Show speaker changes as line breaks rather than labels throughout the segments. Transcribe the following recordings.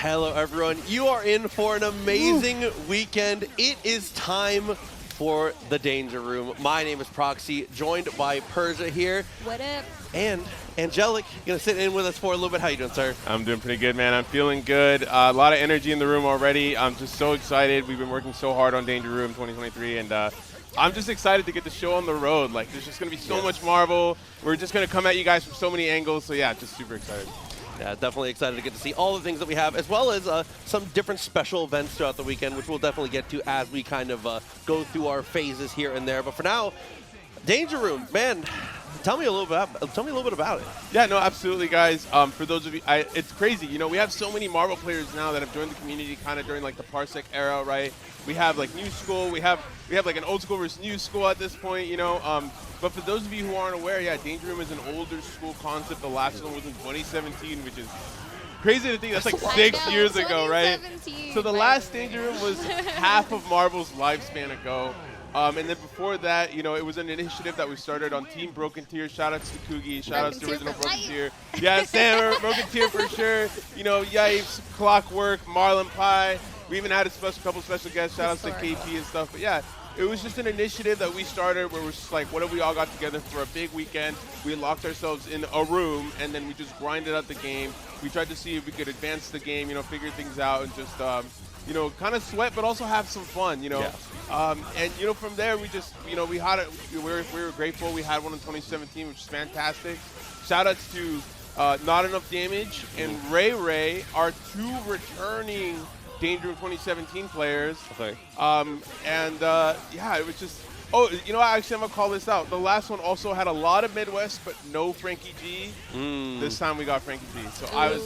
Hello, everyone. You are in for an amazing weekend. It is time for the Danger Room. My name is Proxy, joined by Persia here.
What up?
And Angelic, going to sit in with us for a little bit. How you doing, sir?
I'm doing pretty good, man. I'm feeling good. A lot of energy in the room already. I'm just so excited. We've been working so hard on Danger Room 2023, and I'm just excited to get the show on the road. Like, there's just going to be so much Marvel. We're just going to come at you guys from so many angles. So, yeah, just super excited.
Yeah, definitely excited to get to see all the things that we have, as well as some different special events throughout the weekend, which we'll definitely get to as we kind of go through our phases here and there. But for now, Danger Room, man, tell me a little bit about it.
Yeah, no, absolutely, guys. For those of you, it's crazy. You know, we have so many Marvel players now that have joined the community kind of during like the Parsec era, right? We have like new school. We have like an old school versus new school at this point, you know. But for those of you who aren't aware, yeah, Danger Room is an older school concept. The last one was in 2017, which is crazy to think. That's like 6 years ago, right? So the last Danger Room was half of Marvel's lifespan ago. And then before that, you know, it was an initiative that we started on Team Broken Tier. Shout-outs to Kugi. Shout-outs to Original Broken Tier. Yeah, Sam, Broken Tier for sure. You know, Yipes, Clockwork, Marlon Pie. We even had a couple special guests. Shout-outs to KP and stuff. But yeah, it was just an initiative that we started where we're just like, what if we all got together for a big weekend? We locked ourselves in a room, and then we just grinded out the game. We tried to see if we could advance the game, you know, figure things out, and just, you know, kind of sweat, but also have some fun, you know. Yeah. And, you know, from there, we just, you know, we were grateful. We had one in 2017, which is fantastic. Shout-outs to NotEnoughDamage and RayRay, our two returning Danger Room 2017 players.
Okay.
Yeah, it was just, oh, you know, actually, I'm going to call this out. The last one also had a lot of Midwest, but no Frankie G. This time we got Frankie G. So I was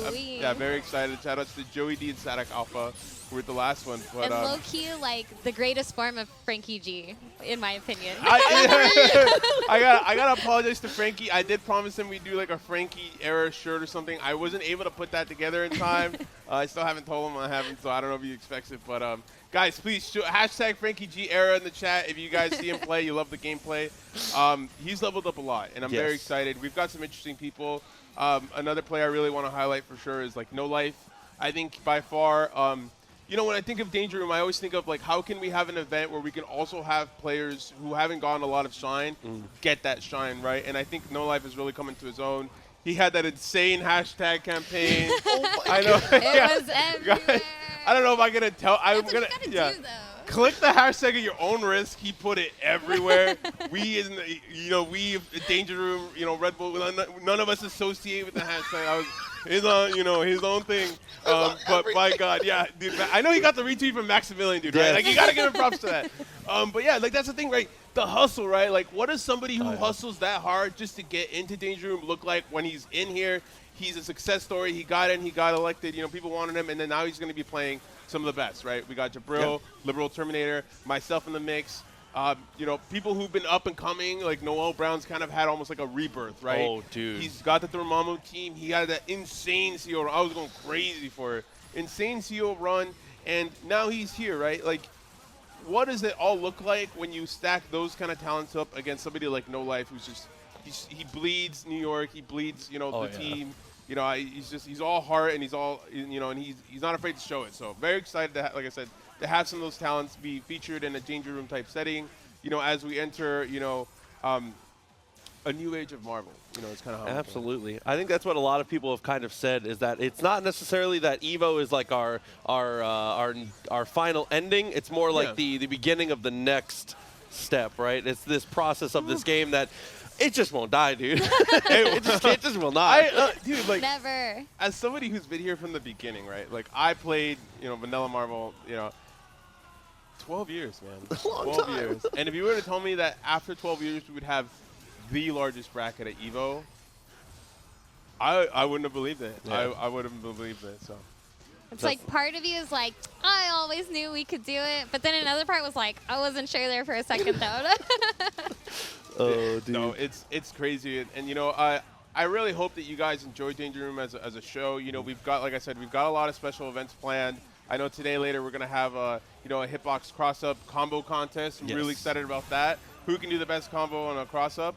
very excited. Shout outs to Joey D and Static Alpha, who were the last one. But,
and low-key, like, the greatest form of Frankie G, in my opinion.
I gotta apologize to Frankie. I did promise him we'd do, like, a Frankie era shirt or something. I wasn't able to put that together in time. I still haven't told him I haven't, so I don't know if he expects it. But, guys, please, hashtag Frankie G era in the chat if you guys see him play. You love the gameplay. He's leveled up a lot, and I'm very excited. We've got some interesting people. Another player I really want to highlight for sure is, like, NoLife. I think by far, you know, when I think of Danger Room, I always think of, like, how can we have an event where we can also have players who haven't gotten a lot of shine get that shine, right? And I think NoLife is really coming to his own. He had that insane hashtag campaign. I know.
It was everywhere.
I don't know if I'm gonna tell.
That's what you gotta do, though.
Click the hashtag at your own risk. He put it everywhere. We in the, you know, we Danger Room, you know, Red Bull. None of us associate with the hashtag. I was his own, you know, his own thing. But my God, yeah, dude. I know he got the retweet from Maximilian, dude. Right? Like, you gotta give him props to that. But yeah, like, that's the thing, right? The hustle, right? Like, what does somebody who hustles that hard just to get into Danger Room look like when he's in here? He's a success story. He got in. He got elected. You know, people wanted him, and then now he's going to be playing some of the best, right? We got Jibrill, LiberalTerminator, myself in the mix. You know, people who've been up and coming, like Noel Brown's kind of had almost like a rebirth, right?
Oh, dude.
He's got the Dormammu team. He had that insane CO run. I was going crazy for it. Insane CO run, and now he's here, right? Like, what does it all look like when you stack those kind of talents up against somebody like NoLife, who's just he bleeds New York, he bleeds, you know, the team. You know, he's all heart, and he's all, you know, and he's not afraid to show it. So very excited to, like I said, to have some of those talents be featured in a Danger Room type setting. You know, as we enter, you know, a new age of Marvel. You know, it's kind of how.
Absolutely. I think that's what a lot of people have kind of said, is that it's not necessarily that EVO is like our final ending. It's more like the beginning of the next step, right? It's this process of this game that it just won't die, dude. it just will not.
Dude, like,
never.
As somebody who's been here from the beginning, right? Like, I played, you know, Vanilla Marvel, you know, 12 years, man. 12 years. And if you were to tell me that after 12 years we would have the largest bracket at EVO, I wouldn't have believed it. Yeah. I wouldn't have believed it, so.
It's like part of you is like, I always knew we could do it. But then another part was like, I wasn't sure there for a second, though.
Oh, dude.
No, it's crazy. And you know, I really hope that you guys enjoy Danger Room as a show. You know, we've got, like I said, we've got a lot of special events planned. I know later we're going to have you know, a hitbox cross-up combo contest. I'm really excited about that. Who can do the best combo on a cross-up?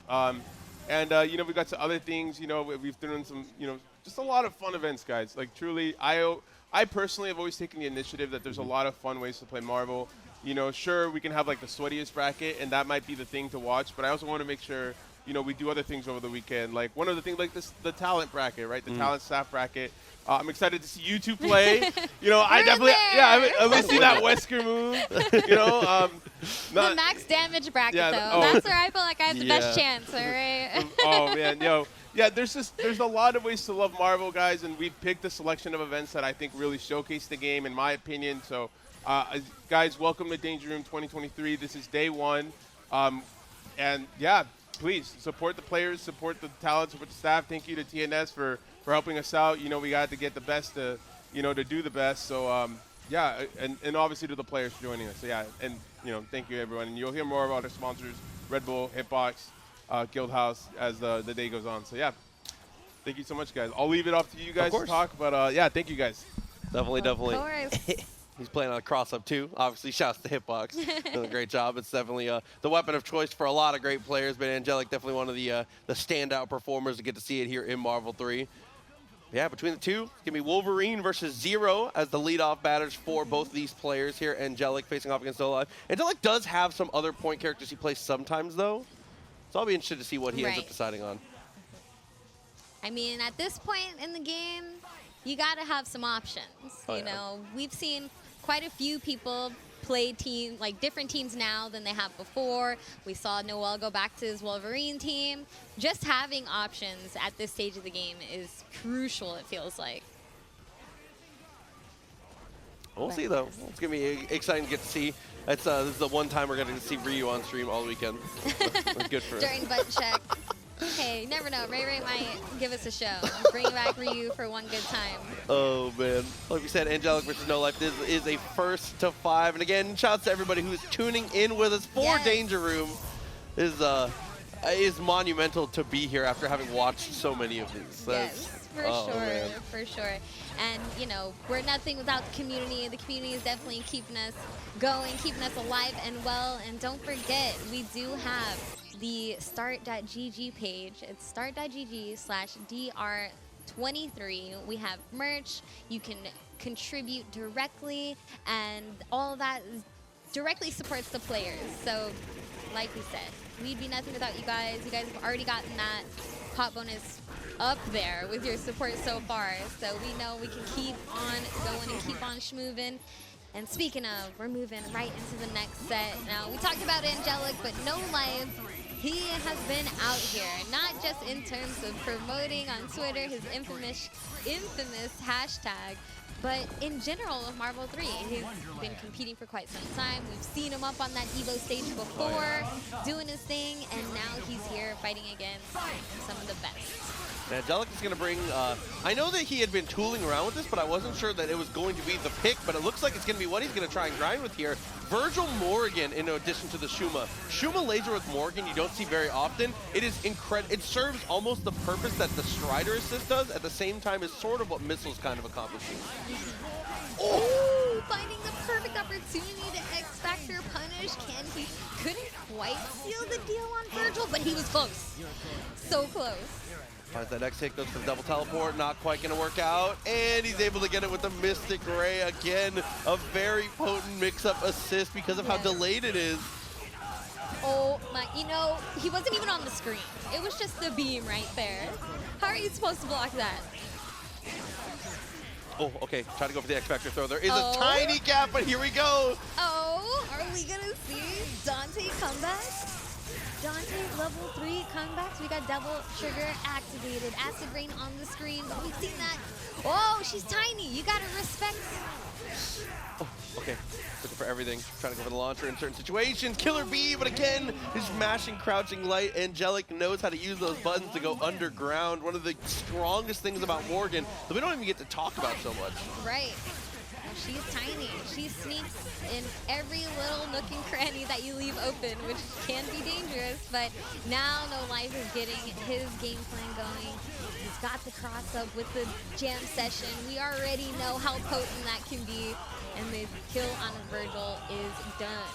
And, you know, we've got some other things. You know, we've done some, you know, just a lot of fun events, guys. Like, truly, I I personally have always taken the initiative that there's a lot of fun ways to play Marvel. You know, sure, we can have like the sweatiest bracket, and that might be the thing to watch, but I also want to make sure, you know, we do other things over the weekend. Like one of the things, like the talent bracket, right? The talent staff bracket. I'm excited to see you two play. You know, I definitely, at least see that Wesker move. You know,
the max damage bracket,
yeah,
though. That's where I feel like I have the best chance, all right?
Oh, man, yo. Yeah, there's a lot of ways to love Marvel, guys, and we picked a selection of events that I think really showcase the game, in my opinion. So, guys, welcome to Danger Room 2023. This is day one. And, yeah, please support the players, support the talent, support the staff. Thank you to TNS for helping us out. You know, we got to get the best to, you know, to do the best. So, yeah, and obviously to the players for joining us. So, yeah, and, you know, thank you, everyone. And you'll hear more about our sponsors, Red Bull, Hitbox, Guildhouse, as the day goes on. So, yeah, thank you so much, guys. I'll leave it off to you guys to talk. But, yeah, thank you, guys.
Definitely.
Of course.
He's playing on a cross-up, too. Obviously, shouts to Hitbox. Doing a great job. It's definitely the weapon of choice for a lot of great players, but Angelic definitely one of the standout performers to get to see it here in Marvel 3. Yeah, between the two, it's going to be Wolverine versus Zero as the leadoff batters for both of these players here. Angelic facing off against NoLife. Angelic does have some other point characters he plays sometimes, though. So I'll be interested to see what he ends up deciding on.
I mean, at this point in the game, you got to have some options. You know, we've seen quite a few people play different teams now than they have before. We saw Noel go back to his Wolverine team. Just having options at this stage of the game is crucial, it feels like.
We'll see, though. It's going to be exciting to get to see. This is the one time we're going to see Ryu on stream all weekend. That's good for us.
During butt check. Hey, you never know. RayRay might give us a show. Bring back Ryu for one good time.
Oh, man. Like we said, Angelic versus NoLife. This is a first to 5. And again, shouts to everybody who's tuning in with us for Danger Room. Is monumental to be here after having watched so many of these.
For sure. And, you know, we're nothing without the community. The community is definitely keeping us going, keeping us alive and well. And don't forget, we do have the start.gg page. It's start.gg/dr23. We have merch. You can contribute directly, and all of that directly supports the players. So, like we said, we'd be nothing without you guys. You guys have already gotten that pot bonus up there with your support so far. So we know we can keep on going and keep on schmoving. And speaking of, we're moving right into the next set. Now, we talked about Angelic, but NoLife, he has been out here, not just in terms of promoting on Twitter his infamous hashtag, but in general with Marvel 3. He's been competing for quite some time. We've seen him up on that Evo stage before, doing his thing, and now he's here fighting against some of the best.
Angelic is going to bring, I know that he had been tooling around with this, but I wasn't sure that it was going to be the pick, but it looks like it's going to be what he's going to try and grind with here. Vergil Morrigan in addition to the Shuma. Shuma laser with Morrigan you don't see very often. It is incredible. It serves almost the purpose that the Strider assist does, at the same time as sort of what Missile's kind of accomplishing.
Oh, finding the perfect opportunity to X-Factor punish. Couldn't quite seal the deal on Vergil, but he was close. So close.
Finds that X hit, goes for the double teleport, not quite going to work out, and he's able to get it with the Mystic Ray. Again, a very potent mix-up assist because of how delayed it is.
Oh my, you know, he wasn't even on the screen. It was just the beam right there. How are you supposed to block that?
Oh, okay, try to go for the X-Factor throw. There is a tiny gap, but here we go.
Oh, are we going to see Dante come back? Dante level 3 comebacks. We got double trigger activated. Acid rain on the screen. But we've seen that. Oh, she's tiny. You got to respect.
Oh, okay. Looking for everything. Trying to go for the launcher in certain situations. Killer B, but again, his mashing, crouching light. Angelic knows how to use those buttons to go underground. One of the strongest things about Morrigan that we don't even get to talk about so much.
Right. She's tiny. She sneaks in every little nook and cranny that you leave open, which can be dangerous. But now NoLife is getting his game plan going. He's got the cross-up with the jam session. We already know how potent that can be. And the kill on Vergil is done.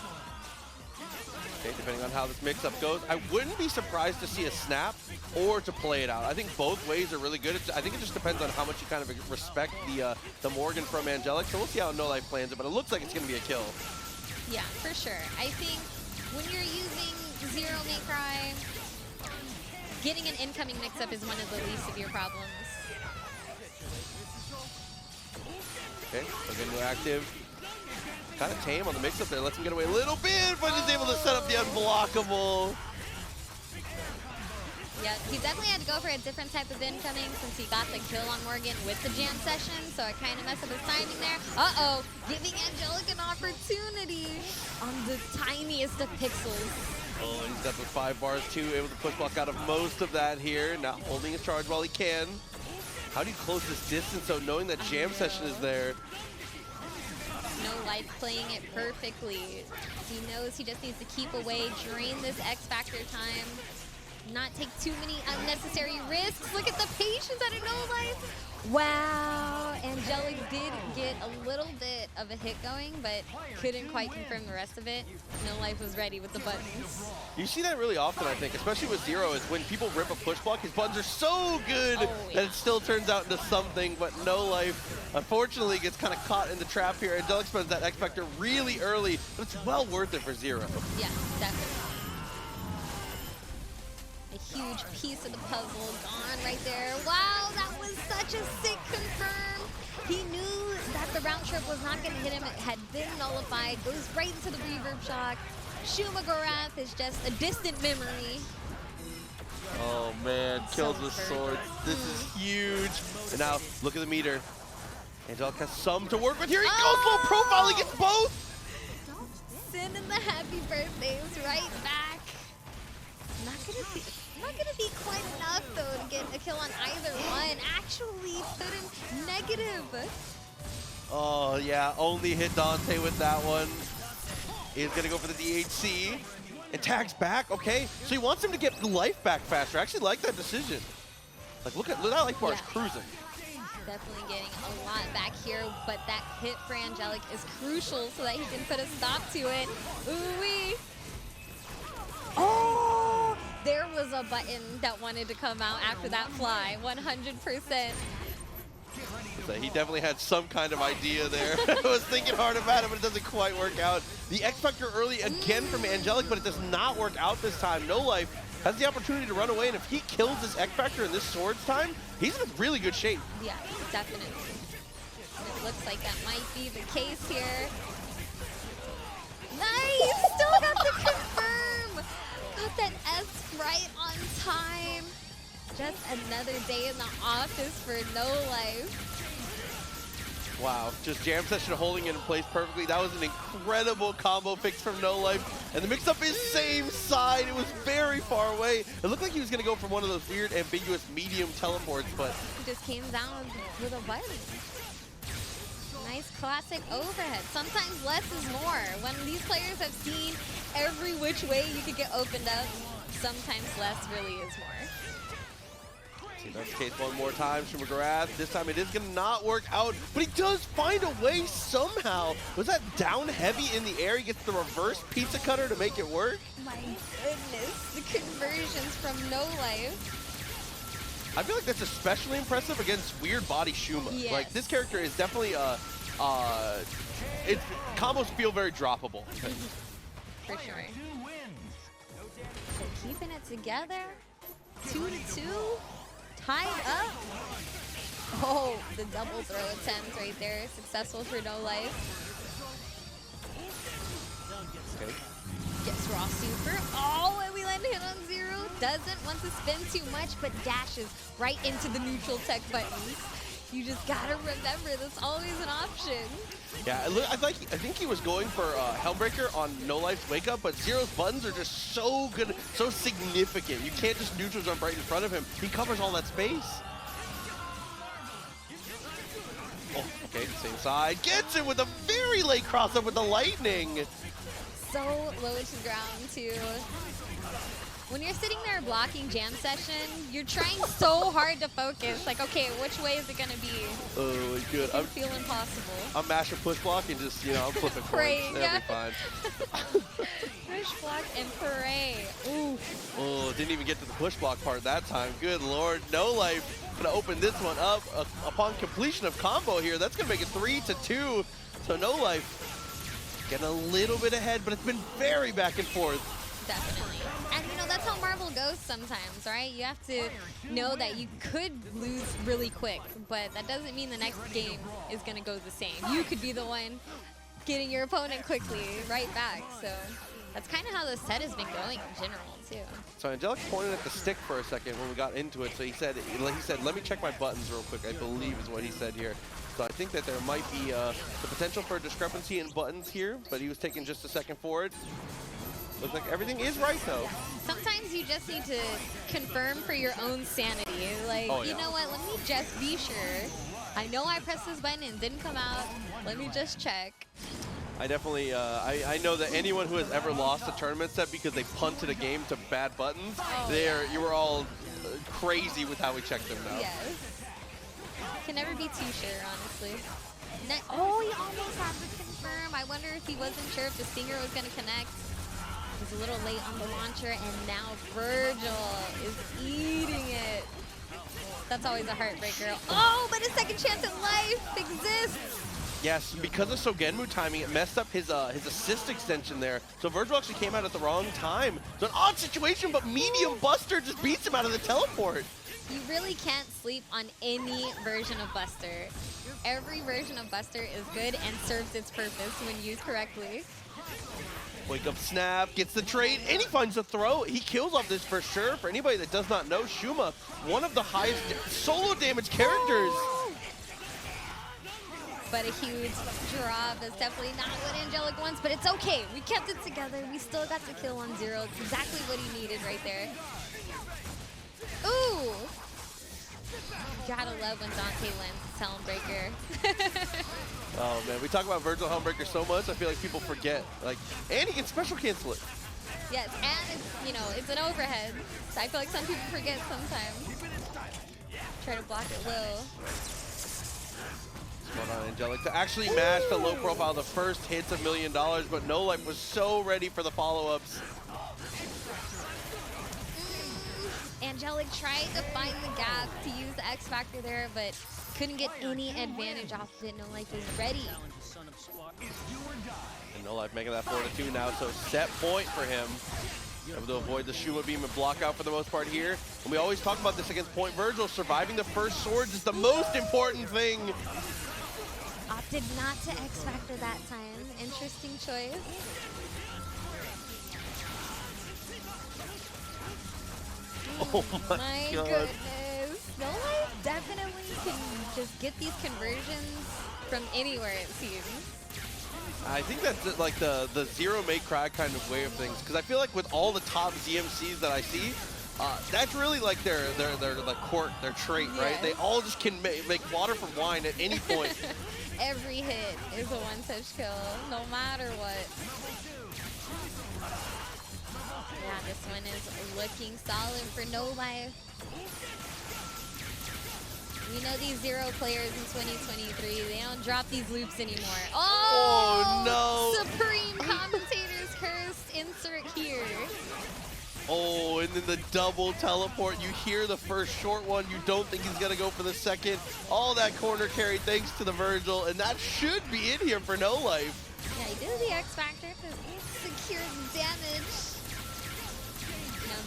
Okay, depending on how this mix-up goes, I wouldn't be surprised to see a snap or to play it out. I think both ways are really good. I think it just depends on how much you kind of respect the Morrigan from Angelic. So we'll see how NoLife plans it, but it looks like it's going to be a kill.
Yeah, for sure. I think when you're using Zero May Cry, getting an incoming mix-up is one of the least of your problems.
Okay, so getting active. Kind of tame on the mix-up there. Lets him get away a little bit, but he's able to set up the unblockable.
Yeah, he definitely had to go for a different type of incoming since he got the kill on Morrigan with the jam session, so it kind of messed up his timing there. Uh-oh, giving Angelic an opportunity on the tiniest of pixels.
Oh, and he's got the 5 bars too, able to push block out of most of that here. Now holding his charge while he can. How do you close this distance, so knowing that jam session is there?
NoLife playing it perfectly. He knows he just needs to keep away, drain this X Factor time, not take too many unnecessary risks. Look at the patience out of NoLife. Wow, Angelic did get a little bit of a hit going, but couldn't quite confirm the rest of it. NoLife was ready with the buttons.
You see that really often, I think, especially with Zero, is when people rip a push block, his buttons are so good that it still turns out into something, but NoLife, unfortunately, gets kind of caught in the trap here. Angelic spends that X Factor really early, but it's well worth it for Zero.
Yeah, definitely. A huge piece of the puzzle gone right there. Wow, that was such a sick confirm. He knew that the round trip was not going to hit him. It had been nullified. Goes right into the reverb shock. Shuma-Gorath is just a distant memory.
Oh man, kills with swords. This is huge. And now, look at the meter. Angelic has some to work with. Here he goes, low profile, he gets both.
Sending the happy birthdays right back. Not gonna be quite enough though to get a kill on either one. Actually put him negative.
Oh yeah, only hit Dante with that one. He's gonna go for the DHC. And tags back, okay. So he wants him to get life back faster. I actually like that decision. Like look at that life bar is cruising.
Definitely getting a lot back here, but that hit for Angelic is crucial so that he can put a stop to it. Ooh-wee. Oh! There was a button that wanted to come out after that fly, 100%.
So he definitely had some kind of idea there. I was thinking hard about it, but it doesn't quite work out. The X Factor early again from Angelic, but it does not work out this time. NoLife has the opportunity to run away, and if he kills this X Factor in this Swords time, he's in really good shape.
Yeah, definitely. And it looks like that might be the case here. Nice! Still got the confirm! Got that S right on time. Just another day in the office for NoLife.
Wow, just jam session holding it in place perfectly. That was an incredible combo fix from NoLife. And the mix-up is same side. It was very far away. It looked like he was going to go for one of those weird, ambiguous medium teleports, but
He just came down with a button. Nice classic overhead. Sometimes less is more. When these players have seen every which way you could get opened up, sometimes less really is more.
see, that's the case one more time. Shuma-Gorath. This time it is going to not work out, but he does find a way somehow. Was that down heavy in the air? He gets the reverse pizza cutter to make it work.
My goodness, the conversions from NoLife.
I feel like that's especially impressive against weird body Shuma.
Yes.
Like this character is definitely combos feel very droppable.
For sure. So keeping it together, 2-2, tied up. Oh, the double throw attempt right there, successful for NoLife.
Okay.
Gets raw super. Oh, and we land a hit on Zero. Doesn't want to spin too much, but dashes right into the neutral tech buttons. You just gotta remember, that's always an option.
Yeah, I think he was going for Helmbreaker on NoLife's wake up, but Zero's buttons are just so good, so significant. You can't just neutral jump right in front of him. He covers all that space. Oh, okay, same side. Gets it with a very late cross up with the lightning.
So low to the ground too. when you're sitting there blocking jam session, you're trying so hard to focus. Like, okay, which way is it gonna be?
Oh, good.
I feel impossible.
I'm mashing push block and just, you know, I'm flipping
Pray,
coins.
yeah.
That'll be fine.
Push block and pray. Ooh.
Oh, didn't even get to the push block part that time. Good lord. NoLife gonna open this one up upon completion of combo here. That's gonna make it 3-2. So NoLife getting a little bit ahead, but it's been very back and forth.
Definitely. And you know, that's how Marvel goes sometimes, right? You have to know that you could lose really quick, but that doesn't mean the next game is going to go the same. You could be the one getting your opponent quickly right back. So that's kind of how the set has been going in general, too.
So Angelic pointed at the stick for a second when we got into it. So he said, let me check my buttons real quick, I believe is what he said here. So I think that there might be the potential for a discrepancy in buttons here, but he was taking just a second for it. Looks like everything is right, though.
Sometimes you just need to confirm for your own sanity. Like, you know what, let me just be sure. I know I pressed this button and it didn't come out. Let me just check.
I definitely, I know that anyone who has ever lost a tournament set because they punted a game to bad buttons, you were all crazy with how we checked them now.
Yes. Can never be too sure, honestly. Oh, he almost had to confirm. I wonder if he wasn't sure if the stinger was going to connect. He's a little late on the launcher, and now Vergil is eating it. That's always a heartbreaker. Oh, but a second chance at life exists.
Yes, because of Sogenmu timing, it messed up his assist extension there. So Vergil actually came out at the wrong time. So an odd situation, but Medium Buster just beats him out of the teleport.
You really can't sleep on any version of Buster. Every version of Buster is good and serves its purpose when used correctly.
Wake up snap, gets the trade, and he finds the throw. He kills off this for sure. For anybody that does not know, Shuma, one of the highest solo damage characters.
But a huge drop is definitely not what Angelic wants, but it's okay. We kept it together. We still got the kill on 0. It's exactly what he needed right there. Ooh! Gotta love when Dante wins Helmbreaker.
Oh man, we talk about Vergil Helmbreaker so much, I feel like people forget. Like, and he can special cancel it.
Yes, and it's, you know, it's an overhead. So I feel like some people forget sometimes. Try to block it low.
Well done, Angelic. To actually match the low profile, the first hits $1 million, but NoLife was so ready for the follow-ups.
Angelic tried to find the gap to use the X Factor there, but couldn't get any advantage off of it. NoLife is ready.
And NoLife making that 4-2 now, so set point for him. Able to avoid the Shuma beam and block out for the most part here. And we always talk about this against Point Vergil. Surviving the first swords is the most important thing.
Opted not to X Factor that time. Interesting choice.
Oh my God.
Goodness. NoLife definitely can just get these conversions from anywhere, it seems.
I think that's like the zero make cry kind of way of things, because I feel like with all the top ZMCs that I see, that's really like their like quirk, their trait, right? They all just can make water from wine at any point.
Every hit is a one-touch kill, no matter what. Yeah, this one is looking solid for NoLife. We know these zero players in 2023, they don't drop these loops anymore. Oh
no!
Supreme Commentator's Curse insert here.
Oh, and then the double teleport. You hear the first short one. You don't think he's going to go for the second. All that corner carry thanks to the Vergil, and that should be in here for NoLife.
Yeah, he did the X Factor because he secured damage.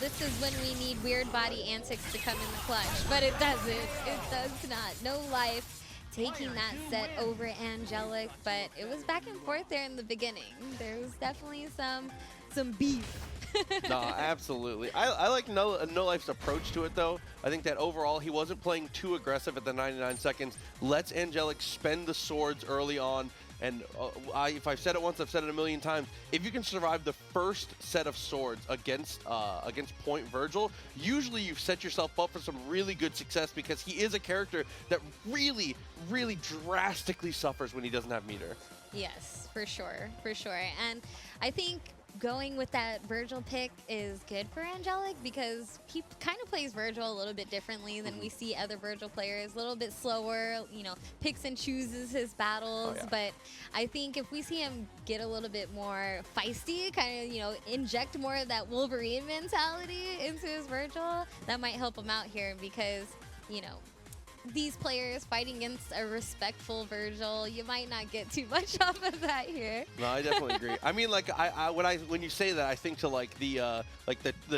This is when we need weird body antics to come in the clutch, but it doesn't. It does not. NoLife taking that set over Angelic, but it was back and forth there in the beginning. There was definitely some beef.
No, absolutely. I like NoLife's approach to it, though. I think that overall he wasn't playing too aggressive at the 99 seconds. Lets Angelic spend the swords early on. And if I've said it once, I've said it a million times. If you can survive the first set of swords against Point Vergil, usually you've set yourself up for some really good success, because he is a character that really, really drastically suffers when he doesn't have meter.
Yes, for sure, for sure. And I think going with that Vergil pick is good for Angelic because he kind of plays Vergil a little bit differently than we see other Vergil players. A little bit slower, you know, picks and chooses his battles. But I think if we see him get a little bit more feisty, kind of, you know, inject more of that Wolverine mentality into his Vergil, that might help him out here because, you know, these players fighting against a respectful Vergil, you might not get too much off of that here.
No, I definitely agree. I mean, like, when you say that, I think to like the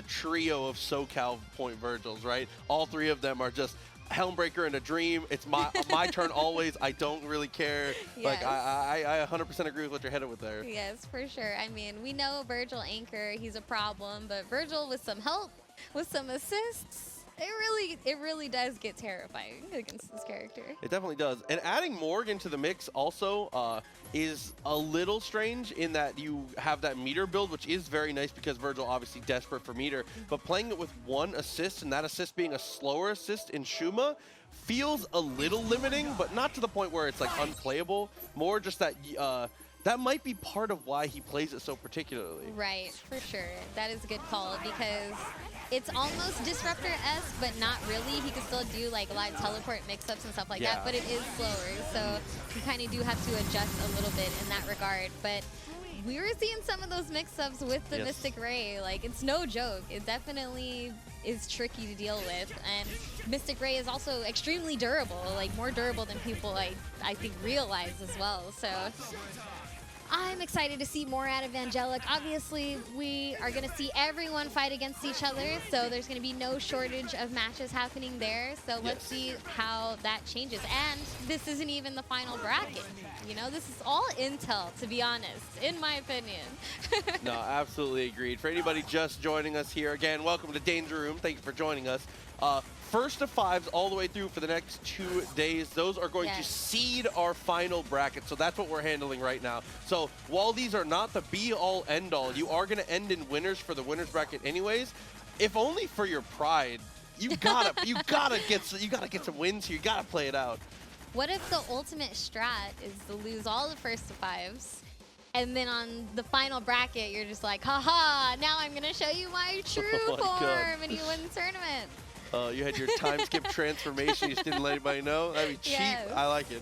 trio of SoCal point Vergils, right? All three of them are just Helmbreaker and a dream. It's my turn always. I don't really care.
Yes.
Like I 100% agree with what you're headed with there.
Yes, for sure. I mean, we know Vergil Anchor, he's a problem, but Vergil with some help, with some assists, it really does get terrifying against this character.
It definitely does. And adding Morrigan to the mix also is a little strange in that you have that meter build, which is very nice because Vergil obviously desperate for meter. But playing it with one assist, and that assist being a slower assist in Shuma, feels a little limiting, but not to the point where it's like unplayable. More just that that might be part of why he plays it so particularly.
Right, for sure. That is a good call because it's almost Disruptor-esque, but not really. He can still do like a lot of teleport mix-ups and stuff like that, but it is slower. So you kind of do have to adjust a little bit in that regard. But we were seeing some of those mix-ups with the Mystic Ray. Like, it's no joke. It definitely is tricky to deal with. And Mystic Ray is also extremely durable, like more durable than people I think realize as well. So I'm excited to see more out of Angelic. Obviously, we are going to see everyone fight against each other, so there's going to be no shortage of matches happening there. So let's see how that changes. And this isn't even the final bracket. You know, this is all intel, to be honest, in my opinion.
No, absolutely agreed. For anybody just joining us here, again, welcome to Danger Room. Thank you for joining us. First to fives all the way through for the next 2 days. Those are going to seed our final bracket. So that's what we're handling right now. So while these are not the be-all, end-all, you are going to end in winners for the winners bracket anyways. If only for your pride, you gotta get some wins here. You gotta play it out.
What if the ultimate strat is to lose all the first to fives? And then on the final bracket, you're just like, haha, now I'm going to show you my true form, and you win the tournament.
You had your time skip transformation. You just didn't let anybody know. That'd be cheap.
Yes.
I like it.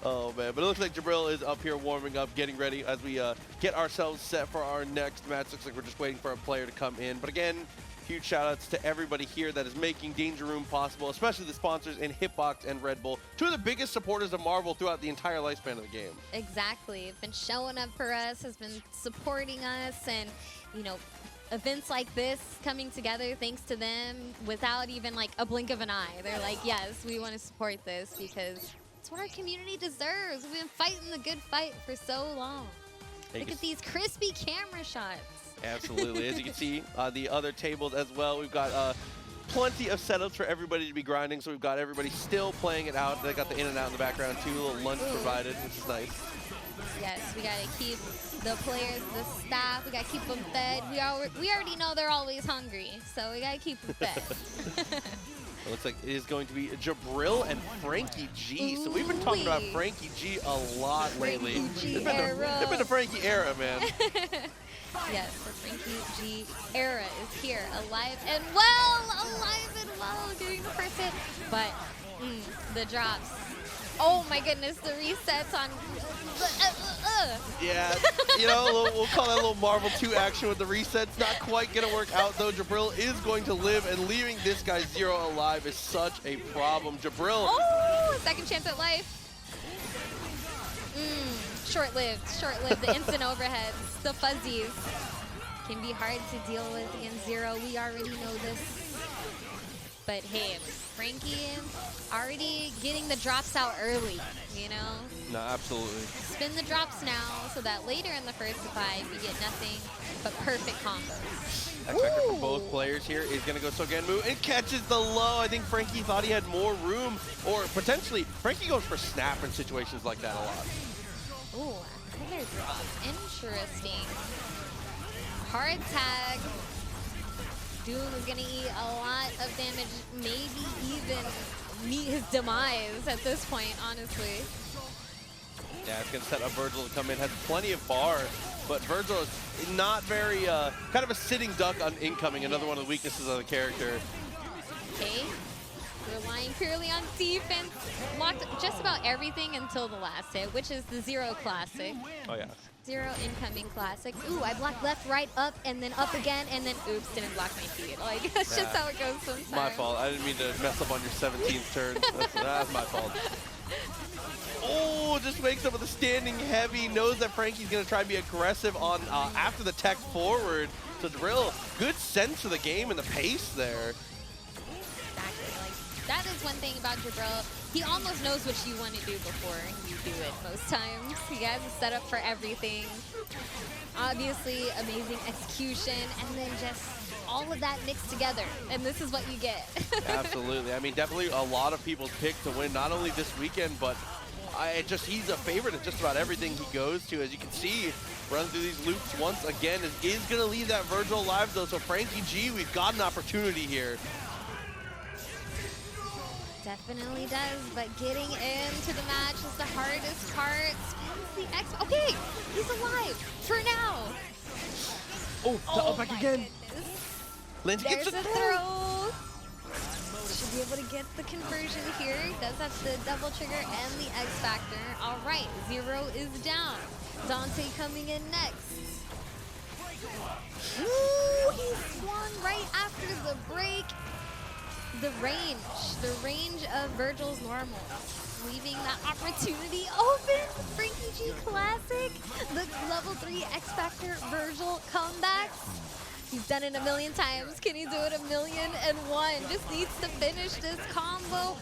Oh, man. But it looks like Jibrill is up here warming up, getting ready as we get ourselves set for our next match. Looks like we're just waiting for a player to come in. But again, huge shout-outs to everybody here that is making Danger Room possible, especially the sponsors in Hitbox and Red Bull, two of the biggest supporters of Marvel throughout the entire lifespan of the game.
Exactly. They've been showing up for us, has been supporting us, and, you know, events like this coming together thanks to them without even like a blink of an eye. They're like, yes, we want to support this because it's what our community deserves. We've been fighting the good fight for so long. Look at these crispy camera shots.
Absolutely. As you can see, the other tables as well, we've got plenty of setups for everybody to be grinding. So we've got everybody still playing it out. They got the in and out in the background too, a little lunch provided, which is nice.
Yes, we got to keep the players, the staff, we got to keep them fed. We already know they're always hungry, so we got to keep them fed.
It looks like it is going to be Jibrill and Frankie G. So we've been talking about Frankie G a lot lately. It's been the Frankie era, man.
Yes, the Frankie G era is here, alive and well, doing the first hit. But the drops. Oh my goodness, the resets on. Yeah,
you know, we'll call that a little Marvel 2 action with the resets. Not quite going to work out, though. Jibrill is going to live, and leaving this guy 0 alive is such a problem. Jibrill.
Oh, second chance at life. Short-lived. The instant overheads, the fuzzies can be hard to deal with in 0. We already know this. But hey, Frankie already getting the drops out early, you know?
No, absolutely.
Spin the drops now so that later in the first to 5 you get nothing but perfect combos.
X-Factor from both players here is going to go Sogenmu and catches the low. I think Frankie thought he had more room, or potentially Frankie goes for snap in situations like that a lot.
Ooh, another drop. Interesting. Hard tag. Doom is going to eat a lot of damage, maybe even meet his demise at this point, honestly.
Yeah, it's going to set up Vergil to come in. Has plenty of bar. but Vergil is not very, kind of a sitting duck on incoming, another one of the weaknesses of the character.
Okay, relying purely on defense, blocked just about everything until the last hit, which is the Zero Classic.
Oh yeah.
Zero incoming classic. Ooh, I blocked left, right, up, and then up again, and then oops, didn't block my feet. Like, that's just how it goes sometimes.
My fault. I didn't mean to mess up on your 17th turn. That's my fault. Oh, just makes up with the standing heavy. Knows that Frankie's going to try and be aggressive on after the tech forward. So Jibrill, good sense of the game and the pace there.
Exactly. Like, that is one thing about Jibrill. He almost knows what you want to do before you do it most times. He has a setup for everything. Obviously, amazing execution, and then just all of that mixed together. And this is what you get.
Absolutely. I mean, definitely a lot of people's pick to win, not only this weekend, but he's a favorite in just about everything he goes to. As you can see, running through these loops once again is going to leave that Vergil alive, though. So Frankie G, we've got an opportunity here.
Definitely does, but getting into the match is the hardest part. Spins the X. Okay, he's alive for now.
Oh, back again. Lindsay
There's
gets
a throw. Should be able to get the conversion here. Does have the double trigger and the X Factor. All right, Zero is down. Dante coming in next. Ooh, he swung right after the break. The range of Vergil's normal, leaving that opportunity open. Frankie G Classic, the level 3 X Factor Vergil comebacks. He's done it a million times. Can he do it 1,000,001? Just needs to finish this combo.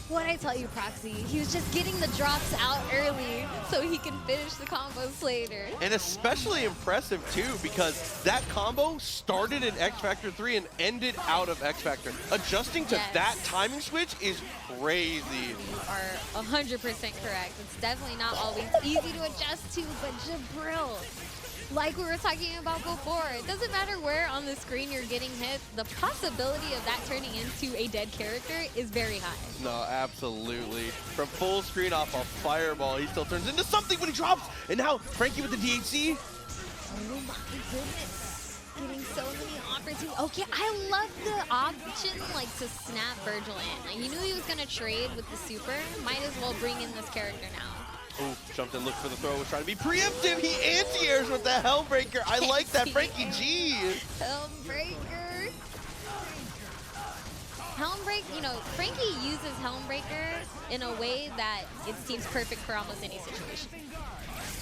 What'd I tell you, Proxy? He was just getting the drops out early so he can finish the combos later.
And especially impressive, too, because that combo started in X Factor 3 and ended out of X Factor. Adjusting to that timing switch is crazy.
You are 100% correct. It's definitely not always easy to adjust to, but Jibrill, like we were talking about before, it doesn't matter where on the screen you're getting hit, the possibility of that turning into a dead character is very high.
No, absolutely. From full screen off a fireball, he still turns into something when he drops. And now Frankie with the DHC.
Oh my goodness. Getting so many opportunities. Okay, I love the option like to snap Vergil in. Like, you knew he was going to trade with the super. Might as well bring in this character now.
Oh, jumped in, looked for the throw, was trying to be preemptive. He anti-airs with the Helmbreaker. I like that, Frankie G.
Helmbreaker. Helmbreaker, you know, Frankie uses Helmbreaker in a way that it seems perfect for almost any situation.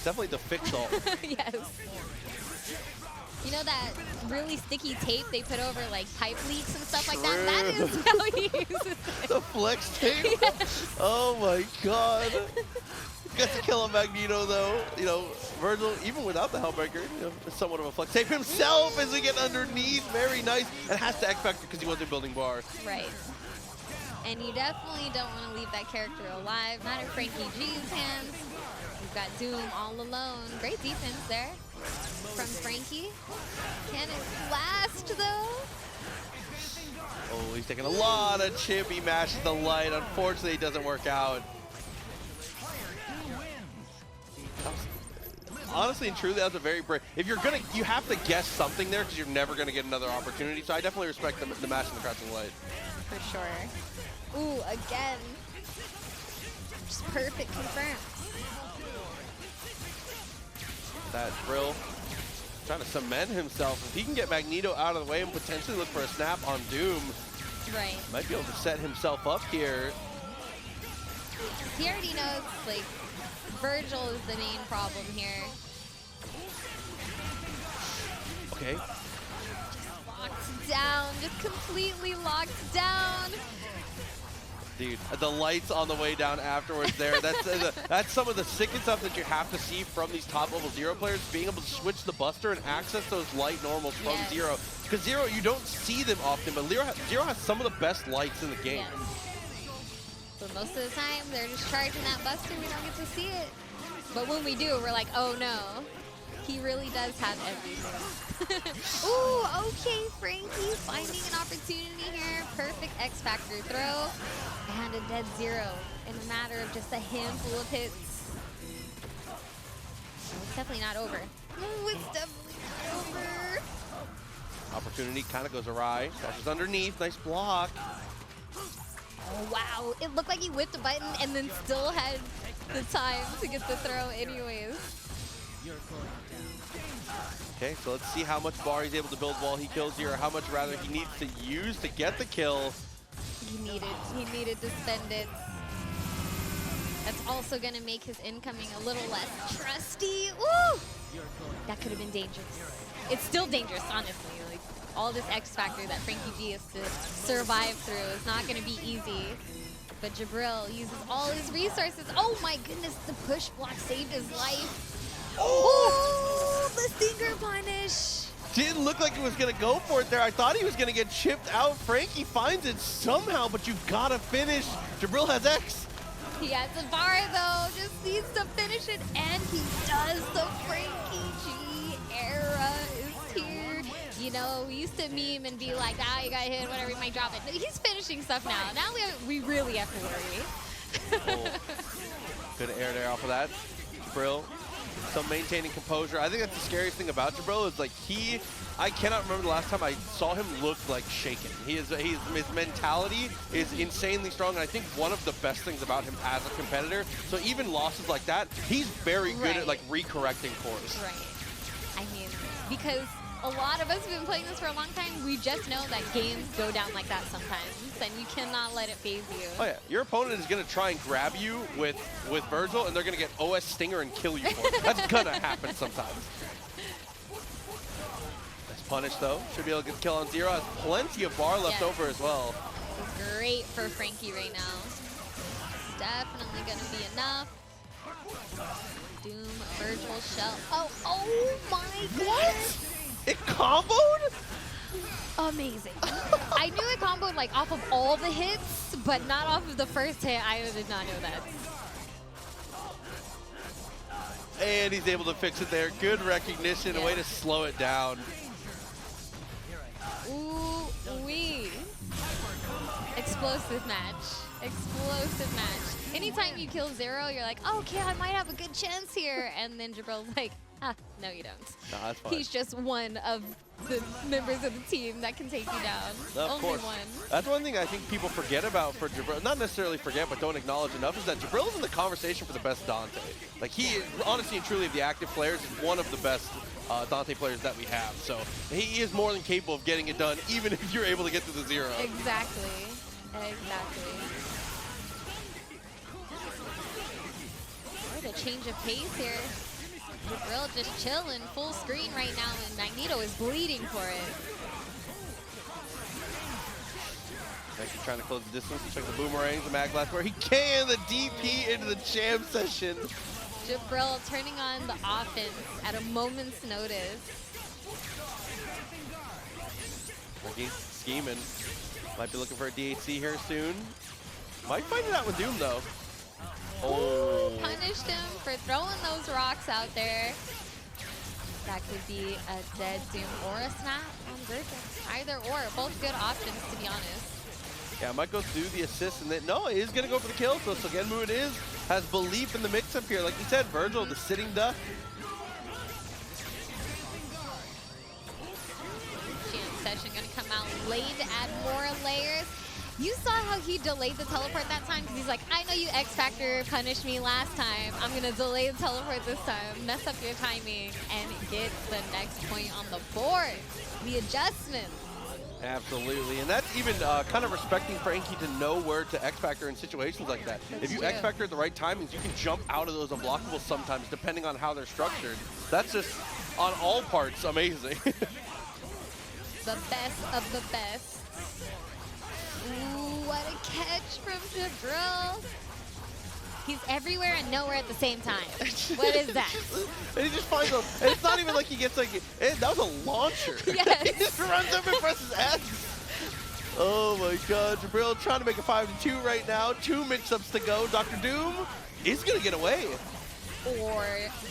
Definitely the fix-all.
Yes. You know that really sticky tape they put over like pipe leaks and stuff like that? That is how he uses it.
The flex tape? Yes. Oh my god. Got to kill a Magneto, though. You know, Vergil, even without the Hellbreaker, you know, is somewhat of a flex tape himself as we get underneath. Very nice. And has to X Factor because he wasn't building bar.
Right. And you definitely don't want to leave that character alive. Not in Frankie G's hands. You've got Doom all alone. Great defense there from Frankie. Can it last, though?
Oh, he's taking a lot of chip. He mashes the light. Unfortunately, it doesn't work out. Honestly and truly, that was a very brave. If you're gonna, you have to guess something there because you're never gonna get another opportunity. So I definitely respect the match in the crouching light.
For sure. Ooh, again. Just perfect confirmed.
That Jibrill trying to cement himself. If he can get Magneto out of the way and potentially look for a snap on Doom,
right,
might be able to set himself up here.
He already knows, like, Vergil is the main problem here.
Okay.
Just locked down, just completely locked down.
Dude, the lights on the way down afterwards there. That's some of the sickest stuff that you have to see from these top level Zero players, being able to switch the Buster and access those light normals from Zero. Because Zero, you don't see them often, but Zero has some of the best lights in the game.
Yes. But most of the time, they're just charging that Buster, we don't get to see it. But when we do, we're like, oh no. He really does have everything. Ooh, okay, Frankie finding an opportunity here. Perfect X Factor throw. And a dead Zero in a matter of just a handful of hits. So it's definitely not over. Ooh, it's definitely over.
Opportunity kind of goes awry. Dashes underneath. Nice block.
Oh, wow. It looked like he whipped a button and then still had the time to get the throw anyways.
Okay, so let's see how much bar he's able to build while he kills here, or how much rather he needs to use to get the kill.
He needed to spend it. That's also gonna make his incoming a little less trusty. Woo! That could have been dangerous. It's still dangerous, honestly. Like, all this X factor that Frankie G has to survive through is not gonna be easy. But Jibrill uses all his resources. Oh my goodness, the push block saved his life. Oh, the stinger punish.
Didn't look like he was going to go for it there. I thought he was going to get chipped out. Frankie finds it somehow, but you've got to finish. Jibrill has X.
He has the bar, though. Just needs to finish it, and he does. The Frankie G era is here. You know, we used to meme and be like, ah, you got hit, whatever, you might drop it. He's finishing stuff now. Now we really have to worry.
Oh. Good air there off of that. Jibrill. So maintaining composure. I think that's the scariest thing about Jibrill is like I cannot remember the last time I saw him look like shaken. His mentality is insanely strong, and I think one of the best things about him as a competitor, so even losses like that, he's very good at like recorrecting course.
Right. I mean, because a lot of us have been playing this for a long time, we just know that games go down like that sometimes, and you cannot let it phase you.
Oh yeah, your opponent is going to try and grab you with Vergil, and they're going to get OS Stinger and kill you for it. That's going to happen sometimes. Nice punish though. Should be able to get the kill on Zero. Has plenty of bar left over as well.
Great for Frankie right now. Definitely going to be enough. Doom, Vergil, Shell. Oh my goodness.
What? It comboed?
Amazing. I knew it comboed like off of all the hits, but not off of the first hit. I did not know that.
And he's able to fix it there. Good recognition, a way to slow it down.
Ooh-wee. Explosive match. Explosive match. Anytime you kill Zero, you're like, oh, okay, I might have a good chance here. And then Jibrill's like, no, you don't.
No, that's fine.
He's just one of the members of the team that can take you down.
Of
Only
course.
one.
That's one thing I think people forget about for Jibrill. Not necessarily forget, but don't acknowledge enough, is that Jibrill is in the conversation for the best Dante. Like, he is, honestly and truly, of the active players, is one of the best Dante players that we have. So he is more than capable of getting it done, even if you're able to get to the Zero.
Exactly. Exactly. What a change of pace here. Jibrill just chilling full screen right now, and Magneto is bleeding for it.
Actually trying to close the distance. Check the boomerangs, the mag blast where he can. The DP into the jam session.
Jibrill turning on the offense at a moment's notice.
Frankie scheming. Might be looking for a DHC here soon. Might find it out with Doom though. Oh.
Punished him for throwing those rocks out there. That could be a dead Doom or a snap on Vergil. Either or, both good options to be honest.
Yeah, might go through the assist, and then, no, he is going to go for the kill. So Genmu it is, has belief in the mix-up here. Like you said, Vergil, the sitting duck.
Jam session going to come out late to add more layers. You saw how he delayed the teleport that time because he's like, I know you X Factor punished me last time. I'm going to delay the teleport this time, mess up your timing, and get the next point on the board. The adjustment.
Absolutely, and that's even kind of respecting Frankie to know where to X Factor in situations like that. If you X Factor at the right timings, you can jump out of those unblockables sometimes, depending on how they're structured. That's just, on all parts, amazing.
The best of the best. Ooh, what a catch from Jibrill. He's everywhere and nowhere at the same time. What is that?
And he just finds them. And it's not even like he gets like, that was a launcher.
Yes.
He just runs up and presses X. Oh my God, Jibrill trying to make a 5-2 right now. 2 mix-ups to go. Dr. Doom is gonna get away.
Or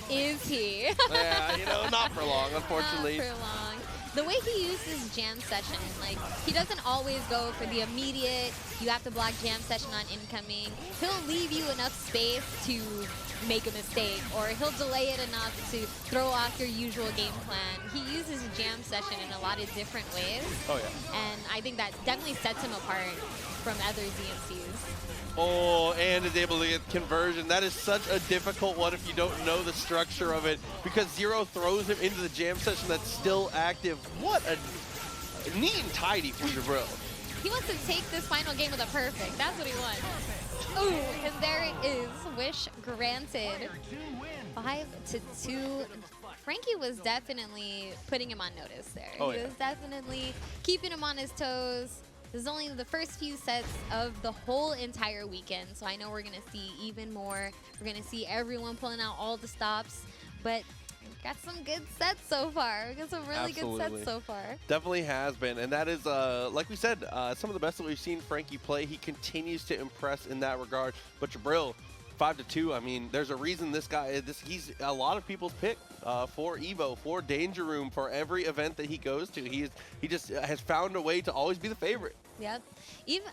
is he?
Yeah, you know, not for long, unfortunately.
Not for long. the way he uses Jam Session, like, he doesn't always go for the immediate, you have to block Jam Session on incoming. He'll leave you enough space to make a mistake, or he'll delay it enough to throw off your usual game plan. He uses Jam Session in a lot of different ways.
Oh, yeah.
And I think that definitely sets him apart from other ZMCs.
Oh, and is able to get conversion. That is such a difficult one if you don't know the structure of it, because Zero throws him into the Jam Session that's still active. What a neat and tidy for Jibrill.
He wants to take this final game with a perfect. That's what he wants. Ooh, and there it is. Wish granted. 5-2. Frankie was definitely putting him on notice there.
Oh,
he
yeah.
was definitely keeping him on his toes. This is only the first few sets of the whole entire weekend, so I know we're going to see even more. We're going to see everyone pulling out all the stops, but we've got some good sets so far. We've got some really good sets so far.
Definitely has been, and that is, like we said, some of the best that we've seen Frankie play. He continues to impress in that regard, but Jibrill, 5-2. I mean, there's a reason this guy, he's a lot of people's pick for Evo, for Danger Room, for every event that he goes to. He just has found a way to always be the favorite.
Yep.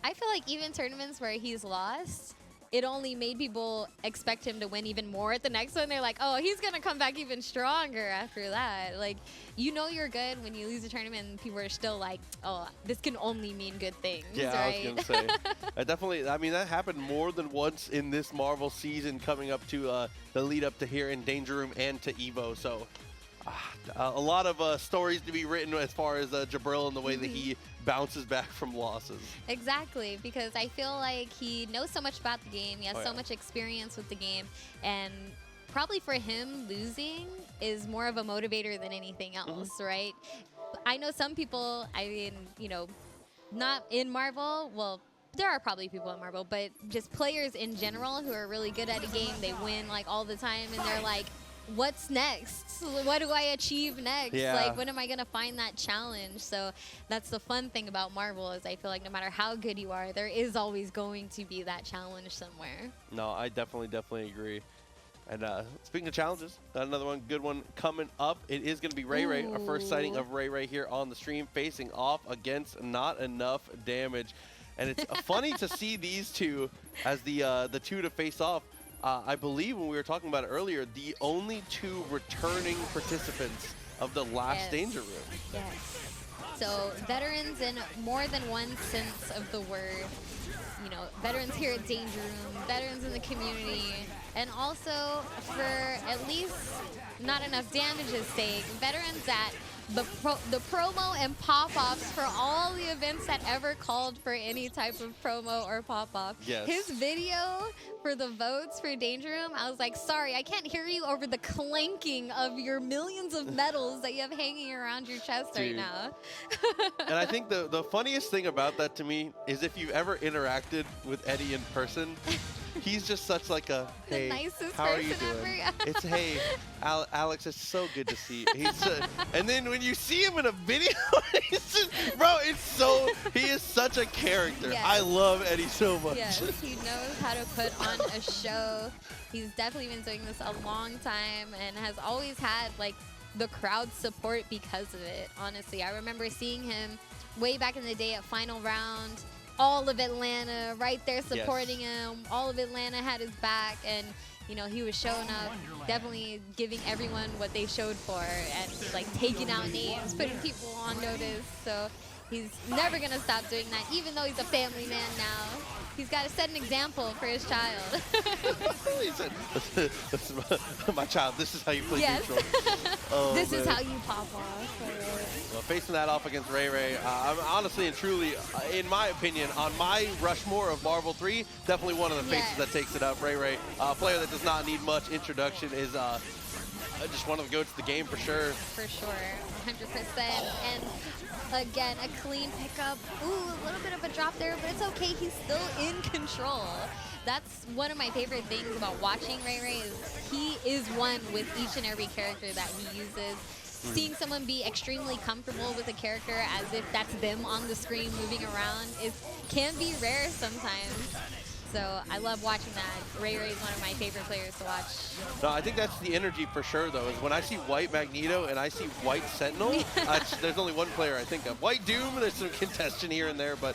I feel like even tournaments where he's lost, it only made people expect him to win even more at the next one. They're like, oh, he's going to come back even stronger after that. Like, you know you're good when you lose a tournament and people are still like, oh, this can only mean good things,
yeah,
right?
I was going to say. I mean, that happened more than once in this Marvel season coming up to the lead up to here in Danger Room and to Evo. So a lot of stories to be written as far as Jibrill and the way that he bounces back from losses.
Exactly, because I feel like he knows so much about the game. He has so much experience with the game, and probably for him, losing is more of a motivator than anything else, right? I know some people, I mean, you know, not in Marvel, well, there are probably people in Marvel, but just players in general who are really good at a game, they win like all the time, and they're like, what's next? What do I achieve next?
Yeah.
Like, when am I going to find that challenge? So that's the fun thing about Marvel, is I feel like no matter how good you are, there is always going to be that challenge somewhere.
No, I definitely agree. And speaking of challenges, got another one, good one coming up. It is going to be RayRay, our first sighting of RayRay here on the stream, facing off against Not Enough Damage. And it's funny to see these two as the two to face off. I believe when we were talking about it earlier, the only two returning participants of the last Danger Room.
Yes. So veterans in more than one sense of the word. You know, veterans here at Danger Room, veterans in the community, and also for at least Not Enough Damage's sake, veterans at the promo and pop-offs for all the events that ever called for any type of promo or pop-off.
Yes.
His video for the votes for Danger Room, I was like, sorry, I can't hear you over the clanking of your millions of medals that you have hanging around your chest right now.
And I think the funniest thing about that to me is if you've ever interacted with Eddie in person, he's just such like a, hey, how are you doing? It's, hey, Alex, it's so good to see you. And then when you see him in a video, he's just, bro, it's so, he is such a character.
Yes.
I love Eddie so much.
Yes, he knows how to put on a show. He's definitely been doing this a long time and has always had like the crowd support because of it, honestly. I remember seeing him way back in the day at Final Round. All of Atlanta right there supporting him. All of Atlanta had his back, and you know, he was showing up, definitely giving everyone what they showed for, and like taking out names, putting people on notice. So he's never gonna stop doing that, even though he's a family man now. He's got to set an example for his child.
He said, my child, this is how you play neutral. Oh,
this is how you pop off.
Well, facing that off against RayRay, I'm honestly and truly, in my opinion, on my Rushmore of Marvel 3, definitely one of the faces that takes it up. RayRay, a player that does not need much introduction, is just one of the goats of the game for sure.
For sure, 100%. And again, a clean pickup. Ooh, a little bit of a drop there, but it's okay. He's still in control. That's one of my favorite things about watching RayRay, is he is one with each and every character that he uses. Seeing someone be extremely comfortable with a character as if that's them on the screen moving around can be rare sometimes. So I love watching that. RayRay is one of my favorite players to watch.
No, I think that's the energy for sure, though, is when I see white Magneto and I see white Sentinel, there's only one player I think of. White Doom, there's some contention here and there, but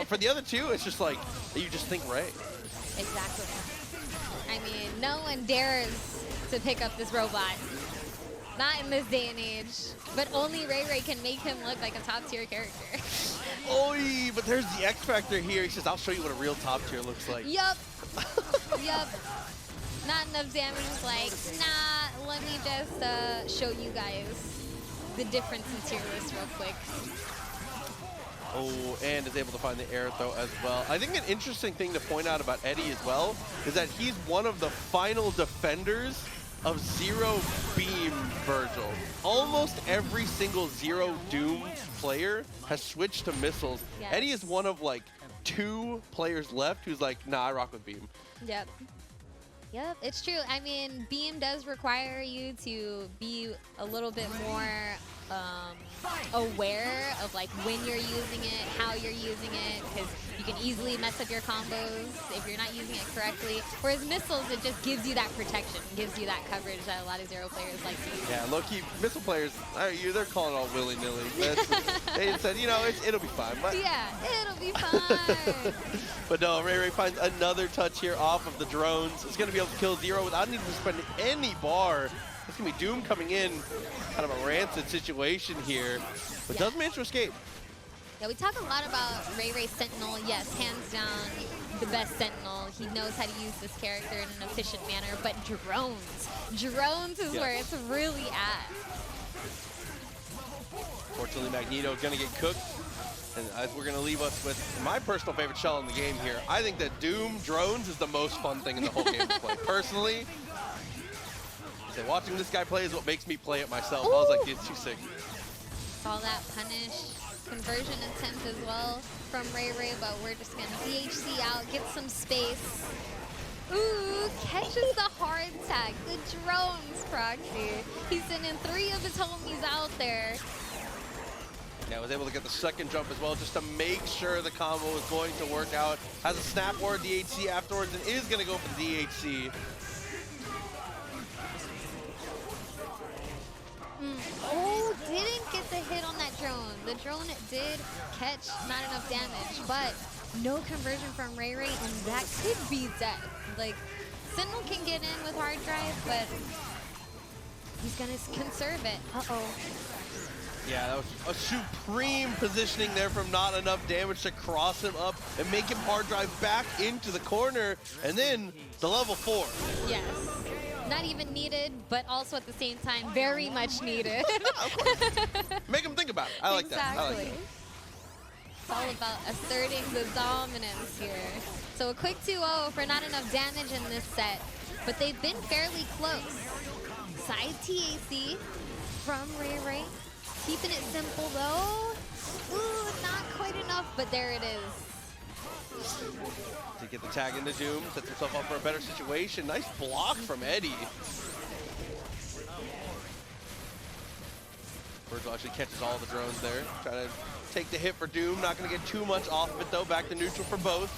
for the other two, it's just like, you just think Ray.
Exactly. I mean, no one dares to pick up this robot. Not in this day and age. But only RayRay can make him look like a top-tier character.
Oi, but there's the X factor here. He says, I'll show you what a real top tier looks like.
Yup. Yup. Not enough damage. Is like, nah, let me just show you guys the difference in tier list real quick.
Oh, and is able to find the air throw as well. I think an interesting thing to point out about Eddie as well is that he's one of the final defenders of Zero Beam Vergil. Almost every single Zero Doom player has switched to missiles.
Yes.
Eddie is one of like 2 players left who's like, nah, I rock with Beam.
Yep. Yep, it's true. I mean, Beam does require you to be a little bit more aware of like when you're using it, how you're using it, because you can easily mess up your combos if you're not using it correctly. Whereas missiles, it just gives you that protection, gives you that coverage that a lot of Zero players like to use.
Yeah, low-key, missile players, they're calling it all willy-nilly. They said, you know, it'll be fine. But
Yeah, it'll be fine.
But no, RayRay finds another touch here off of the drones. It's going to be able to kill Zero without needing to spend any bar. It's going to be Doom coming in, kind of a rancid situation here, but does manage to escape.
Yeah, we talk a lot about RayRay Sentinel. Yes, hands down, the best Sentinel. He knows how to use this character in an efficient manner, but drones is where it's really at.
Fortunately, Magneto is going to get cooked. And we're going to leave us with my personal favorite shell in the game here. I think that Doom drones is the most fun thing in the whole game to play. Personally, watching this guy play is what makes me play it myself. Ooh. I was like, it's too sick.
Saw that punish conversion attempt as well from RayRay, but we're just going to DHC out, get some space. Ooh, catches the hard tag. The drones proxy. He's sending 3 of his homies out there.
Yeah, was able to get the second jump as well just to make sure the combo is going to work out. Has a snap ward DHC afterwards and is going to go for the DHC.
Oh, didn't get the hit on that drone. The drone did catch not enough damage, but no conversion from RayRay, and that could be death. Like, Sentinel can get in with hard drive, but he's going to conserve it. Uh-oh.
Yeah, that was a supreme positioning there from Not Enough Damage to cross him up and make him hard drive back into the corner, and then the level 4.
Yes. Not even needed, but also at the same time, very much needed.
Make him think about it. I like that. I like that.
It's all about asserting the dominance here. So a quick 2-0 for Not Enough Damage in this set, but they've been fairly close. Side TAC from RayRay. Keeping it simple though. Ooh, not quite enough, but there it is.
To get the tag into Doom, sets himself up for a better situation. Nice block from Eddie. Vergil actually catches all the drones there. Trying to take the hit for Doom. Not going to get too much off of it though. Back to neutral for both.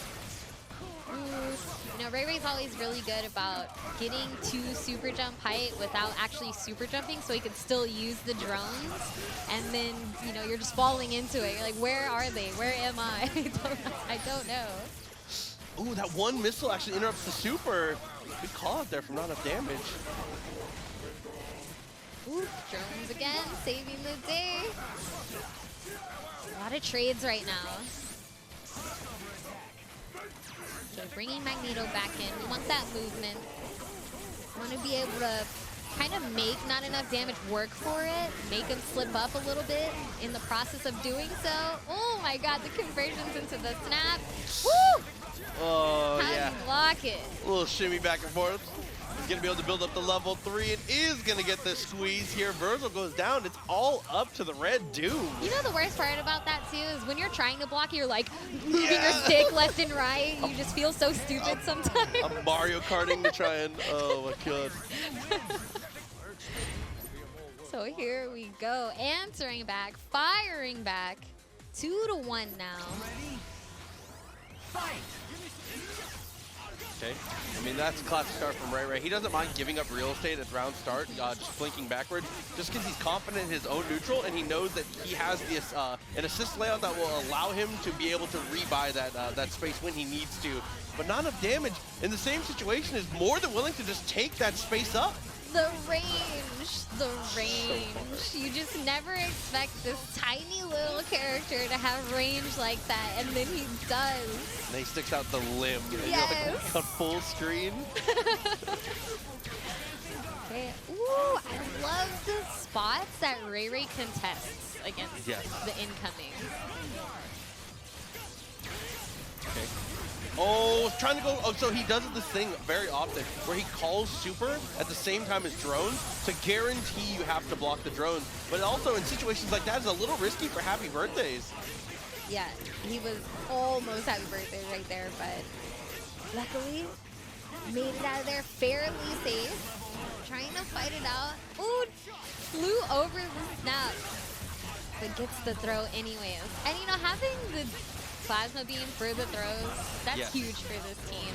You know, RayRay's always really good about getting to super jump height without actually super jumping, so he could still use the drones. And then, you know, you're just falling into it. You're like, where are they? Where am I? I don't know.
Ooh, that one missile actually interrupts the super. Good call out there from Not Enough Damage.
Ooh, drones again, saving the day. A lot of trades right now. Okay, bringing Magneto back in. We want that movement. We want to be able to kind of make Not Enough Damage work for it, make him slip up a little bit in the process of doing so. Oh my god, the conversions into the snap. Woo!
Oh,
How
yeah.
do you block it?
A little shimmy back and forth. He's going to be able to build up the level 3 and is going to get the squeeze here. Vergil goes down. It's all up to the red Doom.
You know the worst part about that too is when you're trying to block, you're like moving your stick left and right. You just feel so stupid sometimes.
I'm Mario Karting to try and, oh my god.
So here we go, answering back, firing back, 2-1 now.
Okay, I mean, that's a classic start from RayRay. He doesn't mind giving up real estate at round start, just blinking backwards, just because he's confident in his own neutral, and he knows that he has this an assist layout that will allow him to be able to rebuy that space when he needs to. But not enough damage in the same situation is more than willing to just take that space up.
The range, the range. You just never expect this tiny little character to have range like that, and then he does.
And he sticks out the limb.
Yes.
Like, on full screen.
Okay. Ooh, I love the spots that RayRay contests against the incoming.
Okay. Oh, trying to go. Oh, so he does this thing very often where he calls super at the same time as drones to guarantee you have to block the drones. But also in situations like that, it's a little risky for happy birthdays.
Yeah, he was almost happy birthday right there, but luckily made it out of there fairly safe. Trying to fight it out. Ooh, flew over the snap, but gets the throw anyways. And you know, having the plasma beam for the throws, that's huge for this team.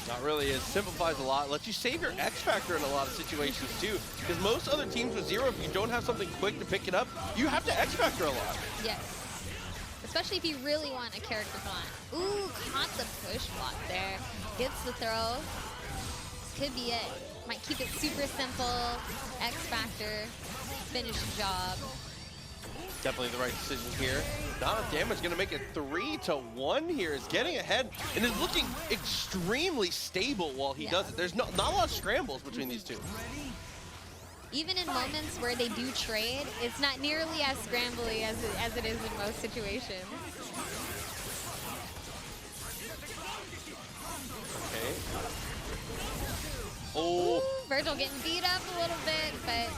Not really. It simplifies a lot. Lets you save your X Factor in a lot of situations too. Because most other teams with zero, if you don't have something quick to pick it up, you have to X Factor a lot.
Yes. Especially if you really want a character font. Ooh, caught the push block there. Gets the throw. This could be it. Might keep it super simple. X Factor. Finish the job.
Definitely the right decision here. NotEnoughDamage going to make it 3-1 here. Is getting ahead and is looking extremely stable while he does it. There's not a lot of scrambles between these two.
Even in moments where they do trade, it's not nearly as scrambly as it is in most situations.
Okay. Oh.
Ooh, Vergil getting beat up a little bit, but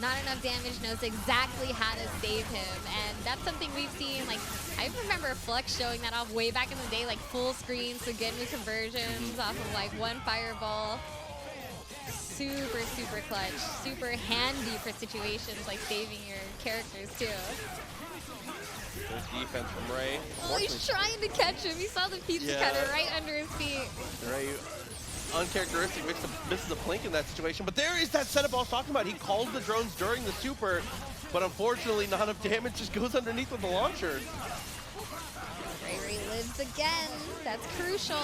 NotEnoughDamage knows exactly how to save him, and that's something we've seen. Like, I remember Flux showing that off way back in the day, like full screen, so getting the conversions off of like one fireball. Super, super clutch, super handy for situations like saving your characters too.
Good defense from Ray.
Oh, he's trying to catch him. He saw the pizza cutter right under his feet.
Ray, uncharacteristic, misses a blink in that situation. But there is that setup I was talking about. He calls the drones during the super, but unfortunately not enough damage just goes underneath with the launcher.
RayRay lives again. That's crucial.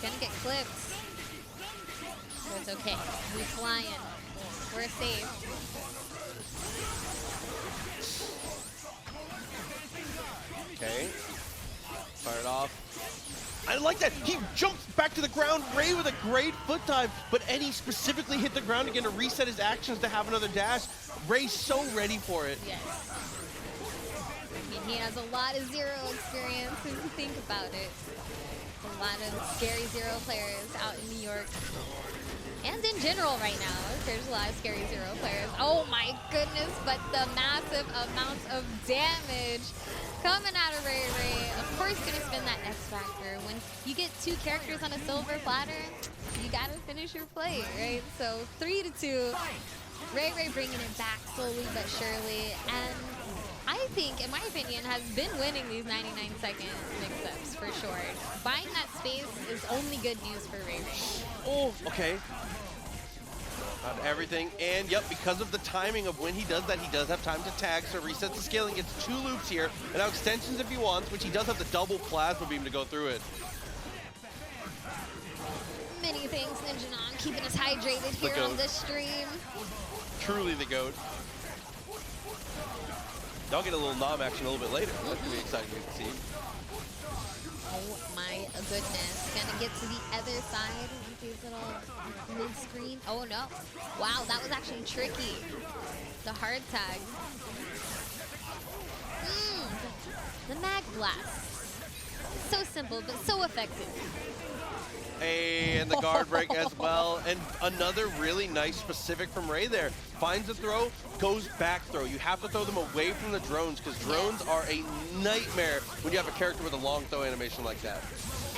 Gonna get clipped. So it's okay. We're flying. We're safe.
Okay. Fire it off. I like that. He jumps back to the ground. Ray with a great foot dive, but Eddie specifically hit the ground again to reset his actions to have another dash. Ray's so ready for it.
Yes. I mean, he has a lot of zero experience if you think about it. A lot of scary zero players out in New York. And in general right now, there's a lot of scary zero players. Oh my goodness, but the massive amounts of damage coming out of RayRay. Of course, gonna spin that X Factor. When you get two characters on a silver platter, you gotta finish your play, right? So 3-2, RayRay bringing it back slowly but surely. And I think, in my opinion, has been winning these 99-second mix-ups for sure. Buying that space is only good news for RayRay.
Oh, okay. Got everything, and yep, because of the timing of when he does that, he does have time to tag, so resets the scaling, gets 2 loops here, and now extensions if he wants, which he does have the double plasma beam to go through it.
Many things NinjaNon keeping us hydrated here on this stream.
Truly the GOAT. Y'all get a little Nom action a little bit later. That's gonna be exciting to see.
Oh my goodness. Gonna get to the other side with these little mid-screen. Oh no. Wow, that was actually tricky. The hard tag. The mag blast. So simple, but so effective.
Hey, and the guard break as well. And another really nice specific from Ray there. Finds the throw, goes back throw. You have to throw them away from the drones because drones are a nightmare when you have a character with a long throw animation like that.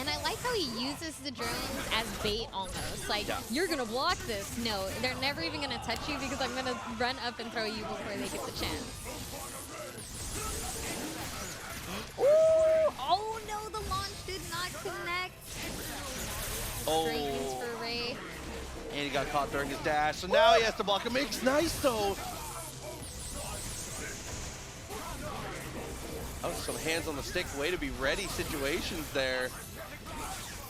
And I like how he uses the drones as bait almost. Like, you're going to block this. No, they're never even going to touch you because I'm going to run up and throw you before they get the chance. Ooh! Oh no, the launch did not connect. scrapings for Ray.
And he got caught during his dash, so now he has to block him. It's nice though. Oh, some hands on the stick, way to be ready situations there.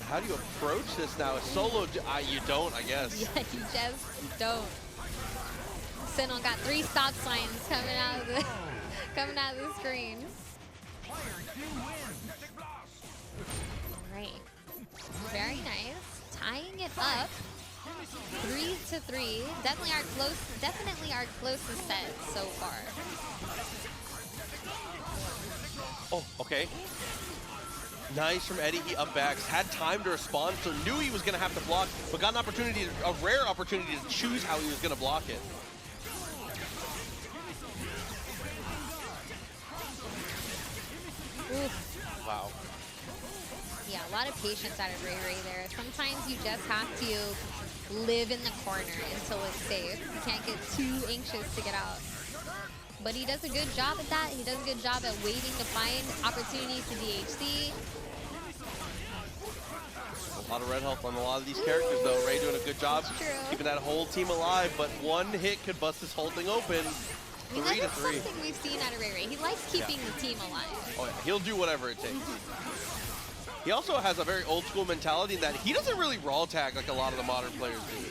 How do you approach this now? A solo, you don't, I guess.
Yeah, you just don't. Sentinel got 3 stop signs coming out of the screen. Right. Very nice. Tying it up. 3-3. Definitely our closest set so far.
Oh, okay. Nice from Eddie. He up backs, had time to respond, so knew he was going to have to block, but got an opportunity, a rare opportunity to choose how he was going to block it.
Oof.
Wow.
Yeah, a lot of patience out of RayRay there. Sometimes you just have to live in the corner until it's safe. You can't get too anxious to get out. But he does a good job at that. He does a good job at waiting to find opportunities to DHC.
A lot of red health on a lot of these characters, though. Ray doing a good job keeping that whole team alive, but one hit could bust this whole thing open.
I mean, that's something we've seen out of RayRay. He likes keeping the team alive.
Oh, yeah. He'll do whatever it takes. He also has a very old school mentality in that he doesn't really raw tag like a lot of the modern players do.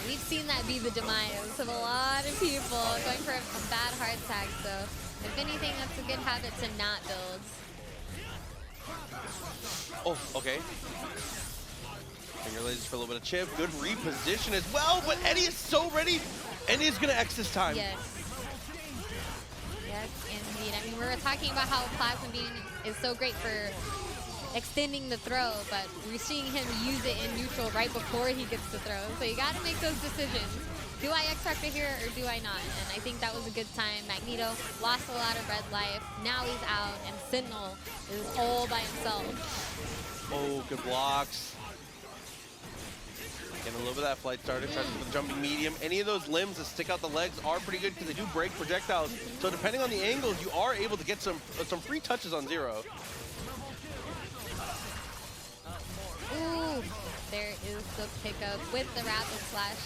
We've seen that be the demise of a lot of people going for a bad hard tag, so if anything, that's a good habit to not build.
Oh, okay. Finger lasers for a little bit of chip. Good reposition as well, but Eddie is so ready, and he's going to X this time.
Yes. Yes, indeed. I mean, we were talking about how Plasma Beam is so great for extending the throw, but we're seeing him use it in neutral right before he gets the throw. So you got to make those decisions. Do I X-Factor here or do I not? And I think that was a good time. Magneto lost a lot of red life. Now he's out, and Sentinel is all by himself.
Oh, good blocks. Getting a little bit of that flight starter. Tries with the jumping medium. Any of those limbs that stick out the legs are pretty good because they do break projectiles. So depending on the angles, you are able to get some free touches on Zero.
Ooh, there is the pickup with the rapid slash.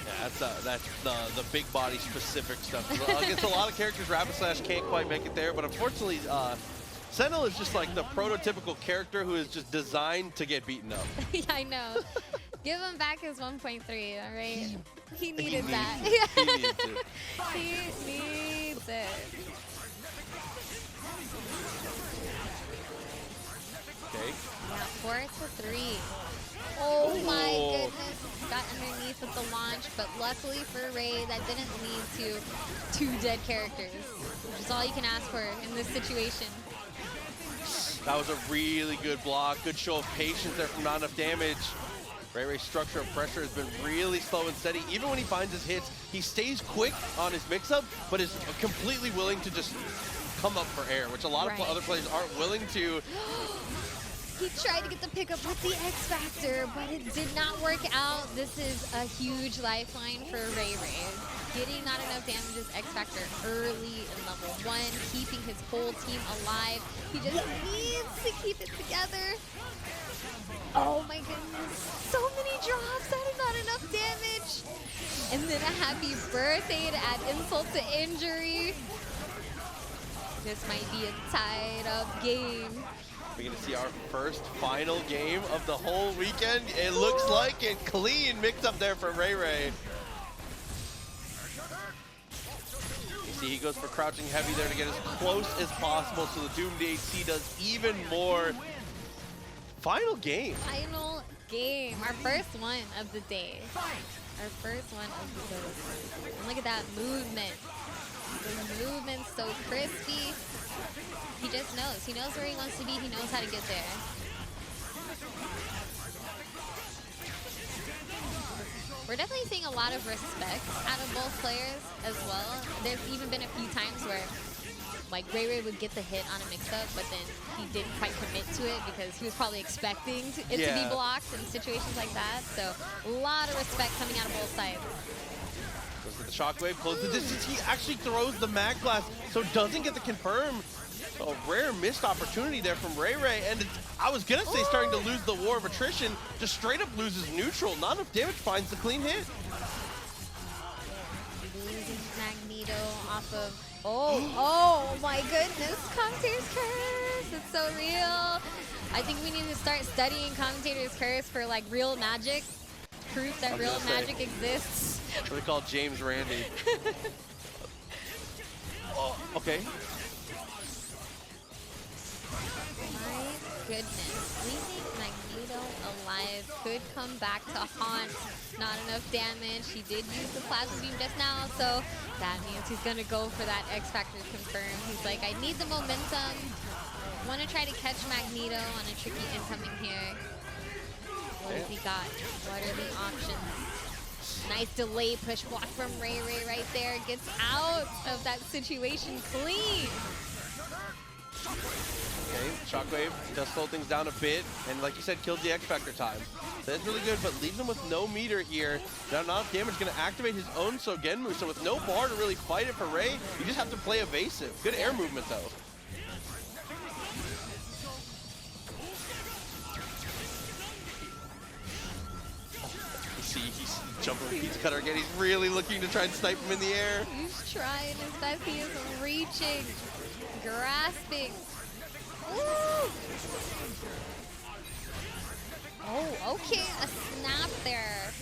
Yeah, that's the big body specific stuff. Against a lot of characters, rapid slash can't quite make it there, but unfortunately, Sentinel is just like the prototypical character who is just designed to get beaten up.
Yeah, I know. Give him back his 1.3, all right? He needed that.
He needs it.
He needs it.
Okay.
Yeah, 4-3. Oh my goodness. Got underneath with the launch, but luckily for Ray, that didn't lead to 2 dead characters, which is all you can ask for in this situation.
That was a really good block. Good show of patience there from NotEnoughDamage. RayRay's structure of pressure has been really slow and steady. Even when he finds his hits, he stays quick on his mix-up, but is completely willing to just come up for air, which a lot of other players aren't willing to.
He tried to get the pickup with the X Factor, but it did not work out. This is a huge lifeline for RayRay. Getting not enough damages X Factor early in level 1, keeping his whole team alive. He just needs to keep it together. Oh my goodness. So many drops out of not enough damage. And then a happy birthday to add insult to injury. This might be a tied up game.
We're going to see our first final game of the whole weekend. It looks like it. Clean mix up there for RayRay. You see he goes for crouching heavy there to get as close as possible so the Doom DHC does even more. Final game.
Final game. Our first one of the day. Our first one of the day. And look at that movement. The movement's so crispy. He just knows. He knows where he wants to be. He knows how to get there. We're definitely seeing a lot of respect out of both players as well. There's even been a few times where like RayRay would get the hit on a mix-up, but then he didn't quite commit to it because he was probably expecting it to be blocked in situations like that. So a lot of respect coming out of both sides.
Goes to the shockwave, close the distance. He actually throws the mag blast, so doesn't get the confirm. A rare missed opportunity there from RayRay, and I was gonna say starting to lose the war of attrition, just straight up loses neutral. Not enough damage, finds the clean hit.
Losing Magneto off of, oh my goodness, Commentator's Curse, it's so real. I think we need to start studying Commentator's Curse for like real magic, proof that real magic exists.
What we call James Randi. Oh, okay.
My goodness, leaving Magneto alive could come back to haunt. Not enough damage. He did use the plasma beam just now, so that means he's gonna go for that X Factor confirm. He's like, I need the momentum. Want to try to catch Magneto on a tricky incoming here. What has he got? What are the options? Nice delay push block from RayRay right there. Gets out of that situation clean.
Okay, Shockwave does slow things down a bit, and like you said, kills the X Factor time. So that's really good, but leaves him with no meter here. Now, not damage, going to activate his own Sogenmu, so with no bar to really fight it for Ray, you just have to play evasive. Good air movement, though. See, he's jumping with Pizza Cutter again. He's really looking to try and snipe him in the air.
He's trying his best. He is reaching, grasping. Ooh. Oh, okay, a snap there.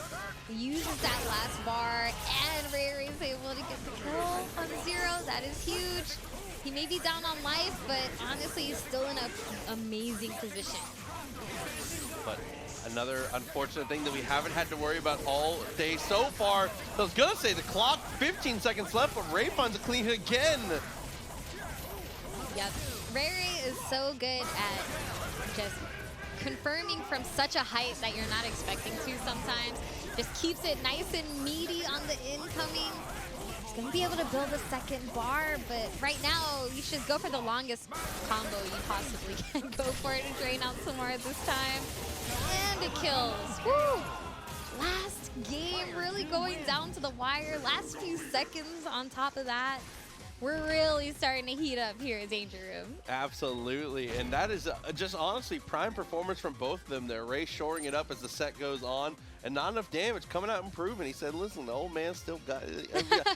Uses that last bar, and RayRay is able to get the kill on the 0. That is huge. He may be down on life, but honestly, he's still in an amazing position.
But another unfortunate thing that we haven't had to worry about all day so far. I was gonna say the clock, 15 seconds left, but Ray finds a clean hit again.
Yep, RayRay is so good at just confirming from such a height that you're not expecting to sometimes. Just keeps it nice and meaty on the incoming. He's gonna be able to build a second bar, but right now you should go for the longest combo you possibly can. Go for it and drain out some more this time. And it kills. Woo! Last game really going down to the wire. Last few seconds on top of that. We're really starting to heat up here at Danger Room.
Absolutely, and that is just honestly prime performance from both of them there. Ray shoring it up as the set goes on, and not enough damage coming out and proving. He said, listen, the old man still got it.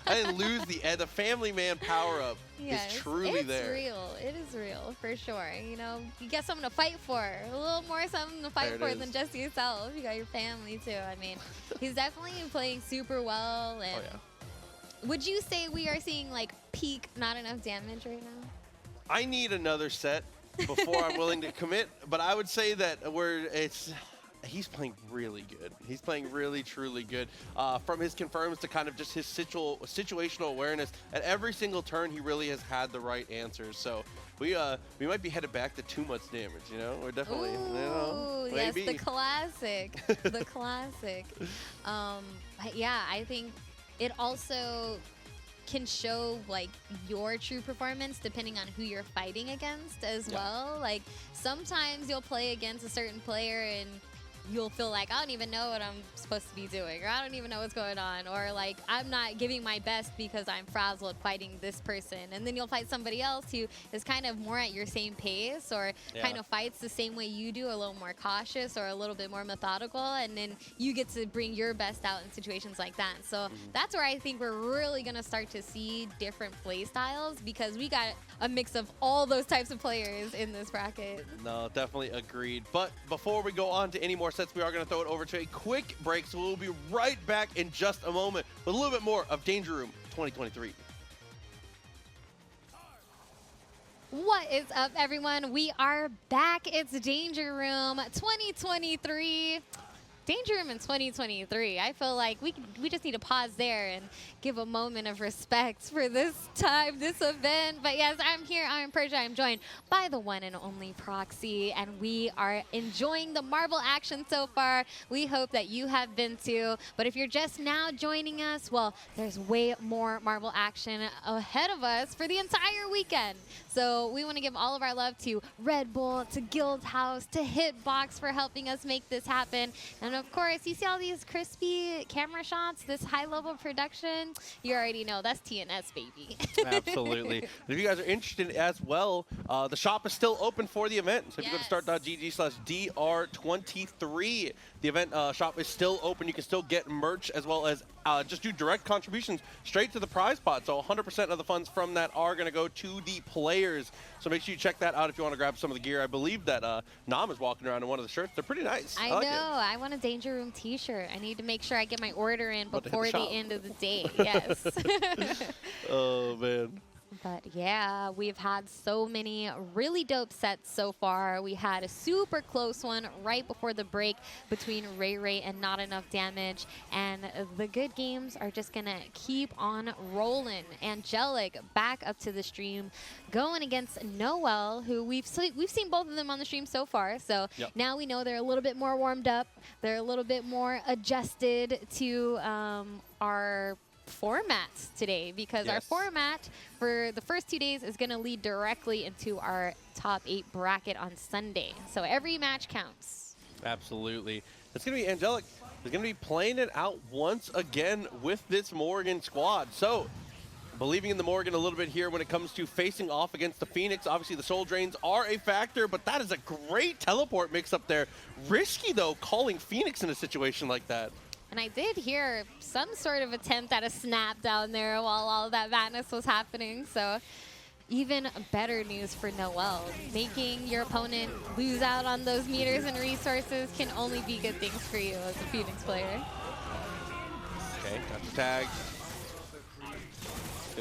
I didn't lose the family man power-up.
Yes,
is truly there.
It's real. It is real, for sure. You know, you got something to fight for. A little more something to fight for than just yourself. You got your family, too. I mean, he's definitely playing super well. And
oh, yeah.
Would you say we are seeing, like, peak not enough damage right now?
I need another set before I'm willing to commit, but I would say that he's playing really good. He's playing really, truly good. From his confirms to kind of just his situational awareness, at every single turn he really has had the right answers. So we might be headed back to too much damage, you know? We're definitely,
Ooh,
you know,
yes,
maybe.
the classic. The classic. Yeah, I think it also can show like your true performance depending on who you're fighting against as well. Like sometimes you'll play against a certain player and you'll feel like, I don't even know what I'm supposed to be doing, or I don't even know what's going on, or like I'm not giving my best because I'm frazzled fighting this person. And then you'll fight somebody else who is kind of more at your same pace, or kind of fights the same way you do, a little more cautious or a little bit more methodical, and then you get to bring your best out in situations like that. So that's where I think we're really gonna start to see different play styles, because we got a mix of all those types of players in this bracket.
No, definitely agreed. But before we go on to any more sets, we are going to throw it over to a quick break, so we'll be right back in just a moment with a little bit more of Danger Room 2023.
What is up, everyone? We are back. It's Danger Room 2023. Danger Room in 2023. I feel like we just need to pause there and give a moment of respect for this time, this event. But yes, I'm here, I'm Persia. I'm joined by the one and only Proxy, and we are enjoying the Marvel action so far. We hope that you have been too. But if you're just now joining us, well, there's way more Marvel action ahead of us for the entire weekend. So we want to give all of our love to Red Bull, to Guild House, to Hitbox for helping us make this happen. And of course, you see all these crispy camera shots, this high-level production. You already know that's TNS, baby.
Absolutely. And if you guys are interested as well, the shop is still open for the event. So if you go to start.gg/DR23, the event shop is still open. You can still get merch as well as just do direct contributions straight to the prize pot. So 100% of the funds from that are going to go to the players. So make sure you check that out if you want to grab some of the gear. I believe that Nam is walking around in one of the shirts. They're pretty nice.
I
like
know.
it.
I want a Danger Room t-shirt. I need to make sure I get my order in before the
shop.
end of the day. Yes.
Oh, man.
But yeah, we've had so many really dope sets so far. We had a super close one right before the break between RayRay and NotEnoughDamage. And the good games are just going to keep on rolling. Angelic back up to the stream, going against Noel, who we've seen both of them on the stream so far. So now we know they're a little bit more warmed up. They're a little bit more adjusted to our formats today, because our format for the first 2 days is going to lead directly into our top 8 bracket on Sunday. So every match counts.
Absolutely. It's going to be Angelic. They're going to be playing it out once again with this Morrigan squad. So believing in the Morrigan a little bit here when it comes to facing off against the Phoenix. Obviously, the soul drains are a factor, but that is a great teleport mix up there. Risky, though, calling Phoenix in a situation like that.
And I did hear some sort of attempt at a snap down there while all that madness was happening. So even better news for Noel. Making your opponent lose out on those meters and resources can only be good things for you as a Phoenix player.
Okay, got the tag.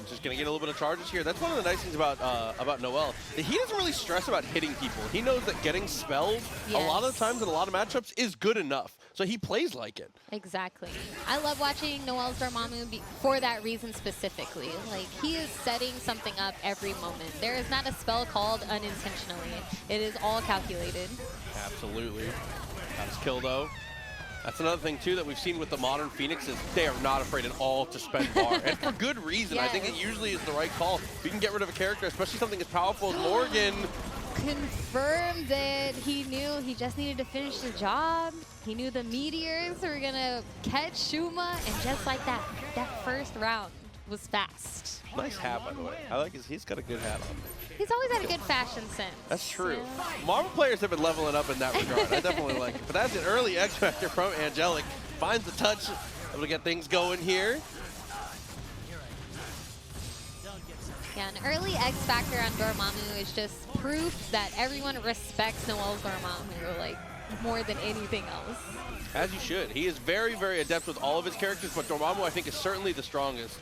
Just gonna get a little bit of charges here. That's one of the nice things about Noel. He doesn't really stress about hitting people. He knows that getting spelled a lot of times in a lot of matchups is good enough. So he plays like it.
Exactly. I love watching Noel's Dormammu for that reason specifically. Like, he is setting something up every moment. There is not a spell called unintentionally. It is all calculated.
Absolutely. Got his kill, though. That's another thing, too, that we've seen with the modern Phoenixes. They are not afraid at all to spend bar. And for good reason. I think it usually is the right call. If you can get rid of a character, especially something as powerful as Morrigan.
Confirmed it. He knew he just needed to finish the job. He knew the meteors were going to catch Shuma. And just like that, that first round was fast.
Nice hat, by the way. I like he's got a good hat on.
He's always had a good fashion sense.
That's true. Marvel players have been leveling up in that regard. I definitely like it. But that's an early X Factor from Angelic. Finds the touch, able to get things going here.
Yeah, an early X Factor on Dormammu is just proof that everyone respects Noel's Dormammu, like, more than anything else.
As you should. He is very, very adept with all of his characters, but Dormammu, I think, is certainly the strongest.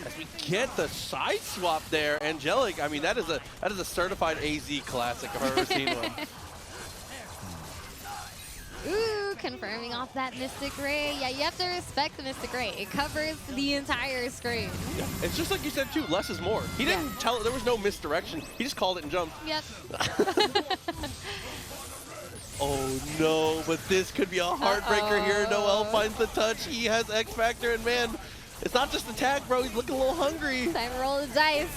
As we get the side swap there, Angelic, I mean, that is a certified AZ classic if I've ever seen one.
Ooh, confirming off that Mystic Ray. Yeah, you have to respect the Mystic Ray. It covers the entire screen.
Yeah. It's just like you said, too, less is more. He didn't tell it, there was no misdirection. He just called it and jumped.
Yep.
Oh, no, but this could be a heartbreaker here. Noel finds the touch. He has X Factor, and man, it's not just the tag, bro. He's looking a little hungry.
Time to roll the dice.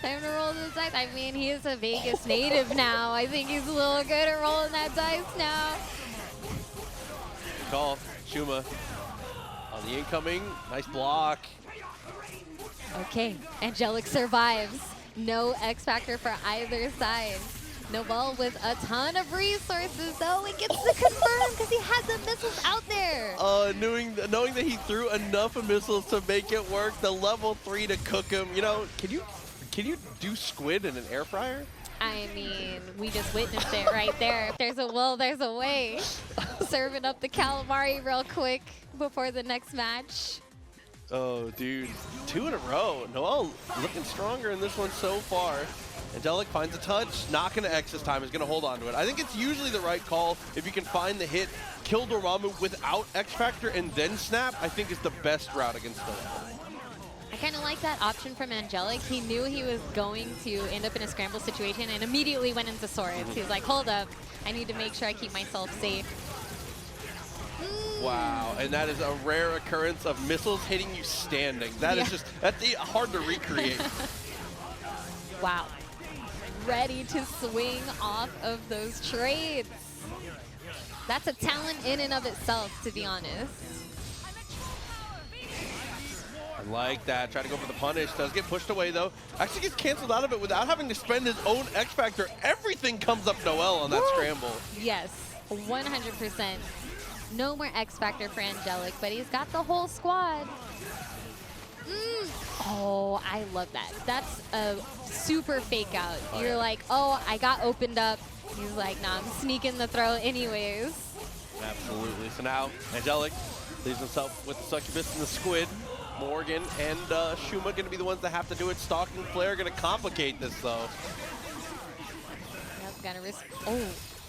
Time to roll the dice. I mean, he is a Vegas native now. I think he's a little good at rolling that dice now.
Call. Shuma on the incoming. Nice block.
Okay, Angelic survives. No X Factor for either side. Noel with a ton of resources, though. He gets to confirm because he had the missiles out there.
Knowing that he threw enough of missiles to make it work, the level 3 to cook him. You know, can you do squid in an air fryer?
I mean, we just witnessed it right there. If there's a will, there's a way. Serving up the calamari real quick before the next match.
Oh, dude. 2 in a row. Noel looking stronger in this one so far. Angelic finds a touch, not going to X this time, is going to hold on to it. I think it's usually the right call if you can find the hit, kill Dormammu without X Factor, and then snap, I think is the best route against Noel.
I kind of like that option from Angelic. He knew he was going to end up in a scramble situation and immediately went into swords. He was like, hold up, I need to make sure I keep myself safe.
Wow, and that is a rare occurrence of missiles hitting you standing. That is just, that's hard to recreate.
Wow. ready to swing off of those trades. That's a talent in and of itself, to be honest.
I like that. Try to go for the punish. Does get pushed away, though. Actually gets canceled out of it without having to spend his own X Factor. Everything comes up Noel on that scramble.
Yes, 100%. No more X Factor for Angelic, but he's got the whole squad. Oh, I love that. That's a super fake out.
Oh,
You're
yeah.
like, oh, I got opened up. He's like, nah, I'm sneaking the throw anyways.
Absolutely. So now, Angelic leaves himself with the Succubus and the Squid. Morrigan and Shuma going to be the ones that have to do it. Stalking Flare going to complicate this, though.
That's gonna risk. Oh,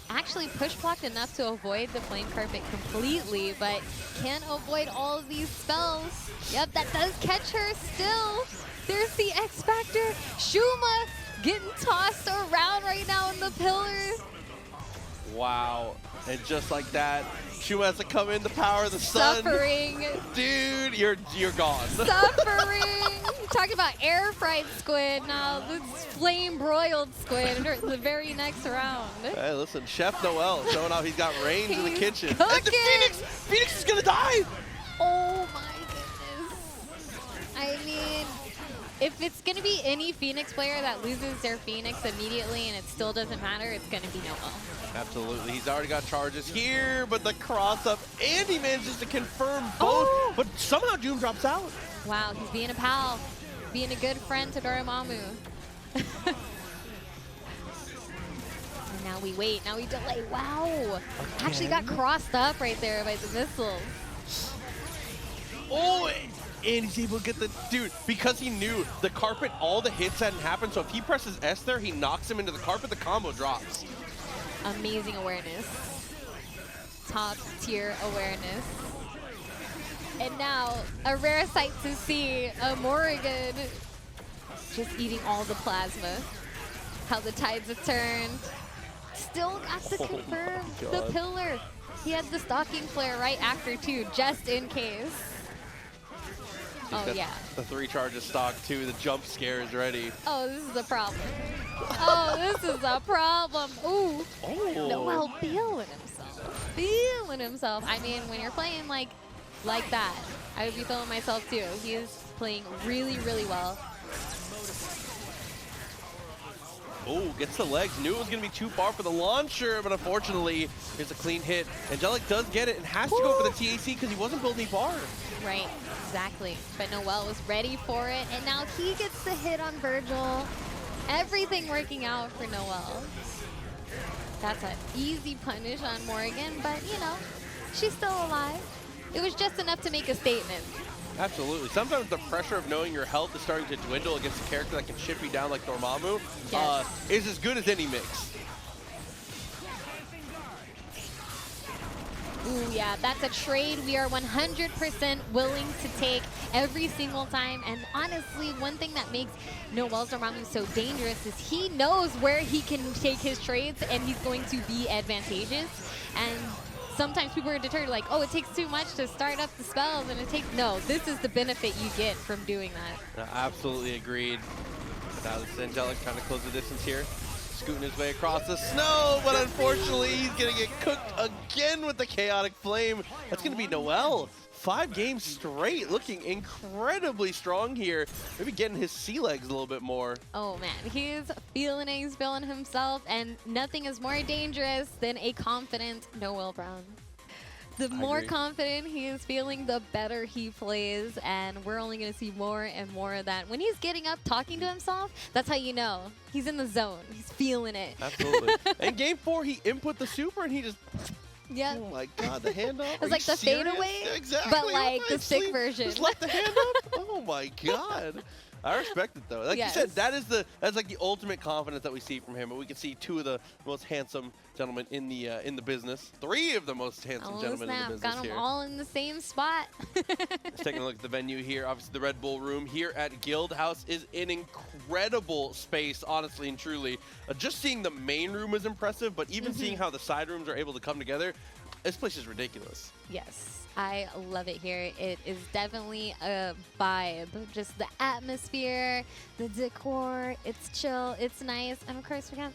actually push blocked enough to avoid the flame carpet completely, but can't avoid all of these spells. Yep, that does catch her still. There's the X Factor. Shuma getting tossed around right now in the pillar.
Wow. And just like that, Shuma has to come in to power the sun.
Suffering.
Dude, you're gone.
Suffering. Talking about air fried squid. Now this flame broiled squid in the very next round.
Hey, listen, Chef Noel showing off he's got range in the
He's
kitchen. And the
cooking.
Phoenix is gonna die.
Oh my goodness. I mean, if it's going to be any Phoenix player that loses their Phoenix immediately and it still doesn't matter, it's going to be Noel.
Absolutely, he's already got charges here, but the cross up, and he manages to confirm both,
Oh.
but somehow Doom drops out.
Wow, he's being a pal, being a good friend to Dormammu. And now we wait, now we delay. Wow, actually got crossed up right there by the missiles.
Oh, and he's able to get the, dude, because he knew the carpet, all the hits hadn't happened, so if he presses S there, he knocks him into the carpet, the combo drops.
Amazing awareness. Top tier awareness. And now, a rare sight to see, a Morrigan just eating all the plasma. How the tides have turned. Still got to
Oh
confirm
my
the
God.
pillar. He had the stalking flare right after too, just in case.
He's
Oh
got
yeah.
The 3 charges stock too, the jump scare is ready.
Oh, this is a problem. Oh, this is a problem. Ooh.
Oh.
Noel feeling himself. Feeling himself. I mean, when you're playing like that, I would be feeling myself too. He is playing really, really well.
Oh, gets the legs. Knew it was going to be too far for the launcher, but unfortunately, it's a clean hit. Angelic does get it and has to go for the TAC because he wasn't building bar.
Right, exactly. But Noel was ready for it, and now he gets the hit on Vergil. Everything working out for Noel. That's an easy punish on Morrigan, but you know, she's still alive. It was just enough to make a statement.
Absolutely. Sometimes the pressure of knowing your health is starting to dwindle against a character that can chip you down like Dormammu
Yes.
is as good as any mix.
Ooh, yeah, that's a trade we are 100% willing to take every single time. And honestly, one thing that makes Noel's Dormammu so dangerous is he knows where he can take his trades and he's going to be advantageous. And sometimes people are deterred like, oh, it takes too much to start up the spells, and it takes, no, this is the benefit you get from doing that.
No, absolutely agreed. Now this Angelic trying to close the distance here. Scooting his way across the snow, but unfortunately he's going to get cooked again with the Chaotic Flame. That's going to be Noel. 5 games straight, looking incredibly strong here. Maybe getting his sea legs a little bit more.
Oh man, he's feeling it, he's feeling himself, and nothing is more dangerous than a confident Noel Brown. The more
agree.
confident he is feeling, the better he plays, and we're only going to see more and more of that. When he's getting up, talking to himself, that's how you know. He's in the zone. He's feeling it.
Absolutely. In game 4, he input the super and he just,
Yeah.
oh my God, the hand up.
It's like the fadeaway,
exactly.
but like the
Right,
sick
sleep.
version.
Just let the hand up. Oh my God. I respect it though. Like
Yes.
you said, that's like the ultimate confidence that we see from him. But we can see 2 of the most handsome gentlemen in the business. 3 of the most handsome
Oh
gentlemen in the
snap,
business
got them
here.
all in the same spot.
Let's take a look at the venue here. Obviously, the Red Bull Room here at Guild House is an incredible space, honestly and truly. Just seeing the main room is impressive, but even seeing how the side rooms are able to come together, This place is ridiculous.
Yes, I love it here. It is definitely a vibe. Just the atmosphere, the decor, it's chill, it's nice. And of course, we got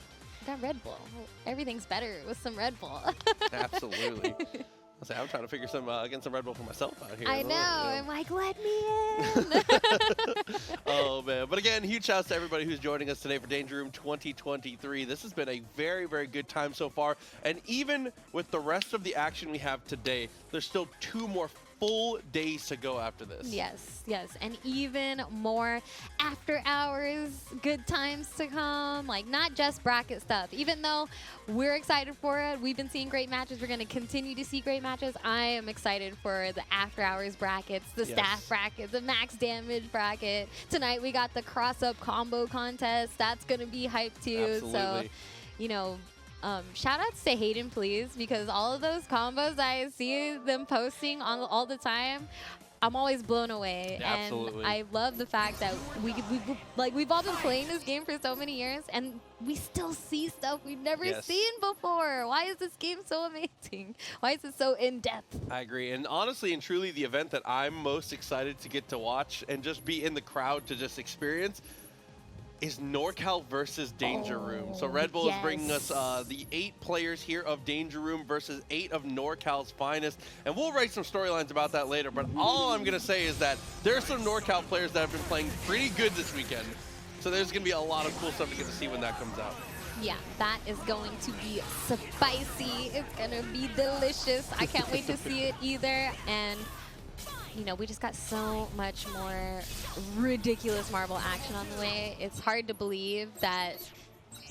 Red Bull. Everything's better with some Red Bull.
Absolutely. I'm trying to figure get some Red Bull for myself out here.
I know. I'm like, let me in.
Oh, man. But again, huge shouts to everybody who's joining us today for Danger Room 2023. This has been a very, very good time so far. And even with the rest of the action we have today, there's still 2 more full days to go after this.
Yes, yes. And even more after hours, good times to come. Like, not just bracket stuff. Even though we're excited for it, we've been seeing great matches. We're going to continue to see great matches. I am excited for the after hours brackets, the staff brackets, the max damage bracket. Tonight we got the cross-up combo contest. That's going to be hype too.
Absolutely.
So, you know, shout outs to Hayden, please, because all of those combos I see them posting on all the time, I'm always blown away.
Absolutely.
And I love the fact that we've all been playing this game for so many years, and we still see stuff we've never seen before. Why is this game so amazing? Why is it so in-depth?
I agree. And honestly and truly, the event that I'm most excited to get to watch and just be in the crowd to just experience is NorCal versus Danger Room. So Red Bull is bringing us the 8 players here of Danger Room versus 8 of NorCal's finest. And we'll write some storylines about that later. But all I'm going to say is that there's some NorCal players that have been playing pretty good this weekend. So there's going to be a lot of cool stuff to get to see when that comes out.
Yeah, that is going to be spicy. It's going to be delicious. I can't wait to see it either. And you know, we just got so much more ridiculous Marvel action on the way. It's hard to believe that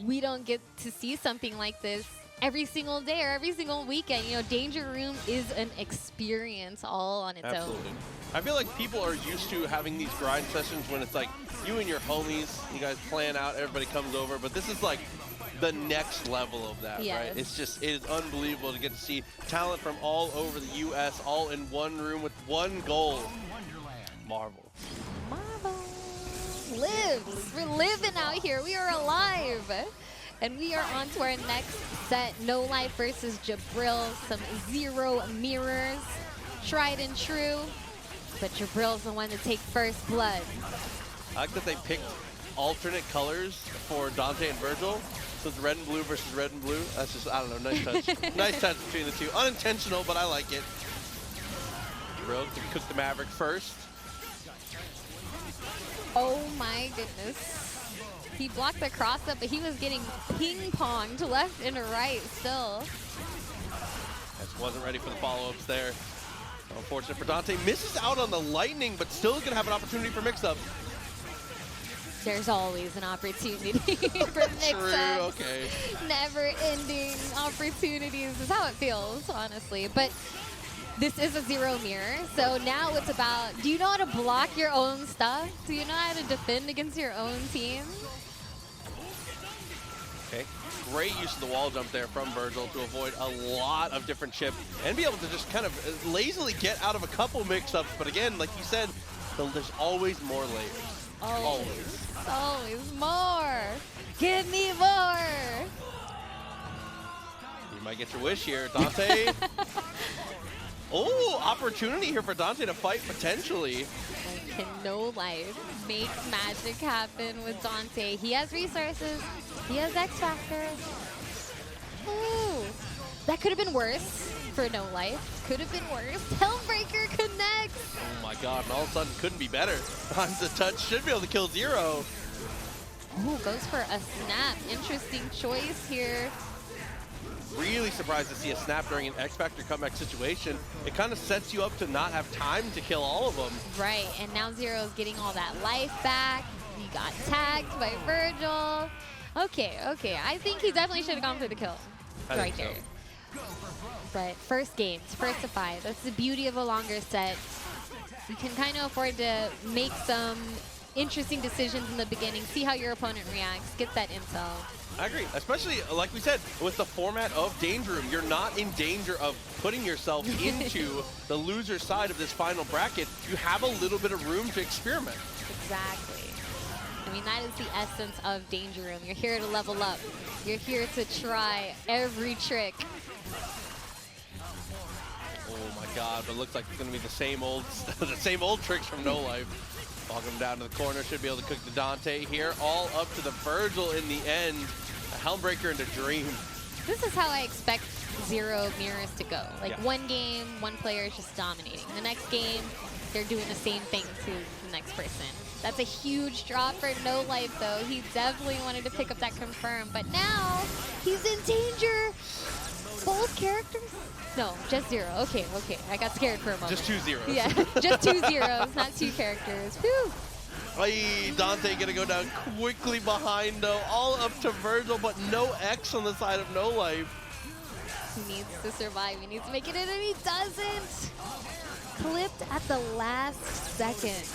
we don't get to see something like this every single day or every single weekend. You know, Danger Room is an experience all on its own.
I feel like people are used to having these grind sessions when it's like you and your homies, you guys plan out, everybody comes over, but this is like the next level of that, right? It's just, it is unbelievable to get to see talent from all over the U.S. all in one room with one goal. Marvel.
Marvel lives. We're living out here. We are alive. And we are on to our next set. NoLife versus Jibrill. Some 0 mirrors. Tried and true. But Jibrill's the one to take first blood.
I like that they picked alternate colors for Dante and Vergil. So it's red and blue versus red and blue. That's just, I don't know, nice touch. Nice touch between the two. Unintentional, but I like it. Jibrill can cook the Maverick first.
Oh my goodness. He blocked the cross up, but he was getting ping-ponged left and right still.
Just wasn't ready for the follow-ups there. Unfortunate for Dante. Misses out on the lightning, but still going to have an opportunity for mix-up.
There's always an opportunity for mix-ups.
Okay.
Never-ending opportunities is how it feels, honestly. But this is a 0 mirror, so now it's about, do you know how to block your own stuff? Do you know how to defend against your own team?
Okay. Great use of the wall jump there from Vergil to avoid a lot of different chips and be able to just kind of lazily get out of a couple mix-ups. But again, like you said, there's always more layers. Always.
Always more. Give me more.
You might get your wish here, Dante. Oh, opportunity here for Dante to fight potentially.
Can NoLife make magic happen with Dante? He has resources. He has X Factor. Ooh, that could have been worse for NoLife. Could have been worse. Hellbreaker connects.
Oh my god, and all of a sudden couldn't be better. Han's a touch, should be able to kill 0.
Ooh, goes for a snap. Interesting choice here.
Really surprised to see a snap during an X Factor comeback situation. It kind of sets you up to not have time to kill all of them.
Right, and now Zero's getting all that life back. He got tagged by Vergil. Okay, I think he definitely should have gone for the kill right there. But first games, first to 5. That's the beauty of a longer set. You can kind of afford to make some interesting decisions in the beginning, see how your opponent reacts, get that intel.
I agree, especially, like we said, with the format of Danger Room. You're not in danger of putting yourself into the loser side of this final bracket. You have a little bit of room to experiment.
Exactly. I mean, that is the essence of Danger Room. You're here to level up. You're here to try every trick.
God, but it looks like it's going to be the same old tricks from NoLife. Walk him down to the corner, should be able to cook the Dante here. All up to the Vergil in the end. A Helmbreaker and a Dream.
This is how I expect Zero mirrors to go. Like
Yeah.
one game, one player is just dominating. The next game, they're doing the same thing to the next person. That's a huge drop for NoLife though. He definitely wanted to pick up that confirm, but now he's in danger. Both characters? No, just Zero. Okay, okay. I got scared for a moment.
Just 2 zeros.
Yeah, just 2 zeros, not 2 characters. Whew.
Ay, Dante gonna go down quickly behind though. All up to Vergil, but no X on the side of NoLife.
He needs to survive. He needs to make it in, and he doesn't. Clipped at the last second.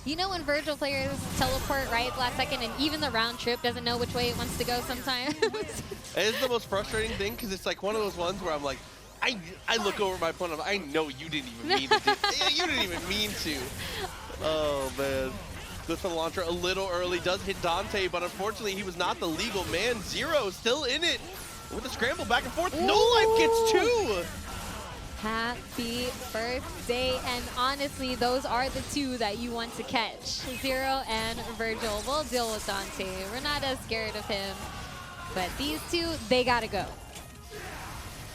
You know when Vergil players teleport right at the last second, and even the round trip doesn't know which way it wants to go sometimes?
It's the most frustrating thing because it's like one of those ones where I'm like, I look over my opponent, I know you didn't even mean to. You didn't even mean to. Oh man. Good for the launcher a little early. Does hit Dante, but unfortunately he was not the legal man. Zero still in it. With the scramble back and forth, NoLife gets 2.
Happy birthday. And honestly, those are the 2 that you want to catch. Zero and Vergil. We'll deal with Dante. We're not as scared of him. But these 2, they gotta go.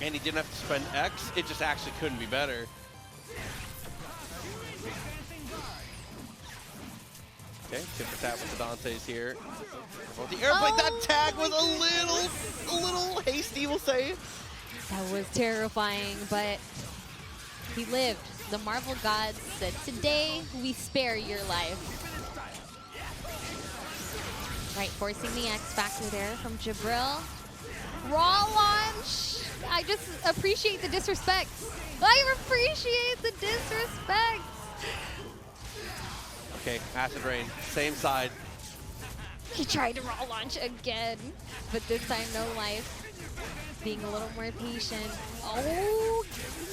And he didn't have to spend X. It just actually couldn't be better. Okay, tip for tap with the Dantes here. The airplane, that tag was a little hasty, we'll say.
That was terrifying, but he lived. The Marvel gods said, today we spare your life. Right, forcing the X factor there from Jibrill. Raw launch. I just appreciate the disrespect. I appreciate the disrespect.
Okay, Acid Rain, same side.
He tried to raw launch again, but this time NoLife being a little more patient. Oh,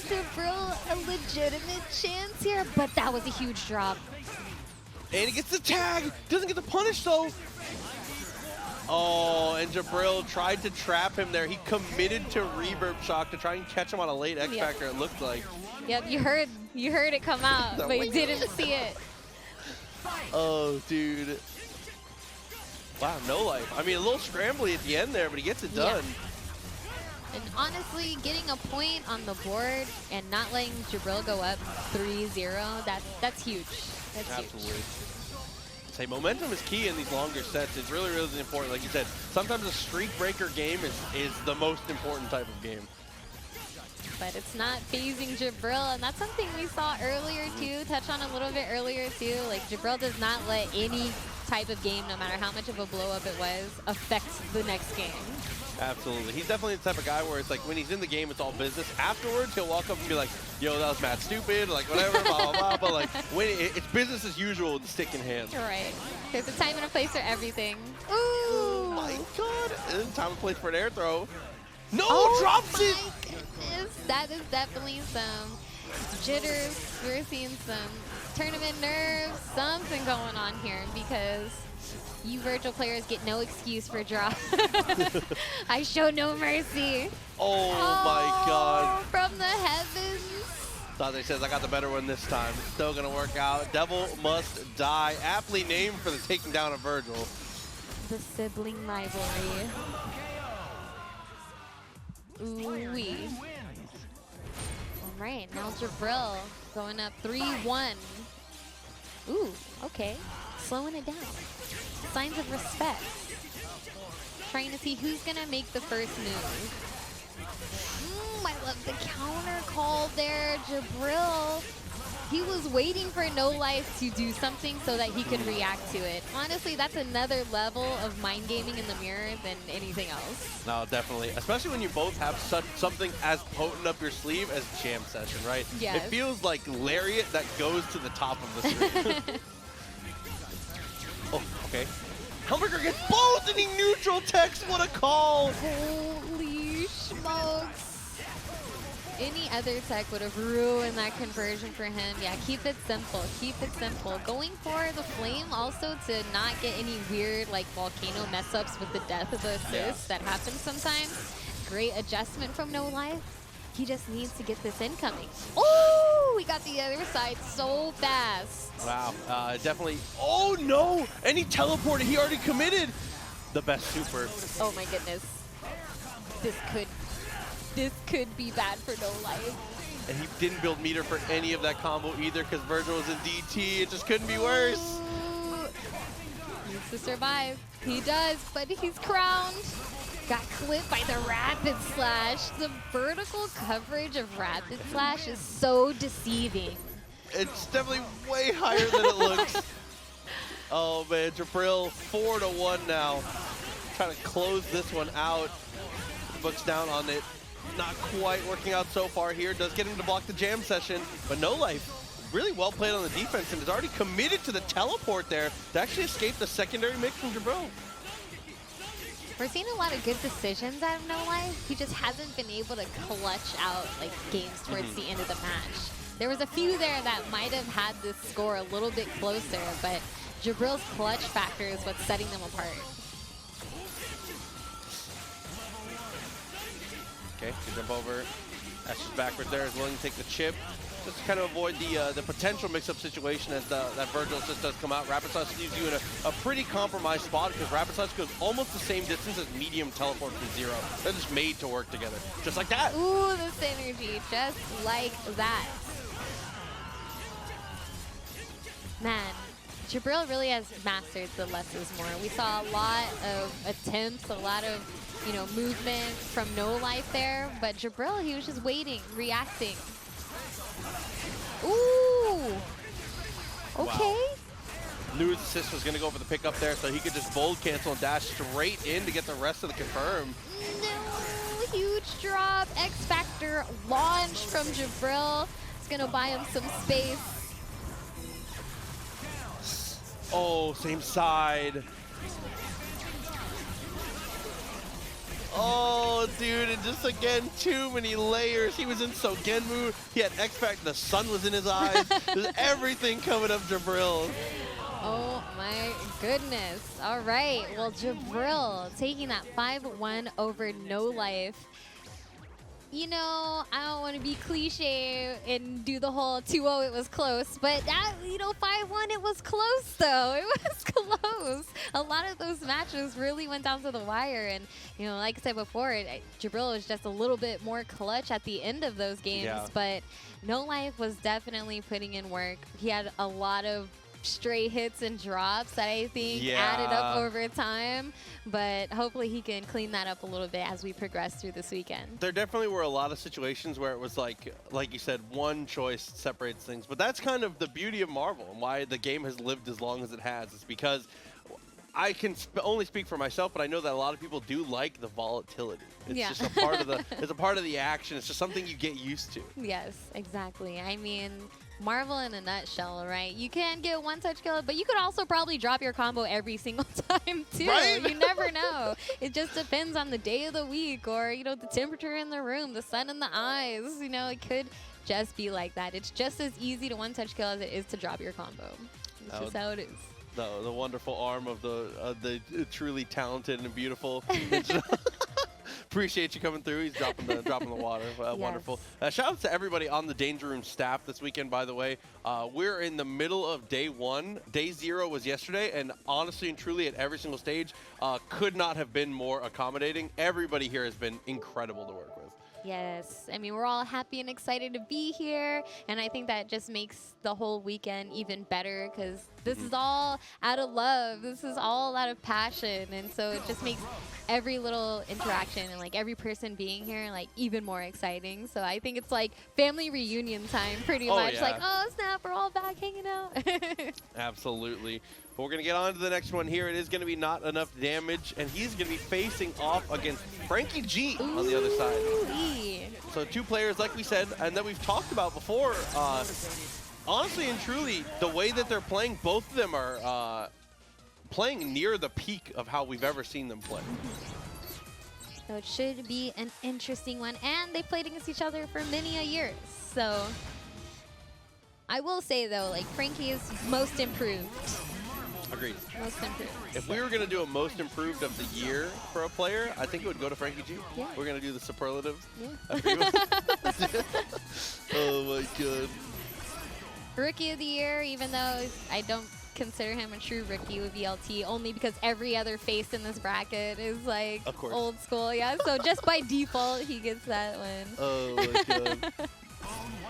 Jibrill, a legitimate chance here, but that was a huge drop.
And he gets the tag, doesn't get the punish though. Oh, and Jibrill tried to trap him there. He committed to reverb shock to try and catch him on a late X factor, it looked like.
Yep, you heard it come out, but you didn't see it.
Oh, dude. Wow, NoLife. I mean, a little scrambly at the end there, but he gets it done.
Yeah. And honestly, getting a point on the board and not letting Jibrill go up 3-0, that's huge. That's
Absolutely.
huge.
Say momentum is key in these longer sets. It's really, really important. Like you said, sometimes a streak breaker game is the most important type of game.
But it's not phasing Jibrill, and that's something we saw earlier too, touch on a little bit earlier too. Like Jibrill does not let any type of game, no matter how much of a blow up it was, affect the next game.
Absolutely. He's definitely the type of guy where it's like when he's in the game, it's all business. Afterwards, he'll walk up and be like, yo, that was mad stupid, like whatever, blah, blah, blah. But like when it's business as usual with the stick in hand.
Right. There's a time and a place for everything. Ooh!
Oh my God. And time and place for an air throw. No,
Oh
drops it!
my goodness. That is definitely some jitters. We're seeing some tournament nerves, something going on here because you Vergil players get no excuse for drop. I show no mercy.
Oh my God.
From the heavens.
Dante says, I got the better one this time. It's still going to work out. Devil Must Die. Aptly named for the taking down of Vergil.
The sibling rivalry. Ooh-wee. All right, now Jibrill going up 3-1. Ooh, okay. Slowing it down. Signs of respect. Trying to see who's going to make the first move. I love the counter call there. Jibrill, he was waiting for NoLife to do something so that he could react to it. Honestly, that's another level of mind gaming in the mirror than anything else.
No, definitely. Especially when you both have something as potent up your sleeve as Jam Session, right?
Yes.
It feels like Lariat that goes to the top of the screen. Oh, okay. Helmbreaker gets both and he neutral techs. What a call!
Holy smokes. Any other tech would have ruined that conversion for him. Yeah, keep it simple. Keep it simple. Going for the flame also to not get any weird like volcano mess ups with the death of the assist that happens sometimes. Great adjustment from NoLife. He just needs to get this incoming. Oh, we got the other side so fast.
Wow, definitely. Oh no! And he teleported. He already committed. The best super.
Oh my goodness. This could be bad for NoLife.
And he didn't build meter for any of that combo either because Vergil was in DT. It just couldn't be worse.
Ooh. Needs to survive. He does, but he's crowned. Got clipped by the Rapid Slash. The vertical coverage of Rapid Slash is so deceiving.
It's definitely way higher than it looks. Oh man, Jibrill 4-1 now. Trying to close this one out. Looks down on it. Not quite working out so far here. Does get him to block the jam session, but NoLife really well played on the defense and is already committed to the teleport there to actually escape the secondary mix from Jibrill.
We're seeing a lot of good decisions out of NoLife. He just hasn't been able to clutch out like games towards the end of the match. There was a few there that might have had this score a little bit closer, but Jibrill's clutch factor is what's setting them apart.
Okay, jump over. Ashes backwards there, is willing to take the chip. Just to kind of avoid the potential mix-up situation as that Vergil assist does come out. Rapid Slash leaves you in a pretty compromised spot because Rapid Slash goes almost the same distance as medium teleport from Zero. They're just made to work together. Just like that.
Ooh, the synergy, just like that. Man, Jibrill really has mastered the less is more. We saw a lot of attempts, a lot of movement from NoLife there, but Jibrill, he was just waiting, reacting. Ooh. Okay.
Wow. Knew his assist was going to go for the pickup there, so he could just bold cancel and dash straight in to get the rest of the confirm.
No, huge drop. X Factor launch from Jibrill. It's going to buy him some space.
Oh, same side. Oh, dude, and just again, too many layers. He was in Sogenmu. He had X-Factor. The sun was in his eyes. There's everything coming up Jibrill.
Oh, my goodness. All right. Well, Jibrill taking that 5-1 over NoLife. I don't want to be cliche and do the whole 2-0, it was close, but that, 5-1, it was close, though. It was close. A lot of those matches really went down to the wire, and, like I said before, Jibrill was just a little bit more clutch at the end of those games, but NoLife was definitely putting in work. He had a lot of stray hits and drops that I think added up over time, but hopefully he can clean that up a little bit as we progress through this weekend.
There definitely were a lot of situations where it was like you said, one choice separates things, but that's kind of the beauty of Marvel and why the game has lived as long as it has. It's because I can only speak for myself, but I know that a lot of people do like the volatility. It's just a part of it's a part of the action. It's just something you get used to.
Yes, exactly. I mean, Marvel in a nutshell, right? You can get one touch kill, but you could also probably drop your combo every single time too.
Right?
You never know. It just depends on the day of the week or, the temperature in the room, the sun in the eyes. It could just be like that. It's just as easy to one touch kill as it is to drop your combo. It's just how it is.
The wonderful arm of the truly talented and beautiful. Appreciate you coming through. He's dropping the water. Wonderful. Shout out to everybody on the Danger Room staff this weekend, by the way. We're in the middle of day 1. Day 0 was yesterday, and honestly and truly at every single stage, could not have been more accommodating. Everybody here has been incredible to work with.
Yes. I mean, we're all happy and excited to be here, and I think that just makes the whole weekend even better because this is all out of love. This is all out of passion, and so it just makes every little interaction and every person being here even more exciting. So I think it's like family reunion time pretty much.
Yeah.
Oh snap, we're all back hanging out.
Absolutely. But we're going to get on to the next one here. It is going to be Not Enough Damage, and he's going to be facing off against Frankie G on the other side. So 2 players, like we said, and that we've talked about before. Honestly and truly, the way that they're playing, both of them are playing near the peak of how we've ever seen them play.
So it should be an interesting one, and they played against each other for many a years. So I will say though, Frankie is most improved.
Agreed.
Most improved.
If we were going to do a most improved of the year for a player, I think it would go to Frankie G.
Yeah.
We're going to do the superlatives.
Yeah.
Oh my god.
Rookie of the year, even though I don't consider him a true rookie with VLT, only because every other face in this bracket is like
Of course.
old school. Yeah, so just by default, he gets that one.
Oh my god.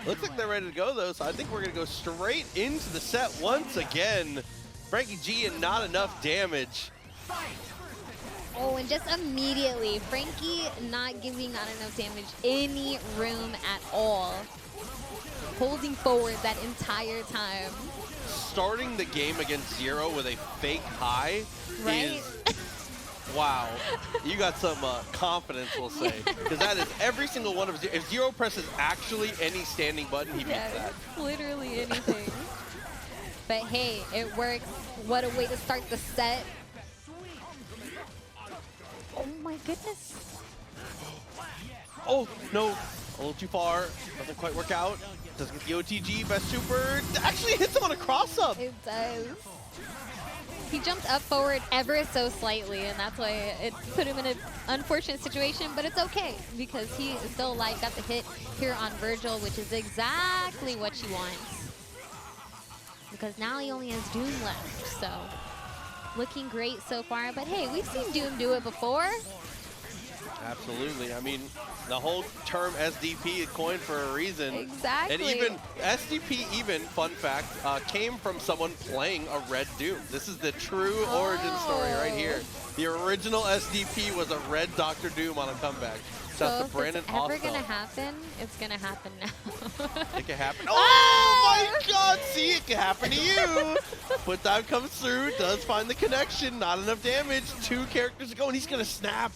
Looks like they're ready to go though, so I think we're going to go straight into the set once again. Frankie G and NotEnoughDamage.
Oh, and just immediately, Frankie not giving NotEnoughDamage any room at all. Holding forward that entire time.
Starting the game against Zero with a fake high
Right?
is, wow. You got some confidence, we'll say. Because that is every single one of Zero. If Zero presses actually any standing button, he beats that.
Literally anything. But hey, it works. What a way to start the set. Oh my goodness.
Oh, no. A little too far. Doesn't quite work out. Doesn't get the OTG. Best super. Actually hits him on a cross-up.
It does. He jumped up forward ever so slightly, and that's why it put him in an unfortunate situation, but it's okay because he is still alive. Got the hit here on Vergil, which is exactly what she wants. Because now he only has Doom left, so looking great so far. But hey, we've seen Doom do it before.
Absolutely. I mean, the whole term SDP is coined for a reason.
Exactly.
And even SDP, fun fact, came from someone playing a red Doom. This is the true origin story right here. The original SDP was a red Dr. Doom on a comeback.
So
That's
if
the Brandon
it's ever
Oswald.
gonna happen, it's gonna happen now.
It can happen. Oh my god, see, it can happen to you. Put down comes through, does find the connection, not enough damage. 2 characters to go, and he's gonna snap.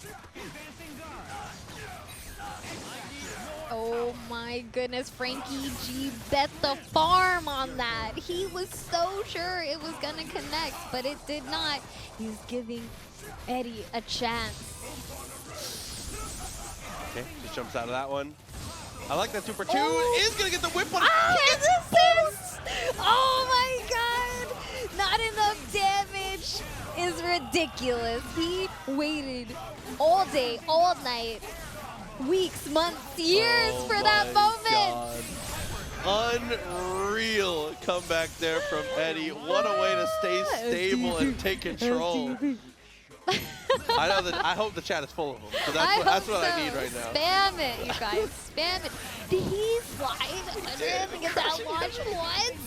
Oh my goodness, Frankie G bet the farm on that. He was so sure it was gonna connect, but it did not. He's giving Eddie a chance.
Okay, just jumps out of that one. I like that super 2.
Oh.
Is gonna get the whip one.
Oh my god! Not enough damage is ridiculous. He waited all day, all night, weeks, months, years for that moment.
God. Unreal comeback there from Eddie. What a way to stay stable and take control. I know that. I hope the chat is full of them. So that's what I need right now.
Spam it, you guys. Spam it. Did he slide under him and get that launch once?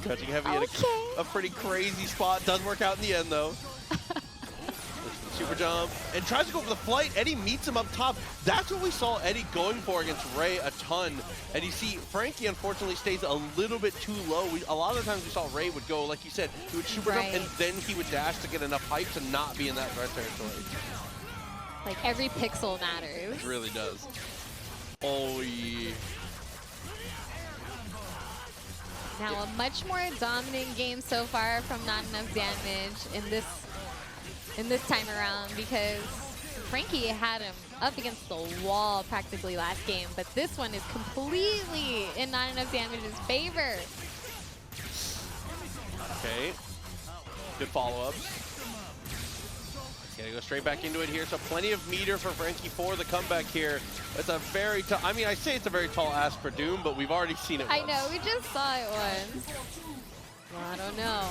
Crouching heavy at a pretty crazy spot. Doesn't work out in the end though. Super jump and tries to go for the flight. Eddie meets him up top. That's what we saw Eddie going for against Ray a ton. And you see Frankie unfortunately stays a little bit too low. A lot of the times we saw Ray would go, like you said, he would super jump and then he would dash to get enough height to not be in that threat territory.
Like every pixel matters.
It really does. Oh yeah.
Now a much more dominant game so far from NotEnoughDamage in this time around, because Frankie had him up against the wall practically last game, but this one is completely in NotEnoughDamage's favor.
Okay. Good follow-ups. Gonna go straight back into it here. So plenty of meter for Frankie for the comeback here. It's a very tall, I mean, I say it's a very tall ask for Doom, but we've already seen it once.
I know, we just saw it once. Well, I don't know.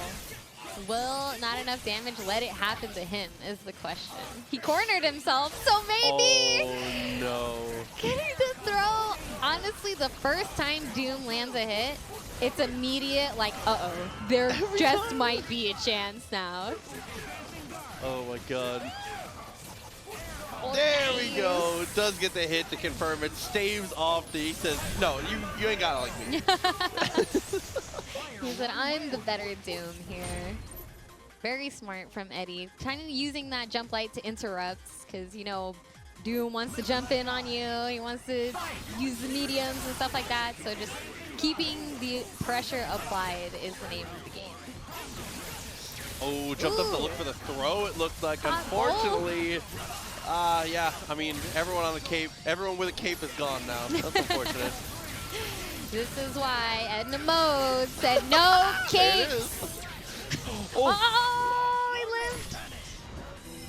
Will NotEnoughDamage let it happen to him is the question. He cornered himself, so maybe.
Oh no.
Getting the throw, honestly, the first time Doom lands a hit, it's immediate, like, uh-oh, there just might be a chance now.
Oh my god.
Oh,
There
nice.
we go. Does get the hit to confirm it. Staves off the, he says, no, you ain't got it like me.
He said, I'm the better Doom here. Very smart from Eddie. Using that jump light to interrupt, because, you know, Doom wants to jump in on you. He wants to use the mediums and stuff like that. So just keeping the pressure applied is the name of the game.
Oh, jumped up to look for the throw, it looked like. Unfortunately, yeah, I mean, everyone on the cape, everyone with a cape is gone now. That's unfortunate.
This is why Edna Mode said no capes. Oh, he lived!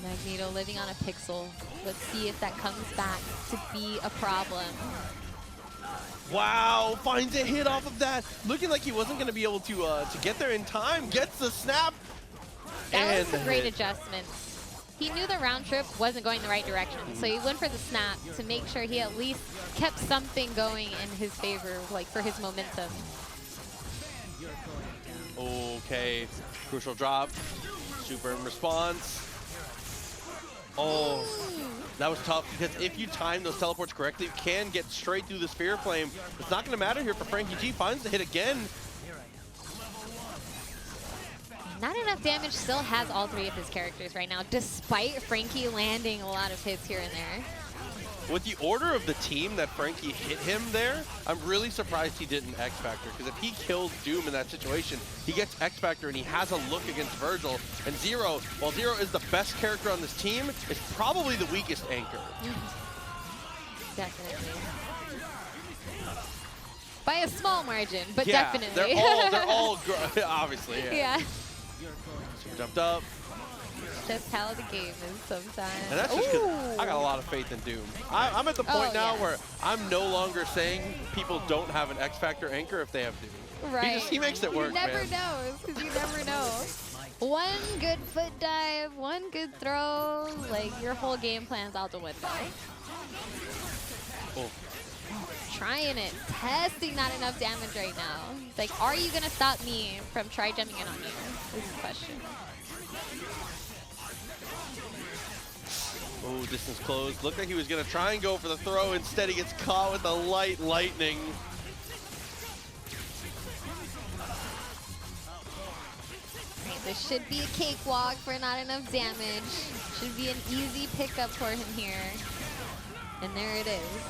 Magneto living on a pixel. Let's see if that comes back to be a problem.
Wow, finds a hit off of that. Looking like he wasn't going to be able to get there in time. Gets the snap.
That was a great adjustment. He knew the round trip wasn't going the right direction, so he went for the snap to make sure he at least kept something going in his favor, like for his momentum.
Okay, crucial drop. Super in response. Oh, that was tough because if you time those teleports correctly, you can get straight through the Sphere Flame. It's not going to matter here for Frankie G. Finds the hit again.
Not Enough Damage still has all three of his characters right now, despite Frankie landing a lot of hits here and there.
With the order of the team that Frankie hit him there, I'm really surprised he didn't X Factor, because if he kills Doom in that situation, he gets X Factor and he has a look against Vergil. And Zero, while Zero is the best character on this team, is probably the weakest anchor.
Definitely. By a small margin, but
yeah,
definitely.
They're all obviously, yeah. Super jumped up.
That's how the game is sometimes.
And that's just because I got a lot of faith in Doom. I'm at the point now where I'm no longer saying people don't have an X Factor anchor if they have Doom.
Right.
He makes it work,
You never
man.
know, because you never know. One good foot dive, one good throw, like your whole game plan's out the window.
Oh.
Trying it, testing Not Enough Damage right now. It's like, are you gonna stop me from try jumping in on you? Is the question.
Oh, distance closed. Looked like he was going to try and go for the throw. Instead, he gets caught with the light lightning.
This should be a cakewalk for Not Enough Damage. Should be an easy pickup for him here. And there it is.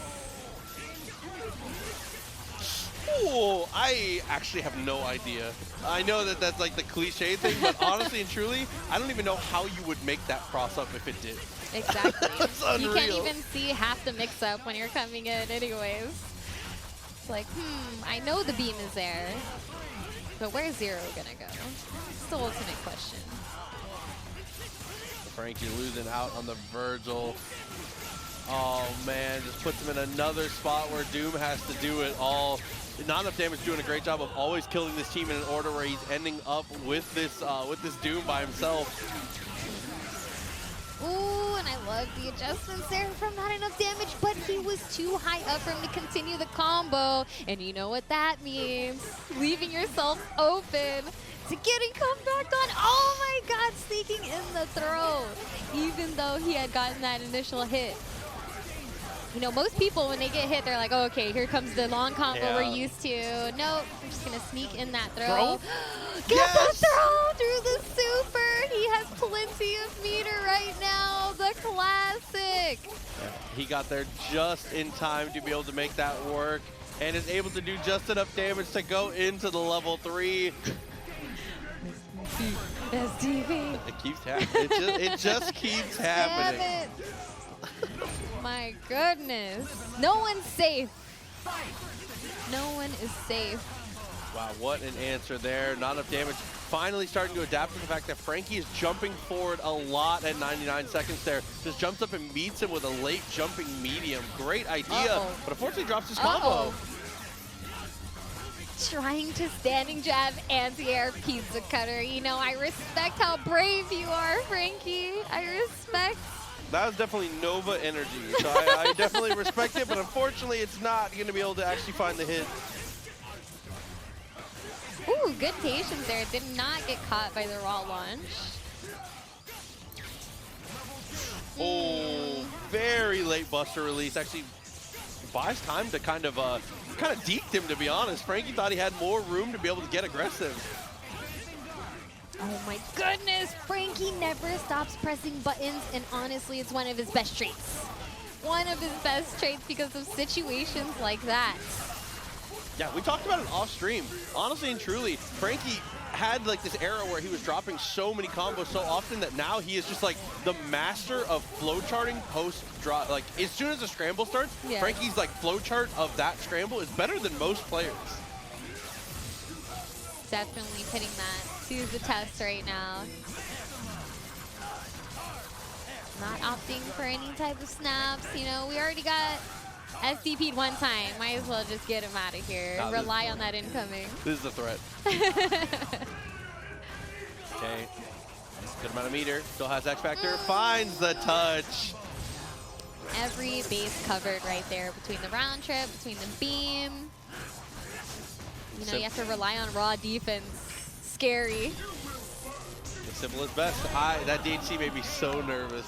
Oh, I actually have no idea. I know that that's like the cliche thing, but honestly and truly, I don't even know how you would make that cross up if it did.
Exactly.
That's
you can't
unreal.
even see half the mix-up when you're coming in anyways. It's like, I know the beam is there, but where's Zero gonna go? It's the ultimate question.
Frankie losing out on the Vergil. Oh man, just puts him in another spot where Doom has to do it all. Not Enough Damage doing a great job of always killing this team in an order where he's ending up with this Doom by himself.
Ooh, and I love the adjustments there from Not Enough Damage, but he was too high up for him to continue the combo. And you know what that means. Leaving yourself open to getting come back on. Oh my god, sneaking in the throw, even though he had gotten that initial hit. You know, most people, when they get hit, they're like, oh, okay, here comes the long combo we're used to. Nope, we're just going to sneak in that throw. Get the throw through the super. He has plenty of meter right now. The classic.
Yeah, he got there just in time to be able to make that work and is able to do just enough damage to go into the level 3.
STV.
It keeps happening. It just keeps happening.
Damn it. My goodness. No one's safe. No one is safe.
Wow, what an answer there. Not enough damage. Finally starting to adapt to the fact that Frankie is jumping forward a lot at 99 seconds there. Just jumps up and meets him with a late jumping medium. Great idea, but unfortunately drops his combo.
Trying to standing jab anti-air pizza cutter. You know, I respect how brave you are, Frankie. I respect.
That was definitely Nova energy, so I definitely respect it, but unfortunately it's not going to be able to actually find the hit.
Ooh, good patience there. Did not get caught by the raw launch.
Oh, very late Buster release. Actually buys time to kind of deked him, to be honest. Frankie thought he had more room to be able to get aggressive.
Oh my goodness, Frankie never stops pressing buttons, and honestly, it's one of his best traits. One of his best traits because of situations like that.
Yeah, we talked about it off stream. Honestly and truly, Frankie had like this era where he was dropping so many combos so often that now he is just like the master of flowcharting post drop. Like as soon as the scramble starts, Frankie's like flowchart of that scramble is better than most players.
Definitely hitting that choose the test right now. Not opting for any type of snaps. You know, we already got SDP'd one time. Might as well just get him out of here. Rely on that incoming.
This is a threat. Okay. Good amount of meter. Still has X Factor. Finds the touch.
Every base covered right there between the round trip, between the beam. You know, you have to rely on raw defense. Scary.
Simple as best. That DHC made me so nervous.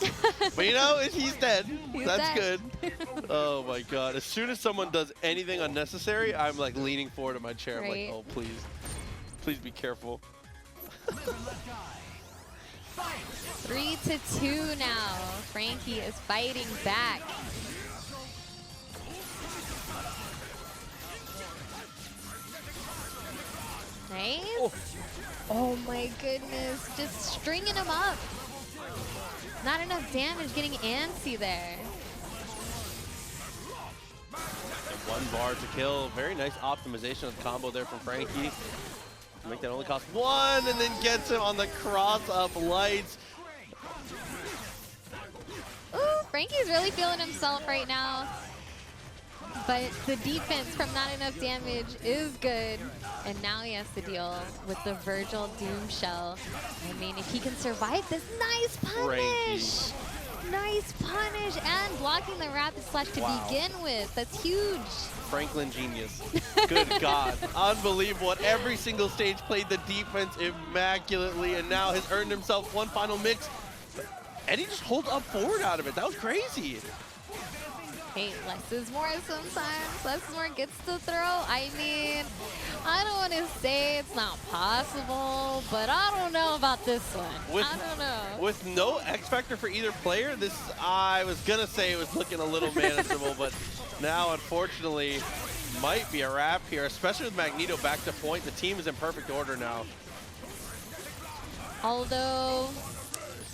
But you know, he's dead. That's
dead.
good. Oh my god. As soon as someone does anything unnecessary, I'm like leaning forward in my chair. I'm like, oh, please. Please be careful.
3-2 now. Frankie is fighting back. Nice. Oh my goodness, just stringing him up. Not enough damage, getting antsy there.
One bar to kill. Very nice optimization of the combo there from Frankie. Make that only cost one, and then gets him on the cross-up lights.
Ooh, Frankie's really feeling himself right now. But the defense from not enough damage is good. And now he has to deal with the Vergil Doom Shell. I mean, if he can survive this, nice punish! Nice punish and blocking the rapid slash to begin with. That's huge.
Franklin genius. Good God. Unbelievable. At every single stage played the defense immaculately and now has earned himself one final mix. And he just holds up forward out of it. That was crazy.
Hey, less is more sometimes. Less is more gets the throw. I mean, I don't want to say it's not possible, but I don't know about this one. I don't know.
With no X Factor for either player, this, I was going to say it was looking a little manageable, but now, unfortunately, might be a wrap here, especially with Magneto back to point. The team is in perfect order now.
Although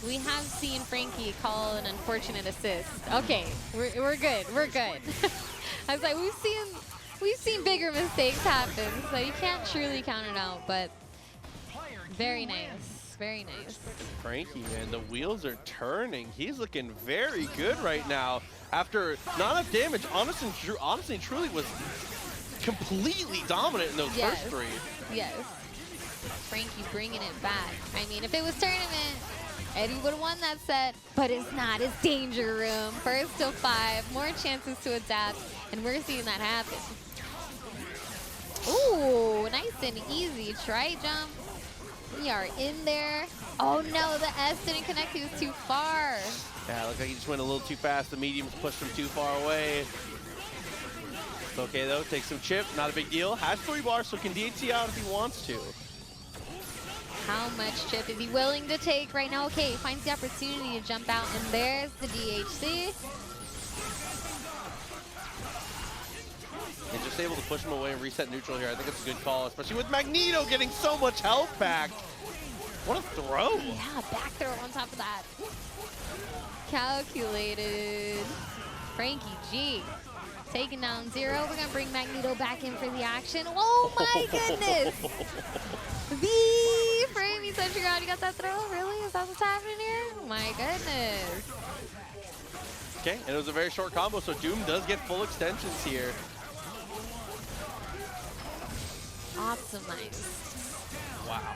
we have seen Frankie call an unfortunate assist. Okay, we're good. We're good. I was like, we've seen bigger mistakes happen, so you can't truly count it out. But very nice, very nice.
Frankie, man, the wheels are turning. He's looking very good right now. After not enough damage, honestly, truly was completely dominant in those first three. Yes.
Frankie bringing it back. I mean, if it was tournament, Eddie would have won that set, but it's not. It's danger room. First to 5, more chances to adapt, and we're seeing that happen. Ooh, nice and easy try jump. We are in there. Oh no, the S didn't connect. He was too far.
Yeah, looks like he just went a little too fast. The mediums pushed him too far away. It's okay though, take some chip, not a big deal. Has 3 bars, so can DHC out if he wants to.
How much chip is he willing to take right now? Okay, finds the opportunity to jump out, and there's the DHC.
And just able to push him away and reset neutral here. I think it's a good call, especially with Magneto getting so much health back. What a throw.
Yeah, back throw on top of that. Calculated. Frankie G taking down 0. We're going to bring Magneto back in for the action. Oh my goodness. The frame, you said you got that throw? Really? Is that what's happening here? Oh my goodness.
Okay, and it was a very short combo, so Doom does get full extensions here.
Optimized.
Wow.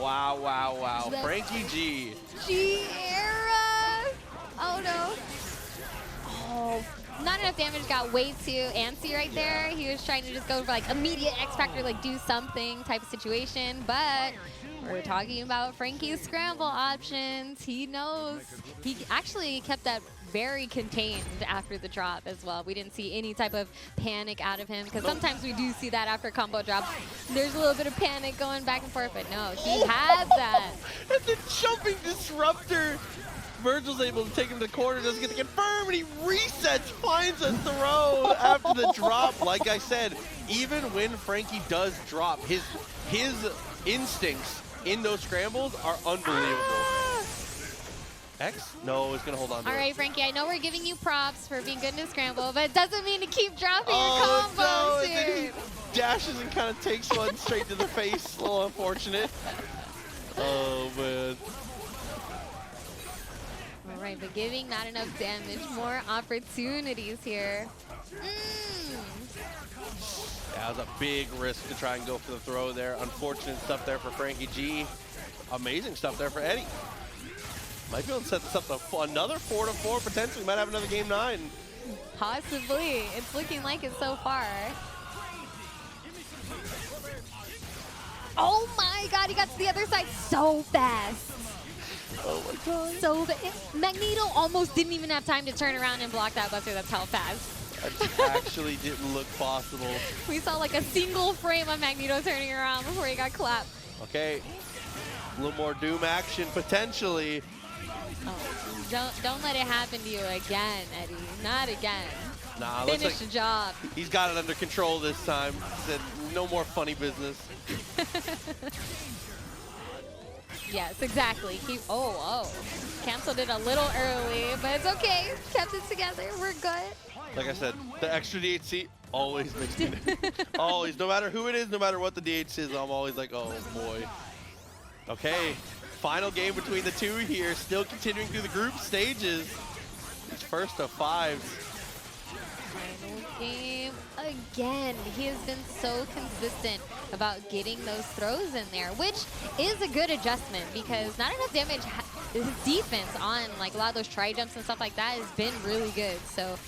Wow, wow, wow. Frankie G.
G-Era! Oh no. Oh, not enough damage, got way too antsy right there. He was trying to just go for like immediate X Factor, like do something type of situation, but we're talking about Frankie's scramble options. He knows. He actually kept that very contained after the drop as well. We didn't see any type of panic out of him, because sometimes we do see that after combo drop. There's a little bit of panic going back and forth, but no, he had that.
And the jumping disruptor. Vergil's able to take him to the corner, doesn't get to confirm, and he resets, finds a throw after the drop. Like I said, even when Frankie does drop, his instincts in those scrambles are unbelievable. X? No, it's going to hold on to
All
it.
right, Frankie, I know we're giving you props for being good in the scramble, but it doesn't mean to keep dropping your
Oh,
combos
no, and then
here.
he dashes and kind of takes one straight to the face. A little unfortunate. Oh, man.
All right, but giving not enough damage, more opportunities here.
That was a big risk to try and go for the throw there. Unfortunate stuff there for Frankie G. Amazing stuff there for Eddie. Might be able to set this up to another 4-4 potentially. Might have another game 9.
Possibly. It's looking like it so far. Oh my god, he got to the other side so fast.
Oh my god.
So Magneto almost didn't even have time to turn around and block that buster. That's how fast.
That actually didn't look possible.
We saw like a single frame of Magneto turning around before he got clapped.
Okay. A little more Doom action potentially.
Oh, don't let it happen to you again, Eddie. Not again.
Nah,
Finish
looks
the
like
job.
he's got it under control this time. He said no more funny business.
Yes, exactly. Canceled it a little early, but it's okay. Kept it together. We're good.
Like I said, the extra DHC always makes me always, no matter who it is, no matter what the DH is, I'm always like, oh boy. Okay, final game between the two here, still continuing through the group stages. It's first of 5s.
Final game again. He has been so consistent about getting those throws in there, which is a good adjustment because not enough damage. His defense on like a lot of those tri-jumps and stuff like that has been really good. So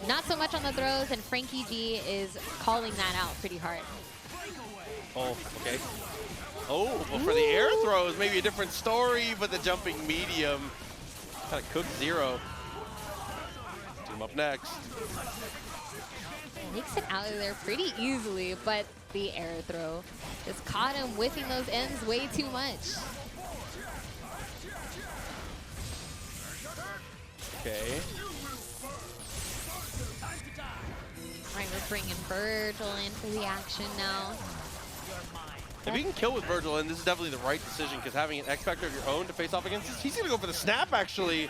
not so much on the throws, and Frankie G is calling that out pretty hard.
Oh, okay. Oh, well, for the air throws, maybe a different story, but the jumping medium kind of cooked 0. Team up next.
Makes it out of there pretty easily, but the air throw just caught him whiffing those ends way too much.
Okay.
All right, we're bringing Vergil in for the action now.
If you can kill with Vergil, and this is definitely the right decision, because having an X Factor of your own to face off against, he's going to go for the snap, actually.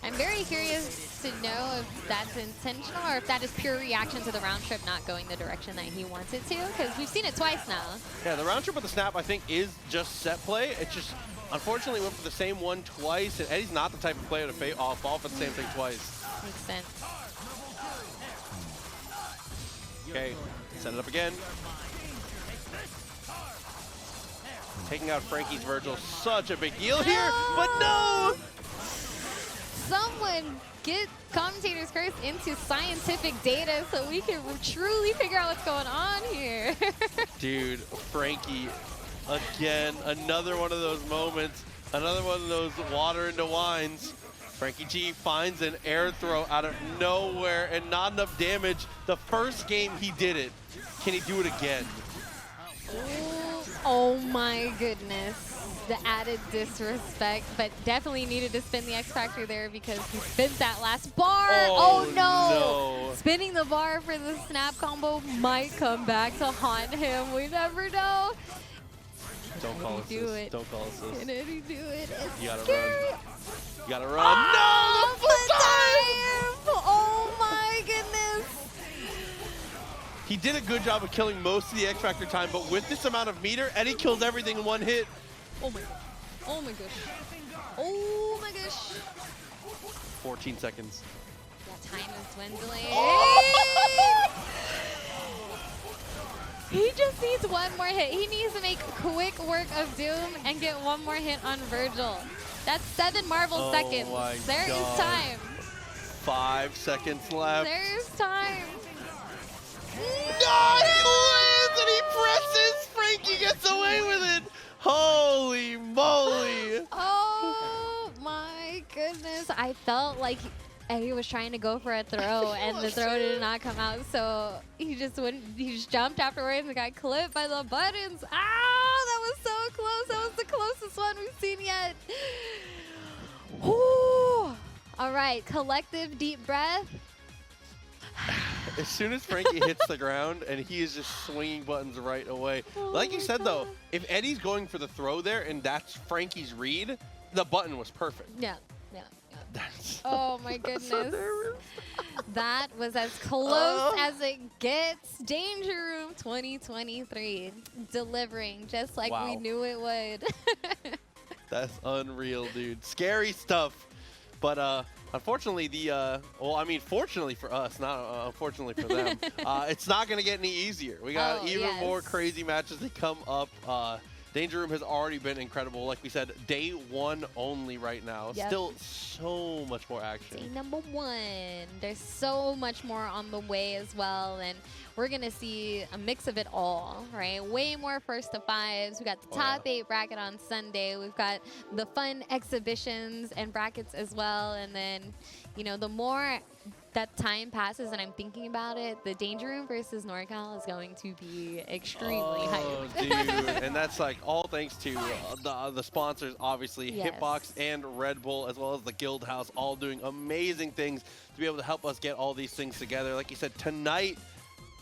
I'm very curious to know if that's intentional or if that is pure reaction to the round trip not going the direction that he wants it to, because we've seen it twice now.
Yeah, the round trip with the snap, I think, is just set play. It just, unfortunately, went for the same one twice, and Eddie's not the type of player to fall for the same thing twice.
Makes sense.
Okay, set it up again. Taking out Frankie's Vergil, such a big deal here, but no!
Someone get Commentator's Curse into scientific data so we can truly figure out what's going on here.
Dude, Frankie, again, another one of those moments, another one of those water into wines. Frankie G finds an air throw out of nowhere and not enough damage. The first game he did it. Can he do it again?
Oh my goodness. The added disrespect, but definitely needed to spin the X Factor there because he spins that last bar. Oh no! Spinning the bar for the snap combo might come back to haunt him. We never know.
Don't call us this. Don't call us this.
Can Eddie do it? It's
You gotta
scary.
run. You gotta run.
Oh,
No! The
time! Oh my goodness.
He did a good job of killing most of the X Factor time, but with this amount of meter, Eddie kills everything in one hit.
Oh my god. Oh my gosh. Oh my gosh.
14 seconds.
Yeah, time is dwindling.
Oh!
He just needs one more hit. He needs to make quick work of Doom and get one more hit on Vergil. That's 7 Marvel seconds. There is time.
5 seconds left.
There's time.
No, he wins and he presses. Frankie gets away with it. Holy moly.
Oh my goodness. I felt like Eddie was trying to go for a throw and the throw did not come out. So he just jumped afterwards and got clipped by the buttons. Ow, that was so close. That was the closest one we've seen yet. Whew. All right, collective deep breath.
as soon as Frankie hits the ground and he is just swinging buttons right away. Like you said, though, if Eddie's going for the throw there and that's Frankie's read, the button was perfect.
Yeah.
That's
Oh my goodness. That was as close as it gets. Danger Room 2023 delivering just like we knew it would.
That's unreal, dude. Scary stuff. But unfortunately, fortunately for us, not unfortunately for them, it's not going to get any easier. We got even more crazy matches that come up. Danger Room has already been incredible. Like we said, day one only right now.
Yep.
Still so much more action.
Day number one. There's so much more on the way as well. And we're going to see a mix of it all, right? Way more first to fives. We got the top 8 bracket on Sunday. We've got the fun exhibitions and brackets as well. And then, you know, the more that time passes and I'm thinking about it, the Danger Room versus NorCal is going to be extremely hyped.
Dude. And that's like all thanks to the sponsors, obviously, Hitbox and Red Bull, as well as the Guild House, all doing amazing things to be able to help us get all these things together. Like you said, tonight,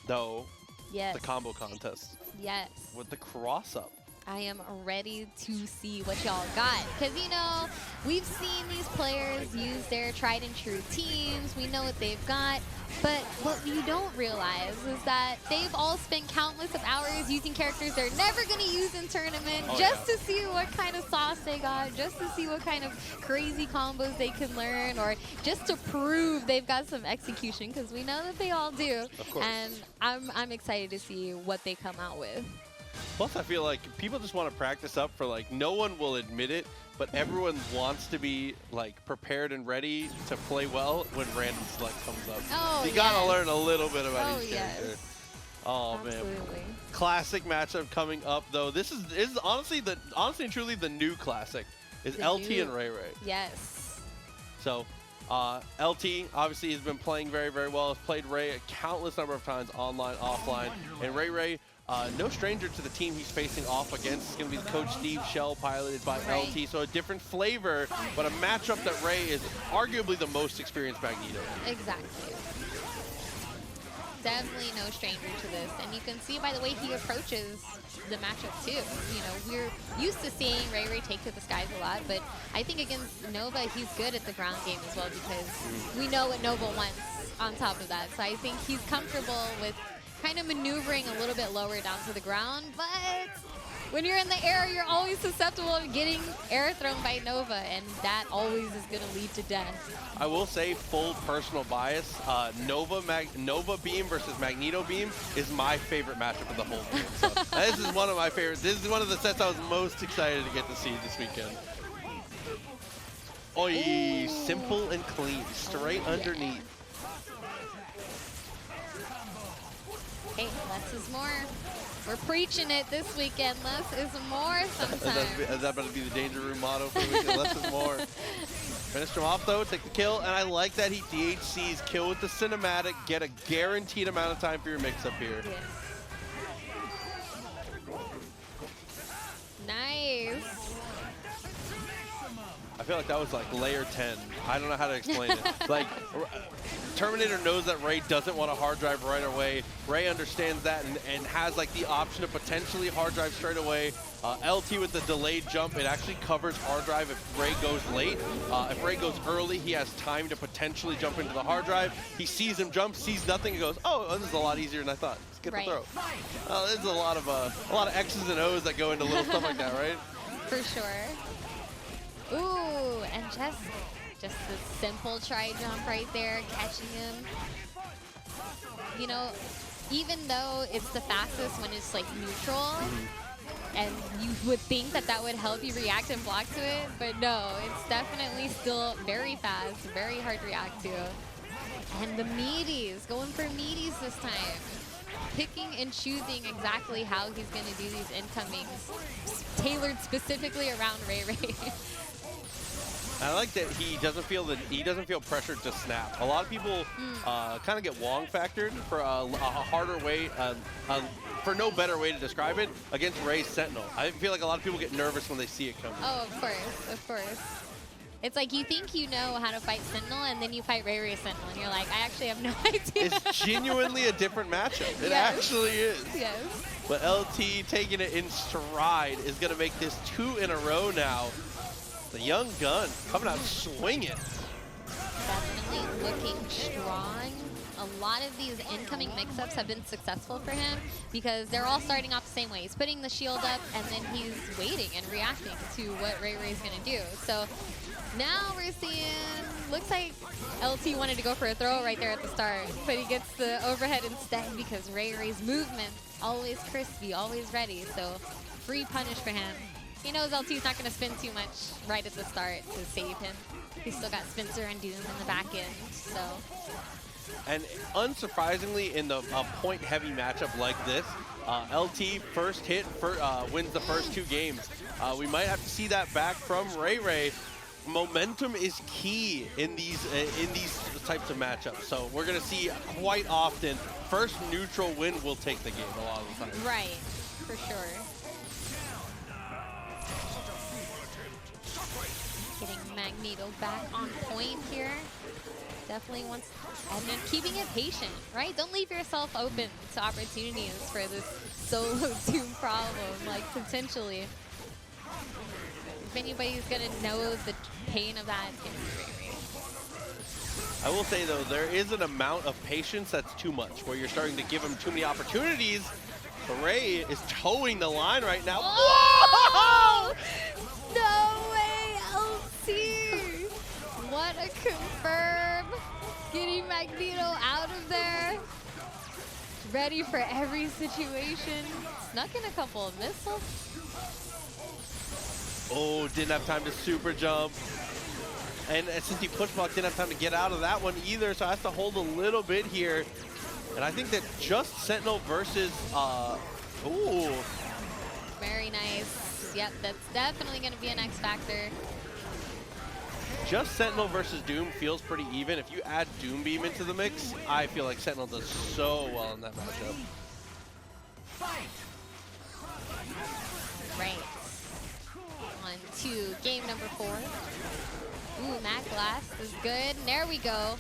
though, the combo contest.
Yes.
With the cross-up.
I am ready to see what y'all got. Because, you know, we've seen these players use their tried and true teams. We know what they've got. But what you don't realize is that they've all spent countless of hours using characters they're never going to use in tournament just to see what kind of sauce they got, just to see what kind of crazy combos they can learn, or just to prove they've got some execution, because we know that they all do.
Of course.
And I'm excited to see what they come out with.
Plus, I feel like people just want to practice up for, like, no one will admit it, but everyone wants to be, like, prepared and ready to play well when random select comes up.
Oh,
you got to learn a little bit about each character.
Yes.
Oh,
Absolutely.
man. Classic matchup coming up, though. This is honestly and truly the new classic is
The
LT
new.
and RayRay.
Yes.
So, LT obviously has been playing very, very well. Has played Ray a countless number of times online, offline. And RayRay, no stranger to the team he's facing off against. It's going to be Coach Steve Shell, piloted by LT. So a different flavor, but a matchup that Ray is arguably the most experienced Magneto.
Exactly. Definitely no stranger to this. And you can see by the way he approaches the matchup too. You know, we're used to seeing RayRay take to the skies a lot, but I think against Nova, he's good at the ground game as well, because we know what Nova wants on top of that. So I think he's comfortable with kind of maneuvering a little bit lower down to the ground, but when you're in the air, you're always susceptible to getting air thrown by Nova, and that always is going to lead to death.
I will say, full personal bias, Nova Beam versus Magneto Beam is my favorite matchup of the whole game. So this is one of my favorites. This is one of the sets I was most excited to get to see this weekend. Oi, simple and clean, straight underneath.
Hey, less is more. We're preaching it this weekend. Less is more sometimes.
Is that about to be the Danger Room motto for the weekend? Less is more. Finished him off, though. Take the kill. And I like that he DHCs kill with the cinematic. Get a guaranteed amount of time for your mix-up here.
Yes. Nice.
I feel like that was like layer 10. I don't know how to explain it. Like, Terminator knows that Ray doesn't want a hard drive right away. Ray understands that and has like the option of potentially hard drive straight away. LT with the delayed jump, it actually covers hard drive if Ray goes late. If Ray goes early, he has time to potentially jump into the hard drive. He sees him jump, sees nothing, and goes, "Oh, this is a lot easier than I thought. Let's get the throw." There's a lot of X's and O's that go into little stuff like that, right?
For sure. Ooh, and just a simple try jump right there, catching him. You know, even though it's the fastest when it's like neutral, and you would think that that would help you react and block to it, but no, it's definitely still very fast, very hard to react to. And the meaties, going for meaties this time. Picking and choosing exactly how he's going to do these incomings, tailored specifically around RayRay.
I like that he doesn't feel pressured to snap. A lot of people kind of get Wong factored for a harder way, for no better way to describe it, against Ray's Sentinel. I feel like a lot of people get nervous when they see it coming.
Oh, of course, of course. It's like you think you know how to fight Sentinel, and then you fight RayRay Sentinel, and you're like, I actually have no idea.
It's genuinely a different matchup. It
Yes.
actually is.
Yes.
But LT taking it in stride is going to make this 2 in a row now. The young gun coming out swinging.
Definitely looking strong. A lot of these incoming mix-ups have been successful for him because they're all starting off the same way. He's putting the shield up, and then he's waiting and reacting to what RayRay's going to do. So now we're seeing, looks like LT wanted to go for a throw right there at the start, but he gets the overhead instead because RayRay's movement, always crispy, always ready. So free punish for him. He knows LT's not going to spin too much right at the start to save him. He's still got Spencer and Doom in the back end, so.
And unsurprisingly, in the point-heavy matchup like this, LT first hit wins the first 2 games. We might have to see that back from RayRay. Momentum is key in these types of matchups. So we're going to see quite often, first neutral win will take the game a lot of the time.
Right, for sure. Getting Magneto back on point here. Definitely wants, and then keeping it patient, right? Don't leave yourself open to opportunities for this solo Doom problem, like potentially. If anybody's gonna know the pain of that, it's gonna be RayRay.
I will say though, there is an amount of patience that's too much, where you're starting to give him too many opportunities. But Ray is towing the line right now.
Oh! No way, LT! What a confirm! Getting Magneto out of there. Ready for every situation. Snuck in a couple of missiles.
Oh, didn't have time to super jump. And since he push blocked, didn't have time to get out of that one either, so has to hold a little bit here. And I think that just Sentinel versus, ooh.
Very nice. Yep, that's definitely going to be an X factor.
Just Sentinel versus Doom feels pretty even. If you add Doom Beam into the mix, I feel like Sentinel does so well in that matchup.
Right. On to game number 4. Ooh, Mac Blast is good. And there we go.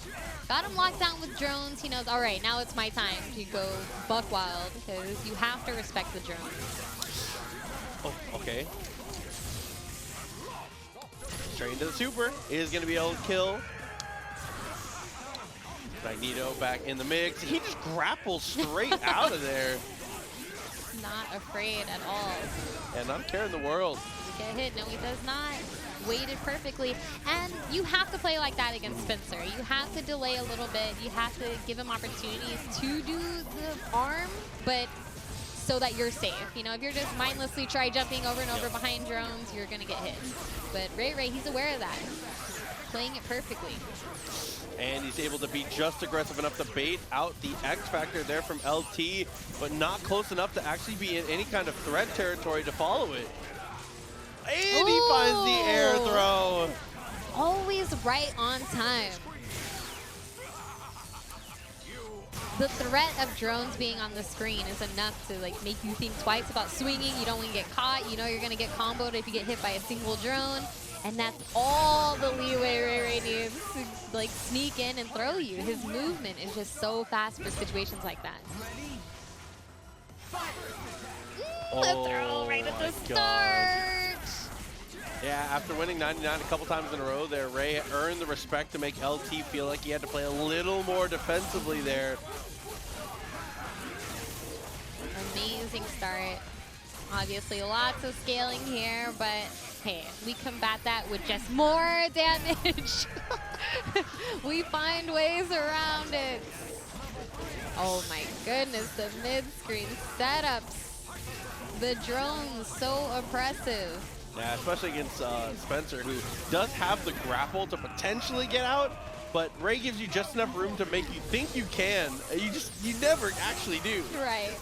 Got him locked down with drones. He knows, all right, now it's my time to go buck wild because you have to respect the drones.
Oh, okay. Straight into the super is going to be able to kill. Magneto back in the mix. He just grapples straight out of there.
Not afraid at all.
And not caring the world.
Get hit. No, he does not. Waited perfectly. And you have to play like that against Spencer. You have to delay a little bit. You have to give him opportunities to do the arm, but so that you're safe. You know, if you're just mindlessly try jumping over and over behind drones, you're going to get hit. But RayRay, he's aware of that. Playing it perfectly.
And he's able to be just aggressive enough to bait out the X Factor there from LT, but not close enough to actually be in any kind of threat territory to follow it. And he finds the air throw.
Always right on time. The threat of drones being on the screen is enough to like make you think twice about swinging. You don't want to get caught. You know you're going to get comboed if you get hit by a single drone. And that's all the leeway RayRay needs to like sneak in and throw you. His movement is just so fast for situations like that. The throw right at the start.
Yeah, after winning 99 a couple times in a row there, Ray earned the respect to make LT feel like he had to play a little more defensively there.
Amazing start. Obviously lots of scaling here, but hey, we combat that with just more damage. We find ways around it. Oh my goodness, the mid-screen setups. The drones, so oppressive.
Yeah, especially against Spencer, who does have the grapple to potentially get out, but Ray gives you just enough room to make you think you can. You never actually do.
Right.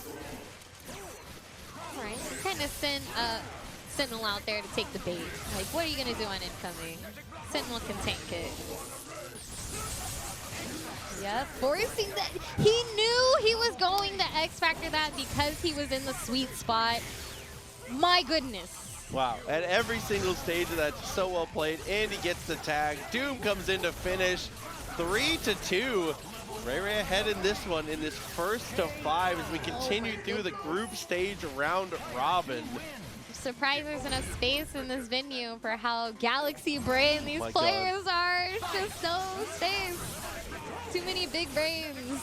All right, kind of send Sentinel out there to take the bait. Like, what are you gonna do on incoming? Sentinel can tank it. Yep, forcing that. He knew he was going to X Factor that because he was in the sweet spot. My goodness.
Wow, and every single stage of that, so well played. And he gets the tag. Doom comes in to finish 3-2. RayRay ahead in this one, in this first of 5 as we continue through the group stage round robin.
Surprised there's enough space in this venue for how galaxy brain these players are. It's just no space. Too many big brains.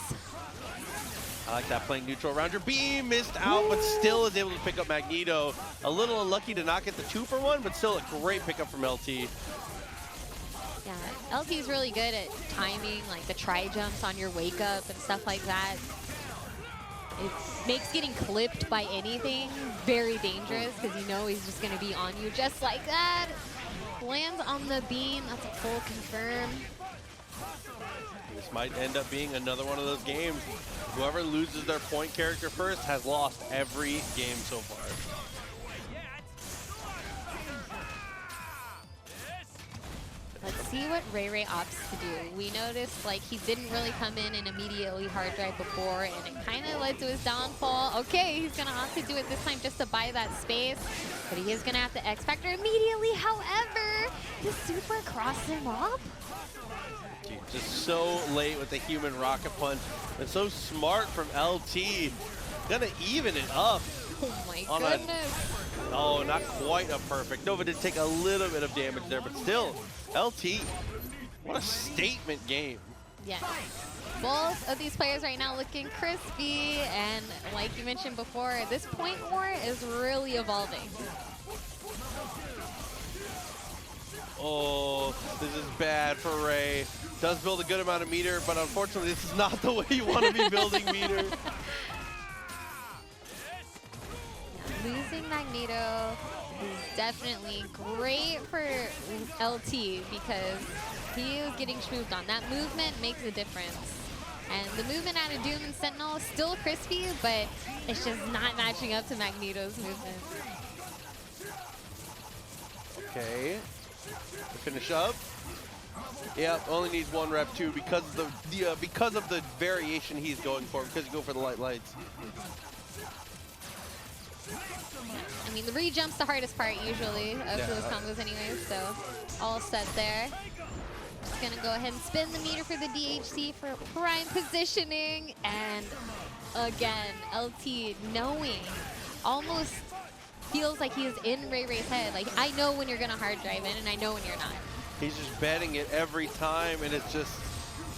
I like that, playing neutral around your beam, missed out, but still is able to pick up Magneto. A little unlucky to not get the 2-for-1, but still a great pickup from LT.
Yeah, LT is really good at timing, like the tri-jumps on your wake up and stuff like that. It makes getting clipped by anything very dangerous because you know he's just going to be on you just like that. Lands on the beam, that's a full confirm.
This might end up being another one of those games. Whoever loses their point character first has lost every game so far.
Let's see what RayRay opts to do. We noticed like he didn't really come in and immediately hard drive before, and it kind of led to his downfall. Okay, he's gonna opt to do it this time just to buy that space, but he is gonna have to X Factor immediately. However, the super crossed him up.
Just so late with the human rocket punch, and so smart from LT. Gonna even it up.
Oh my goodness.
Oh, not quite a perfect. Nova did take a little bit of damage there, but still, LT, what a statement game.
Yes. Both of these players right now looking crispy, and like you mentioned before, this point war is really evolving.
Oh, this is bad for Ray. Does build a good amount of meter, but unfortunately, this is not the way you want to be building meter.
Losing Magneto is definitely great for LT because he is getting schmooved on. That movement makes a difference. And the movement out of Doom and Sentinel is still crispy, but it's just not matching up to Magneto's movement.
Okay, to finish up. Yeah, only needs 1 rep too because of the variation he's going for, because you go for the lights.
I mean, the re-jump's the hardest part usually of those combos anyways, so all set there. Just gonna go ahead and spin the meter for the DHC for prime positioning, and again, LT knowing, almost feels like he is in RayRay's head. Like, I know when you're gonna hard drive in, and I know when you're not.
He's just betting it every time, and it's just,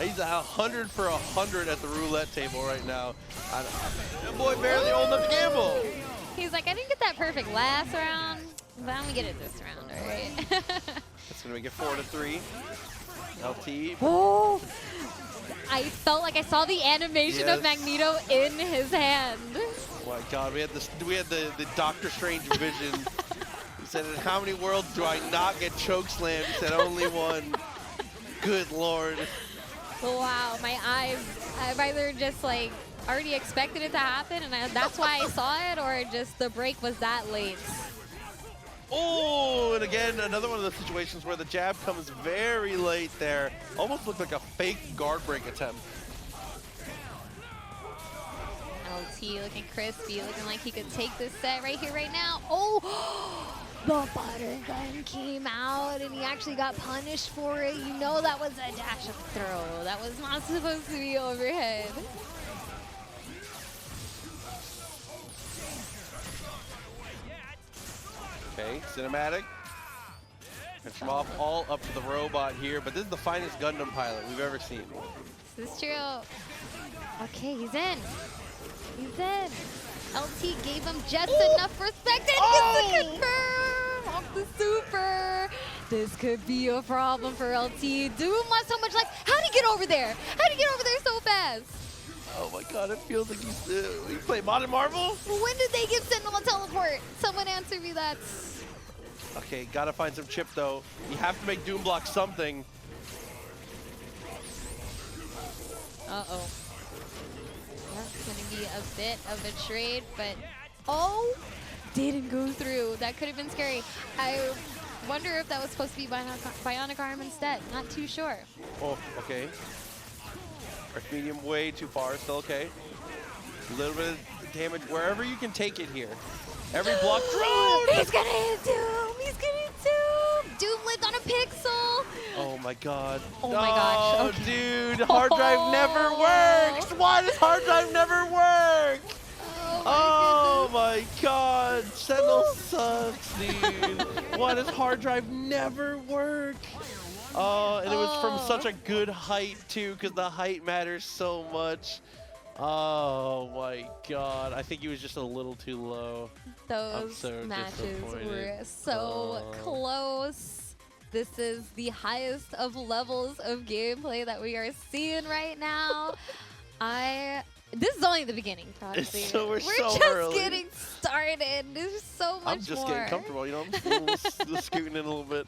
he's 100 for 100 at the roulette table right now. That boy barely old enough to gamble.
He's like, I didn't get that perfect last round, but I'm gonna get it this round, all right?
That's gonna make it 4-3. LT.
Oh! I felt like I saw the animation of Magneto in his hand.
Oh my God, we had the Doctor Strange vision. He said, in how many worlds do I not get chokeslammed? He said, only one. Good Lord.
Wow, my eyes, I've either just like already expected it to happen, and that's why I saw it, or just the break was that late.
Oh, and again, another one of those situations where the jab comes very late there. Almost looked like a fake guard break attempt.
LT looking crispy, looking like he could take this set right here, right now. Oh, the butter gun came out, and he actually got punished for it. You know that was a dash up throw. That was not supposed to be overhead.
Okay, cinematic. Finish him off all up to the robot here, but this is the finest Gundam pilot we've ever seen.
This is true. Okay, he's in. He's in. LT gave him just enough respect, and gets the confirm off the super. This could be a problem for LT. Doom lost so much life. How'd he get over there? How'd he get over there so fast?
Oh my God, it feels like he played Modern Marvel?
When did they give Sentinel a teleport? Someone answer me that.
Okay, gotta find some chip though. You have to make Doom block something.
Uh-oh. That's gonna be a bit of a trade, but oh, didn't go through. That could have been scary. I wonder if that was supposed to be Bionic Arm instead. Not too sure.
Oh, okay. Arc medium way too far, still okay. A little bit of damage wherever you can take it here. Every block drone!
He's gonna hit Doom! He's gonna hit Doom! Doom lived on a pixel!
Oh my god.
Oh my gosh.
Oh,
Okay.
dude, hard drive never works! Why does hard drive never work? Oh my god, Sentinel sucks, dude. Why does hard drive never work? Oh, and it was from such a good height too, because the height matters so much. Oh my god, I think he was just a little too low.
Those
so
matches were
disappointed.
so close. This is the highest of levels of gameplay that we are seeing right now. This is only the beginning, honestly.
So we're so
just
early.
getting started. There's so much more.
I'm just getting comfortable, you know, I'm scooting in a little bit.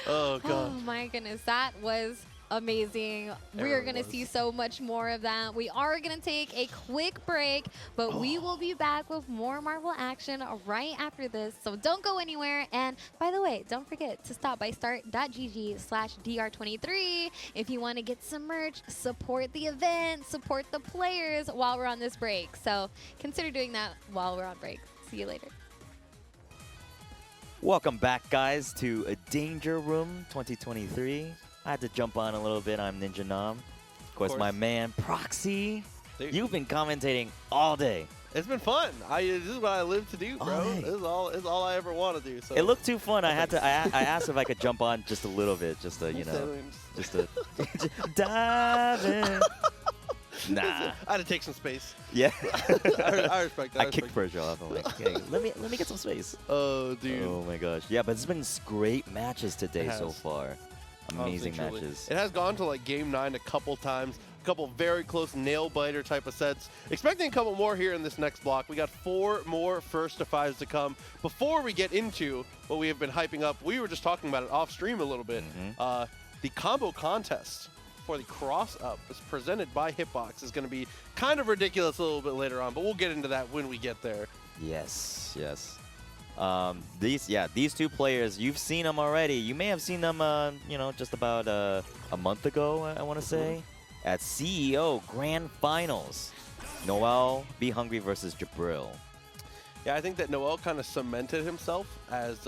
Oh
Oh
god.
my goodness, that was amazing. We're going to see so much more of that. We are going to take a quick break, but we will be back with more Marvel action right after this. So don't go anywhere. And by the way, don't forget to stop by start.gg/dr23 if you want to get some merch, support the event, support the players while we're on this break. So consider doing that while we're on break. See you later.
Welcome back, guys, to a Danger Room 2023. I had to jump on a little bit. I'm Ninja Nom. Of course, my man, Proxy.
Dude.
You've been commentating all day.
It's been fun. This is what I live to do, bro.
Alright.
This is all I ever want to do. So
It looked too fun. I asked if I could jump on just a little bit, just to, you know,
Settings.
just to dive in. Nah.
I had to take some space.
Yeah.
I respect that.
I kicked Vergil off. I'm like, hey, let me get some space.
Oh, dude.
Oh my gosh. Yeah, but it's been great matches today
It
so
has.
far. Amazing
Honestly, truly.
matches.
It has gone to like game 9 a couple times. A couple very close nail biter type of sets. Expecting a couple more here in this next block. We got 4 more first to 5s to come. Before we get into what we have been hyping up, we were just talking about it off stream a little bit. The combo contest for the cross up is presented by Hitbox. Is going to be kind of ridiculous a little bit later on, but we'll get into that when we get there.
Yes, yes. These two players, you've seen them already. You may have seen them, you know, just about a month ago, I want to say, at CEO Grand Finals. NoelBHungry versus Jibrill.
Yeah, I think that Noel kind of cemented himself as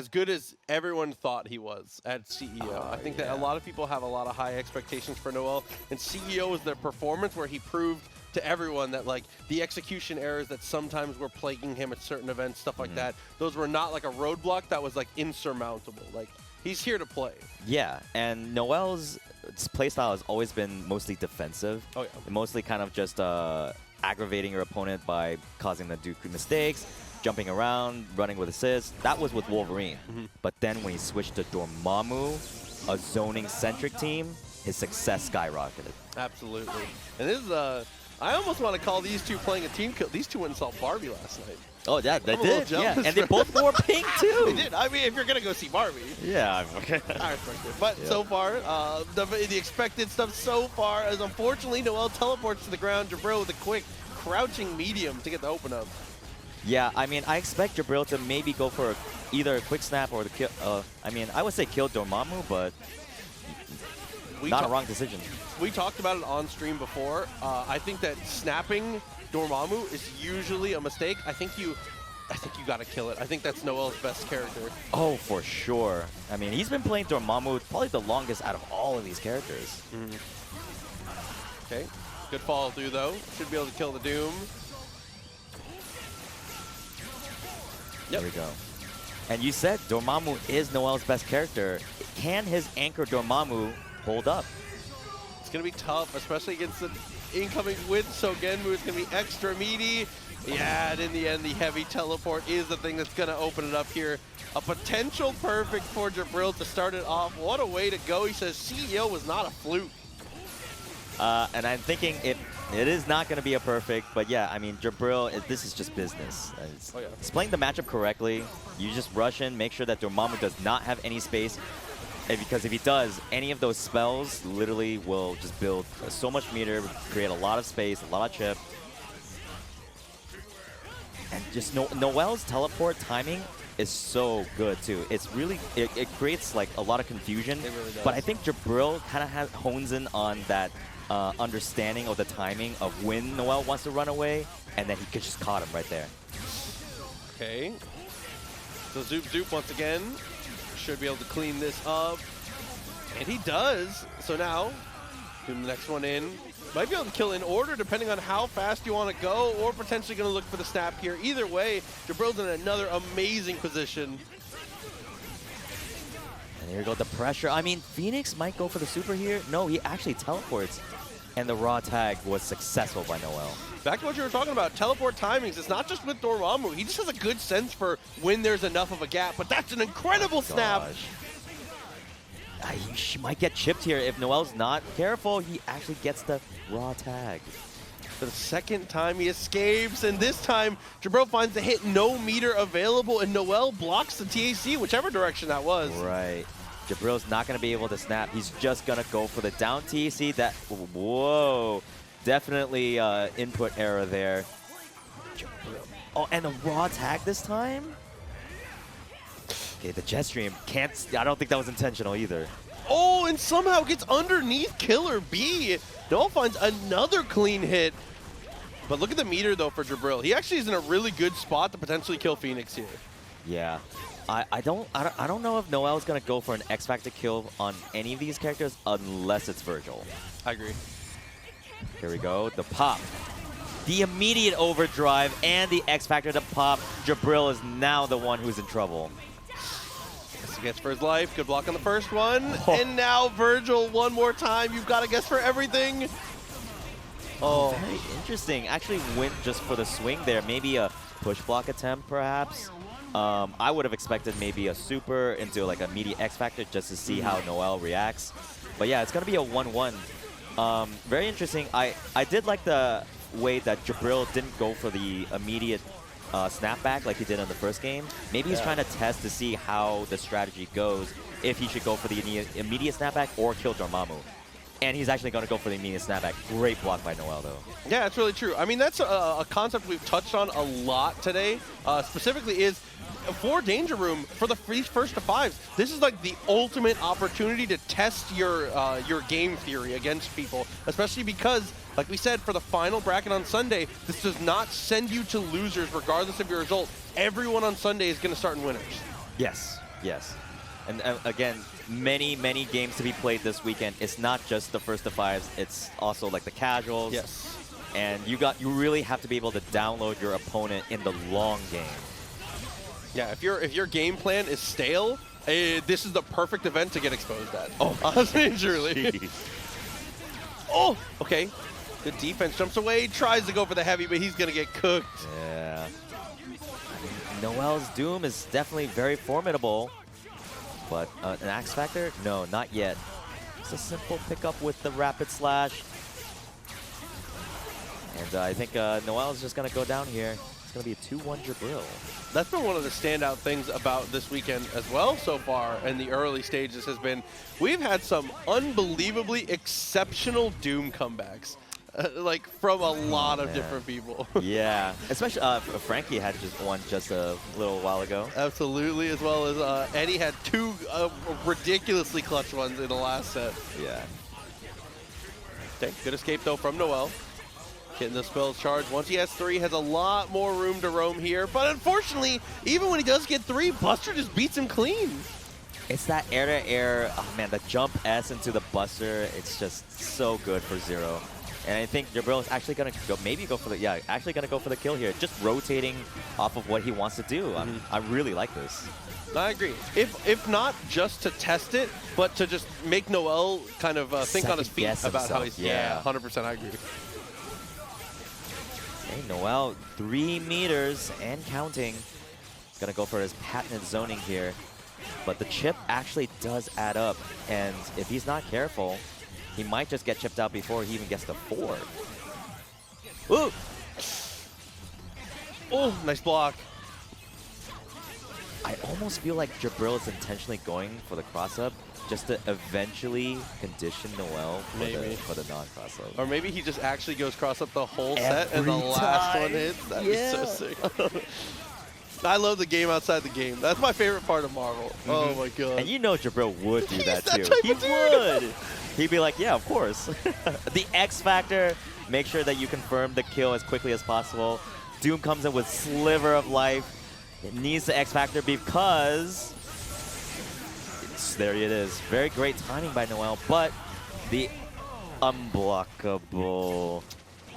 good as everyone thought he was at CEO. I think that a lot of people have a lot of high expectations for Noel, and CEO was their performance where he proved to everyone that like the execution errors that sometimes were plaguing him at certain events, stuff like that, those were not like a roadblock that was like insurmountable. Like he's here to play.
Yeah, and Noel's playstyle has always been mostly defensive.
Oh yeah.
Mostly kind of just aggravating your opponent by causing them to do mistakes, jumping around, running with assists. That was with Wolverine. But then when he switched to Dormammu, a zoning-centric team, his success skyrocketed.
Absolutely. And this is I almost want to call these two playing a team kill. These two went and saw Barbie last night.
Oh, yeah, they
I'm a little
did. Yeah,
jealous.
and they both wore pink, too.
They did. I mean, if you're going to go see Barbie.
Yeah, okay.
I respect it. But so far, the expected stuff so far is unfortunately Noel teleports to the ground. Jibrill with a quick crouching medium to get the open up.
Yeah, I mean, I expect Jibrill to maybe go for either a quick snap or the kill. I mean, I would say kill Dormammu, but not a wrong decision.
We talked about it on stream before. I think that snapping Dormammu is usually a mistake. I think you got to kill it. I think that's Noel's best character.
Oh, for sure. I mean, he's been playing Dormammu probably the longest out of all of these characters.
Okay, good follow through though. Should be able to kill the Doom.
There we go. And you said Dormammu is Noel's best character. Can his anchor Dormammu hold up?
It's going to be tough, especially against the incoming with Sogenmu. It's going to be extra meaty. Yeah, and in the end, the heavy teleport is the thing that's going to open it up here. A potential perfect for Jibrill to start it off. What a way to go. He says CEO was not a fluke.
And I'm thinking it is not going to be a perfect, but yeah, I mean, Jibrill, this is just business. It's playing the matchup correctly. You just rush in, make sure that Dormammu does not have any space. Because if he does, any of those spells literally will just build so much meter, create a lot of space, a lot of chip. And just Noel's teleport timing is so good too. It's really, it creates like a lot of confusion.
It really does.
But I think Jibrill kind of hones in on that understanding of the timing of when Noel wants to run away, and then he could just caught him right there.
Okay. So Zoop Zoop once again should be able to clean this up. And he does. So now, do the next one in. Might be able to kill in order depending on how fast you want to go, or potentially going to look for the snap here. Either way, Jibrill's in another amazing position.
And here goes the pressure. I mean, Phoenix might go for the super here. No, he actually teleports. And the raw tag was successful by Noel.
Back to what you were talking about, teleport timings. It's not just with Dormammu. He just has a good sense for when there's enough of a gap, but that's an incredible snap.
He might get chipped here. If Noel's not careful, he actually gets the raw tag.
For the second time he escapes, and this time Jibrill finds the hit, no meter available, and Noel blocks the TAC, whichever direction that was.
Right. Jibrill's not going to be able to snap. He's just going to go for the down TAC. That, whoa. Definitely input error there. Jibrill. Oh, and the raw tag this time? Okay, the jet stream can't, I don't think that was intentional either.
Oh, and somehow gets underneath Killer B. Noel finds another clean hit. But look at the meter, though, for Jibrill. He actually is in a really good spot to potentially kill Phoenix here.
Yeah. I don't know if Noel's going to go for an X Factor kill on any of these characters unless it's Vergil.
I agree.
Here we go. The pop. The immediate overdrive and the X Factor to pop. Jibrill is now the one who's in trouble.
Guess for his life. Good block on the first one. Oh. And now Vergil one more time. You've got to guess for everything.
Oh, very interesting. Actually went just for the swing there. Maybe a push block attempt, perhaps. I would have expected maybe a super into like a immediate X Factor just to see how Noel reacts. But yeah, it's going to be a 1-1. Very interesting. I did like the way that Jibrill didn't go for the immediate snapback like he did in the first game. Maybe he's trying to test to see how the strategy goes, if he should go for the immediate snapback or kill Dormammu. And he's actually going to go for the immediate snapback. Great block by Noel, though.
Yeah, it's really true. I mean, that's a concept we've touched on a lot today. Specifically is for Danger Room, for the first to fives, this is like the ultimate opportunity to test your game theory against people, especially because, like we said, for the final bracket on Sunday, this does not send you to losers regardless of your result. Everyone on Sunday is going to start in winners.
Yes, yes. And again, many games to be played this weekend. It's not just the first to fives, it's also like the casuals.
Yes.
And you really have to be able to download your opponent in the long game.
Yeah, if your game plan is stale, this is the perfect event to get exposed at. Oh, honestly and truly. Oh, okay. Good defense, jumps away, tries to go for the heavy, but he's going to get cooked.
Yeah. I mean, Noel's Doom is definitely very formidable, but an X Factor? No, not yet. It's a simple pickup with the rapid slash. And I think Noel is just going to go down here. It's going to be a 2-1 Jibrill.
That's been one of the standout things about this weekend as well so far in the early stages has been we've had some unbelievably exceptional Doom comebacks. Like from a lot of different people.
Yeah, especially Frankie had just one just a little while ago.
Absolutely, as well as Eddie had two ridiculously clutch ones in the last set.
Yeah.
Okay, good escape though from Noel. Getting the spells charged. Once he has 3, has a lot more room to roam here. But unfortunately, even when he does get 3, Buster just beats him clean.
It's that air-to-air, oh man, the jump S into the Buster, it's just so good for Zero. And I think Jibrill is actually going to go, maybe go for the, actually going to go for the kill here. Just rotating off of what he wants to do. I really like this.
I agree. If not just to test it, but to just make Noel kind of think on his feet about how he's, 100% I agree.
Okay, Noel, 3 meters and counting. He's going to go for his patented zoning here. But the chip actually does add up. And if he's not careful, he might just get chipped out before he even gets to 4.
Ooh! Oh, nice block.
I almost feel like Jibrill is intentionally going for the cross-up just to eventually condition Noel for the non-cross-up.
Or maybe he just actually goes cross-up the whole set and the last one hits. That'd be so sick. I love the game outside the game. That's my favorite part of Marvel. Oh my god.
And you know Jibrill would do that too. He would. He'd be like, yeah, of course. The X Factor, make sure that you confirm the kill as quickly as possible. Doom comes in with Sliver of Life. It needs the X Factor because there it is. Very great timing by Noel, but the unblockable.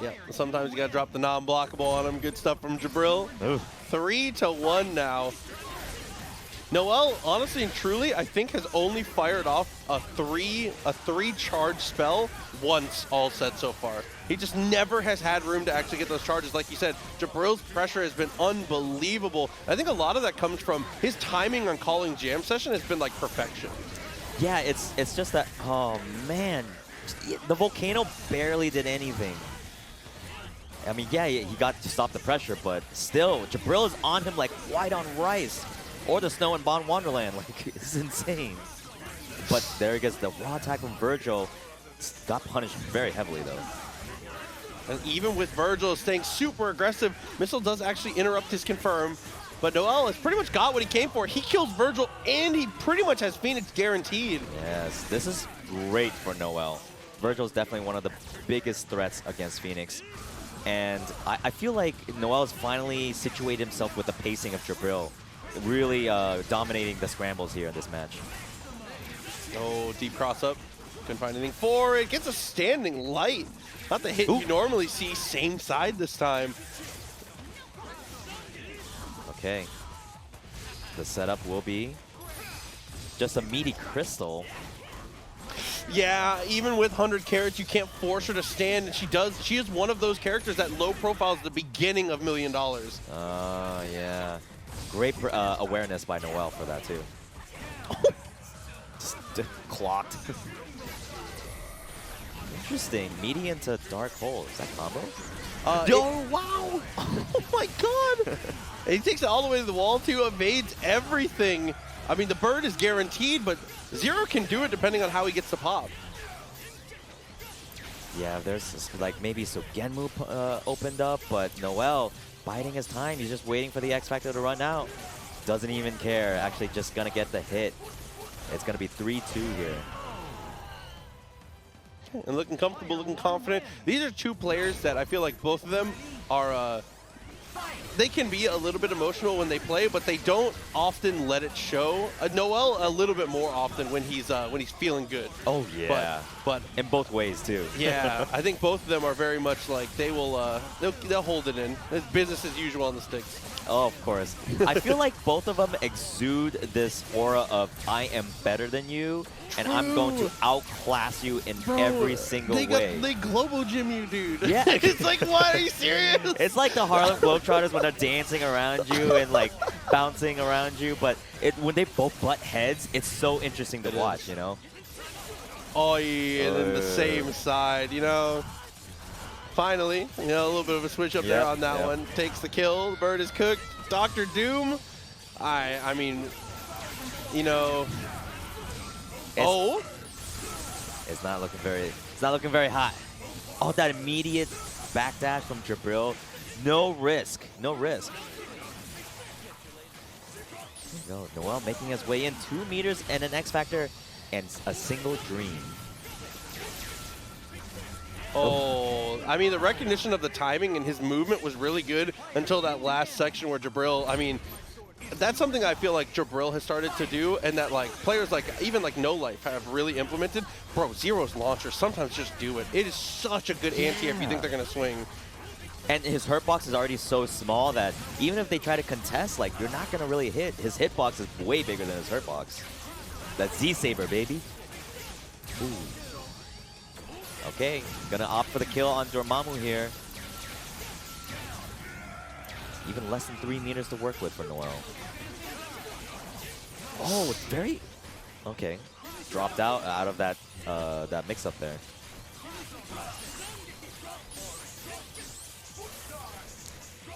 Yeah, sometimes you gotta drop the non-blockable on him. Good stuff from Jibrill.
Ooh.
3-1 now. Noel, honestly and truly, I think has only fired off a three charge spell once all set so far. He just never has had room to actually get those charges. Like you said, Jibrill's pressure has been unbelievable. I think a lot of that comes from his timing on calling jam session has been like perfection.
Yeah, it's just that, oh man, the volcano barely did anything. I mean, yeah, he got to stop the pressure, but still, Jibrill is on him like white on rice. Or the snow in Bond Wonderland, like, it's insane. But there he gets the raw attack from Vergil. Got punished very heavily, though.
And even with Vergil staying super aggressive, Missile does actually interrupt his confirm. But Noel has pretty much got what he came for. He kills Vergil, and he pretty much has Phoenix guaranteed.
Yes, this is great for Noel. Vergil is definitely one of the biggest threats against Phoenix. And I feel like Noel has finally situated himself with the pacing of Jibrill. Really dominating the scrambles here in this match.
Oh, deep cross up. Couldn't find anything for it. Gets a standing light. Not the hit you normally see. Same side this time.
Okay. The setup will be just a meaty crystal.
Yeah, even with 100 carats, you can't force her to stand. And she does. She is one of those characters that low profiles at the beginning of $1 Million.
Yeah. Great awareness by Noel for that, too. Just clocked. Interesting. Meaty into Dark Hole. Is that combo?
Wow! Oh my god! He takes it all the way to the wall, too. Evades everything. I mean, the bird is guaranteed, but Zero can do it depending on how he gets the pop.
Yeah, there's like maybe Sugenmu opened up, but Noel biding his time. He's just waiting for the X Factor to run out. Doesn't even care. Actually, just gonna get the hit. It's gonna be 3-2 here.
And looking comfortable, looking confident. These are two players that I feel like both of them are, they can be a little bit emotional when they play, but they don't often let it show. Noel a little bit more often when he's feeling good.
Oh yeah,
but
in both ways too.
Yeah, I think both of them are very much like they will they'll hold it in. It's business as usual on the sticks.
Oh, of course. I feel like both of them exude this aura of I am better than you, and I'm going to outclass you in every single way.
They global gym you, dude.
Yeah.
It's like, what? Are you serious?
It's like the Harlem Globetrotters when they're dancing around you and like bouncing around you, but when they both butt heads, it's so interesting to watch, you know?
Oh, yeah, and then the same side, you know? Finally, you know, a little bit of a switch up there on that one. Takes the kill. The bird is cooked. Dr. Doom. I mean, you know.
It's not looking very hot. Oh, that immediate backdash from Jibrill. No risk. No risk. There you go. Noel making his way in 2 meters and an X Factor and a single dream.
Oh, I mean, the recognition of the timing and his movement was really good until that last section where Jibrill, I mean, that's something I feel like Jibrill has started to do, and that like players like even like NoLife have really implemented. Bro, Zero's launcher, sometimes just do it. It is such a good anti if you think they're going to swing.
And his hurt box is already so small that even if they try to contest, like, you're not going to really hit. His hitbox is way bigger than his hurt box. That Z-Saber, baby. Ooh. Okay, gonna opt for the kill on Dormammu here. Even less than 3 meters to work with for Noel. Oh, it's very... Okay. Dropped out of that that mix-up there.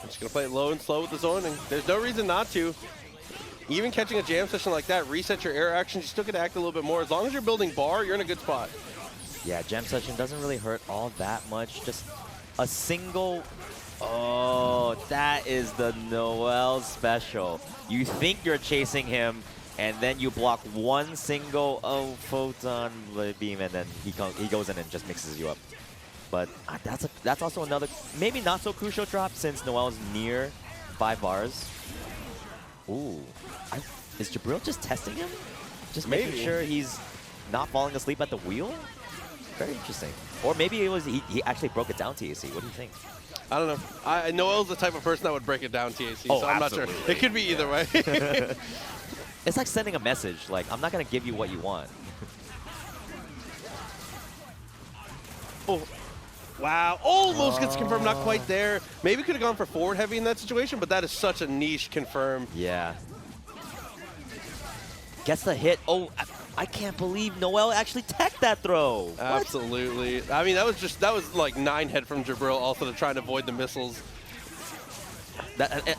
I'm just going to play it low and slow with the zoning. There's no reason not to. Even catching a jam session like that, reset your air actions, you still get to act a little bit more. As long as you're building bar, you're in a good spot.
Yeah, jam session doesn't really hurt all that much. Just a single... Oh, that is the Noel special. You think you're chasing him, and then you block one single photon beam, and then he goes in and just mixes you up. But that's also another maybe not so crucial drop since Noel's near 5 bars. Ooh. Is Jibrill just testing him? Just
Maybe.
making sure he's not falling asleep at the wheel? Very interesting. Or maybe it was he actually broke it down to TAC. What do you think?
I don't know. Noel's the type of person that would break it down TAC,
Oh,
so I'm not sure.
absolutely.
It could be either way.
It's like sending a message, like, I'm not going to give you what you want.
Oh, wow. Almost gets confirmed, not quite there. Maybe could have gone for forward heavy in that situation, but that is such a niche confirm.
Yeah. Gets the hit. Oh, I can't believe Noel actually teched that throw. What?
Absolutely. I mean, that was like 9 head from Jibrill also to try and avoid the missiles.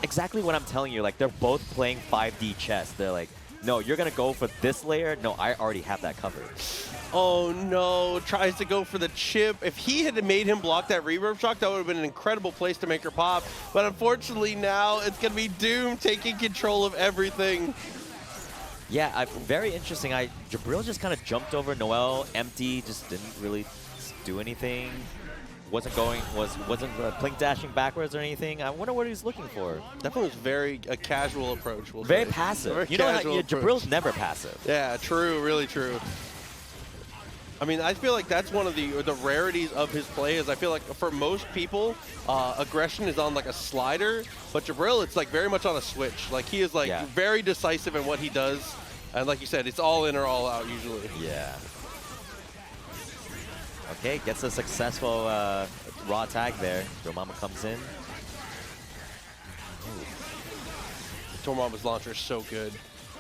Exactly what I'm telling you. Like, they're both playing 5D chess. They're like, no, you're going to go for this layer? No, I already have that covered.
Oh no, tries to go for the chip. If he had made him block that reverb shock, that would have been an incredible place to make her pop. But unfortunately now it's going to be Doom taking control of everything.
Yeah, very interesting. Jibrill just kind of jumped over Noel, empty, just didn't really do anything. Wasn't blink dashing backwards or anything. I wonder what he's looking for.
Definitely was a casual approach.
Very passive.
Very
you know,
casual approach.
Jibril's never passive.
Yeah, true, really true. I mean, I feel like that's one of the rarities of his play is I feel like for most people, aggression is on like a slider, but Jibrill, it's like very much on a switch. Like he is like very decisive in what he does. And like you said, it's all in or all out usually.
Yeah. Okay, gets a successful raw tag there. Dormammu comes in.
Dormammu's launcher is so good.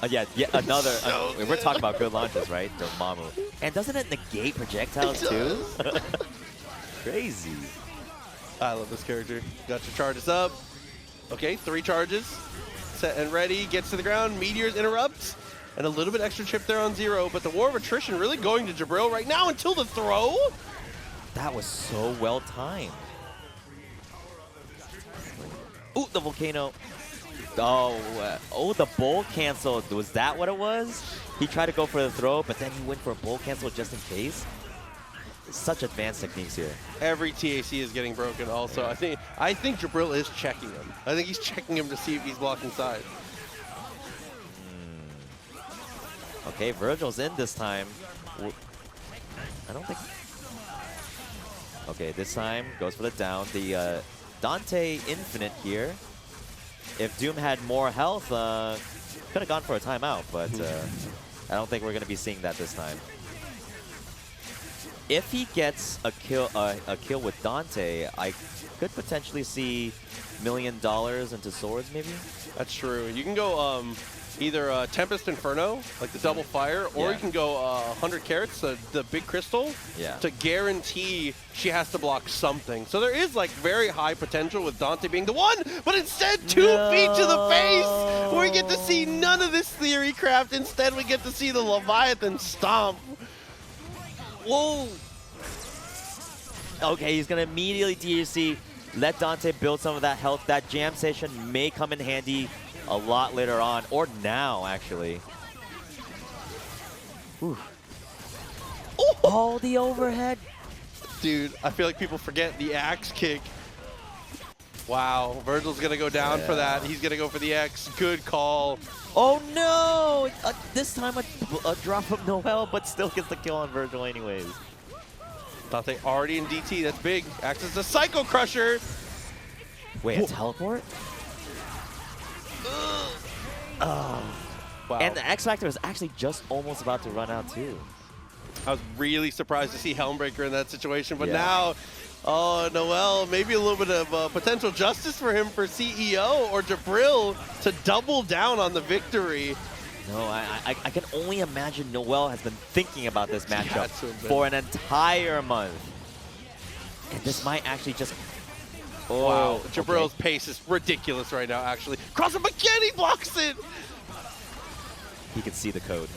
Yeah, another. We're talking about good launches, right? Dormammu. And doesn't it negate projectiles too? Crazy.
I love this character. Got your charges up. Okay, 3 charges. Set and ready. Gets to the ground. Meteors interrupts. And a little bit extra chip there on 0. But the war of attrition really going to Jibrill right now until the throw.
That was so well timed. Ooh, the volcano. Oh, the bowl cancel. Was that what it was? He tried to go for the throw, but then he went for a bowl cancel just in case. Such advanced techniques here.
Every TAC is getting broken also. I think Jibrill is checking him. I think he's checking him to see if he's blocking side.
Okay, Vergil's in this time. I don't think... Okay, this time goes for the down. The Dante Infinite here. If Doom had more health, could have gone for a timeout, but I don't think we're going to be seeing that this time. If he gets a kill with Dante, I could potentially see $1 million into swords, maybe?
That's true. You can go either Tempest Inferno, like the double fire, or you can go 100 carats, the big crystal, to guarantee she has to block something. So there is like very high potential with Dante being the one, but instead 2 feet to the face. We get to see none of this theory craft. Instead, we get to see the Leviathan stomp.
Whoa! Okay, he's going to immediately DHC, let Dante build some of that health. That jam station may come in handy a lot later on, or now, actually. Ooh. Oh, the overhead.
Dude, I feel like people forget the axe kick. Wow, Vergil's going to go down for that. He's going to go for the X. Good call.
Oh, no! This time a drop from Noel, but still gets the kill on Vergil anyways.
Dante already in DT. That's big. Acts as a Psycho Crusher.
Wait, a teleport?
Wow.
And the X Factor is actually just almost about to run out too.
I was really surprised to see Helmbreaker in that situation, but now, oh, Noel, maybe a little bit of potential justice for him for CEO or Jibrill to double down on the victory.
No, I can only imagine Noel has been thinking about this matchup for an entire month. And this might actually just... Oh,
wow, Jibrill's pace is ridiculous right now, actually. Cross him again, he blocks it!
He can see the code.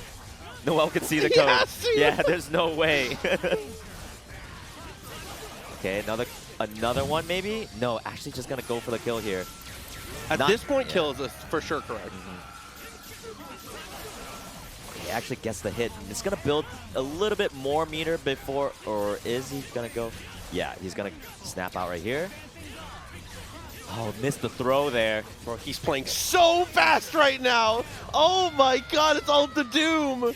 Noel can see the code. Yeah, there's no way. Okay, another one maybe? No, actually just gonna go for the kill here.
At this point, kill is for sure correct.
He actually gets the hit. It's gonna build a little bit more meter before, or is he gonna go? Yeah, he's gonna snap out right here. Oh, missed the throw there.
Bro, he's playing so fast right now. Oh my God, it's all to doom.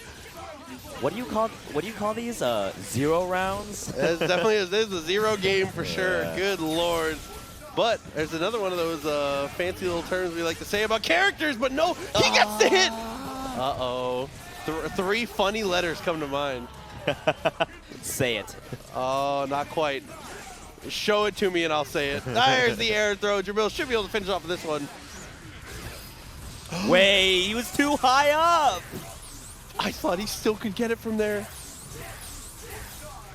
What do you call these? 0 rounds?
It's definitely this is a 0 game for sure.
Yeah.
Good Lord. But there's another one of those fancy little terms we like to say about characters, but no, he gets the hit. Uh-oh. 3 funny letters come to mind.
Say it.
Oh, not quite. Show it to me and I'll say it. There's the air throw. Jibrill should be able to finish off of this one.
Wait, he was too high up.
I thought he still could get it from there.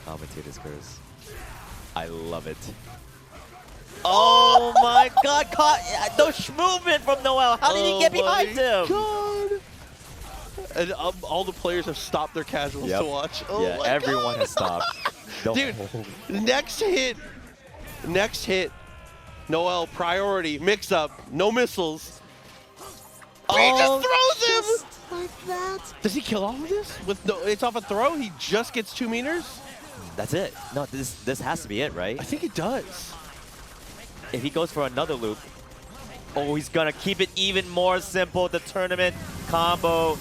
Commentator's curse. I love it. Oh my God! Caught the movement from Noel. How did he get behind him?
God. And all the players have stopped their casuals to watch. Oh
yeah,
my
everyone
God.
has stopped.
Dude, next hit. Noel, priority, mix up, no missiles. Oh, he just throws him!
Like that.
Does he kill all of this? With no, it's off a throw, he just gets 2 meters?
That's it. No, this has to be it, right?
I think it does.
If he goes for another loop, oh, he's gonna keep it even more simple. The tournament combo.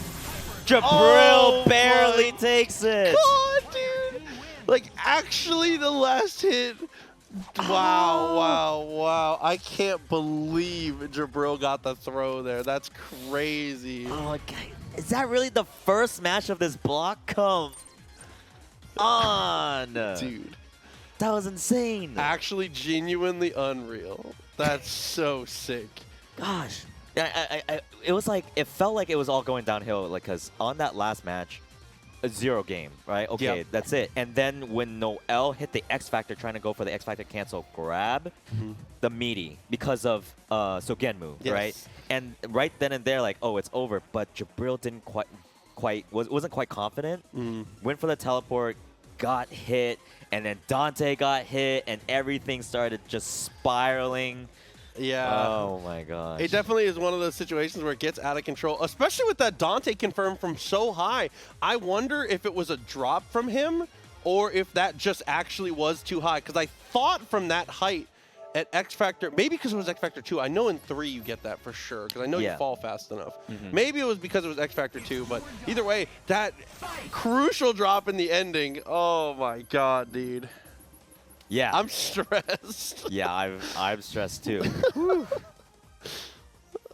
Jibrill barely takes it.
God, dude. Like, actually, the last hit. Wow. I can't believe Jibrill got the throw there. That's crazy.
Oh, okay. Is that really the first match of this block? Come on.
Dude.
That was insane.
Actually, genuinely unreal. That's so sick.
Gosh. It was like, it felt like it was all going downhill, like, because on that last match, a 0 game, right? Okay, that's it. And then when Noel hit the X Factor, trying to go for the X Factor cancel grab, the meaty, because of Sogenmu, right? And right then and there, like, oh, it's over. But Jibrill didn't wasn't quite confident. Went for the teleport, got hit, and then Dante got hit, and everything started just spiraling.
Yeah.
Oh my gosh.
It definitely is one of those situations where it gets out of control, especially with that Dante confirmed from so high. I wonder if it was a drop from him or if that just actually was too high, because I thought from that height at X Factor, maybe because it was X Factor 2. I know in 3 you get that for sure, because I know you fall fast enough. Maybe it was because it was X Factor 2, but either way, that crucial drop in the ending, oh my God, dude.
Yeah.
I'm stressed.
Yeah, I'm stressed too.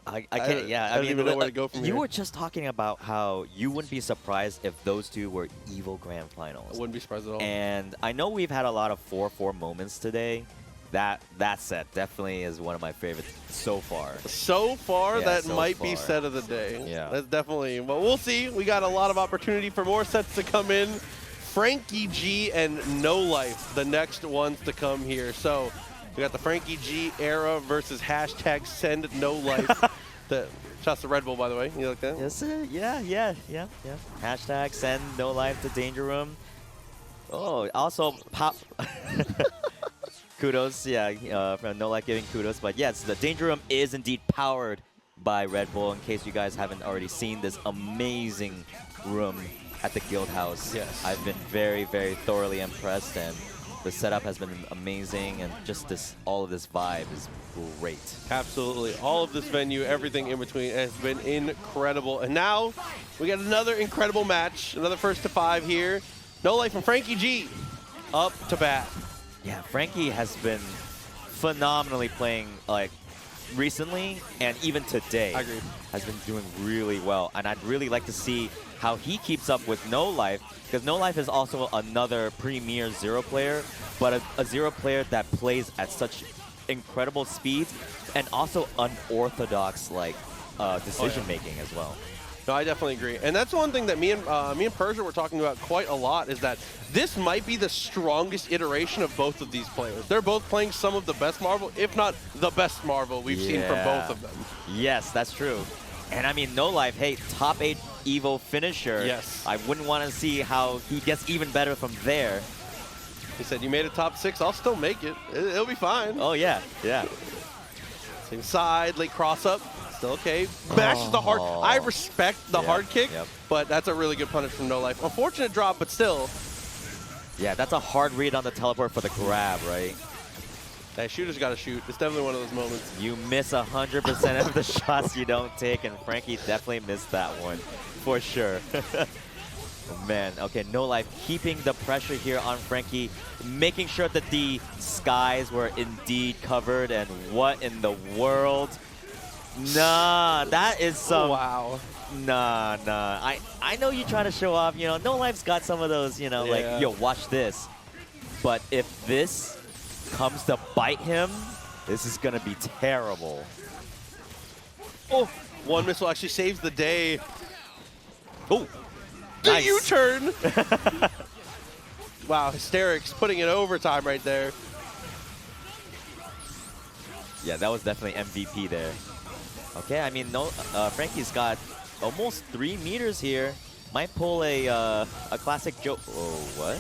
I can't. Yeah,
I don't even know where to go from here.
You were just talking about how you wouldn't be surprised if those two were EVO Grand Finals.
I wouldn't be surprised at all.
And I know we've had a lot of 4-4 moments today. That set definitely is one of my favorites so far.
So far,
Yeah,
that
so
might be
far.
set of the day.
Yeah.
That's definitely, but we'll see. We got a lot of opportunity for more sets to come in. Frankie G and NoLife, the next ones to come here. So we got the Frankie G era versus hashtag send NoLife. Shouts to Red Bull, by the way. You like that?
Yes, sir. Yeah. Hashtag send NoLife to Danger Room. Oh, also pop. Kudos, from NoLife giving kudos. But yes, the Danger Room is indeed powered by Red Bull, in case you guys haven't already seen this amazing room at the Guild House.
Yes.
I've been very, very thoroughly impressed, and the setup has been amazing, and just all of this vibe is great.
Absolutely. All of this venue, everything in between has been incredible. And now we got another incredible match, another first to 5 here. NoLife and Frankie G up to bat.
Yeah, Frankie has been phenomenally playing, like, recently, and even today.
I agree.
Has been doing really well, and I'd really like to see how he keeps up with NoLife, because NoLife is also another premier 0 player, but a 0 player that plays at such incredible speeds and also unorthodox, like, decision making as well.
No, I definitely agree. And that's one thing that me and Persia were talking about quite a lot, is that this might be the strongest iteration of both of these players. They're both playing some of the best Marvel, if not the best Marvel we've seen from both of them.
Yes, that's true. And I mean, NoLife, hey, top 8 EVO finisher.
Yes.
I wouldn't want to see how he gets even better from there.
He said, you made a top 6, I'll still make it. It'll be fine.
Oh, yeah.
Same side, late cross up. Still okay. Mashes the hard. I respect the hard kick, but that's a really good punish from NoLife. Unfortunate drop, but still.
Yeah, that's a hard read on the teleport for the grab, right?
That shooter's got to shoot. It's definitely one of those moments.
You miss 100% of the shots you don't take, and Frankie definitely missed that one, for sure. Oh, man, okay, NoLife keeping the pressure here on Frankie, making sure that the skies were indeed covered, and what in the world? Nah, that is some...
Wow.
Nah. I know you trying to show off, you know, NoLife's got some of those, you know, like, yo, watch this. But if this comes to bite him, this is going to be terrible.
Oh, one missile actually saves the day.
Oh,
the
nice.
U-turn. Wow, Hysterics putting it overtime right there.
Yeah, that was definitely MVP there. Okay, I mean, Frankie's got almost 3 meters here. Might pull a classic joke. Oh, what?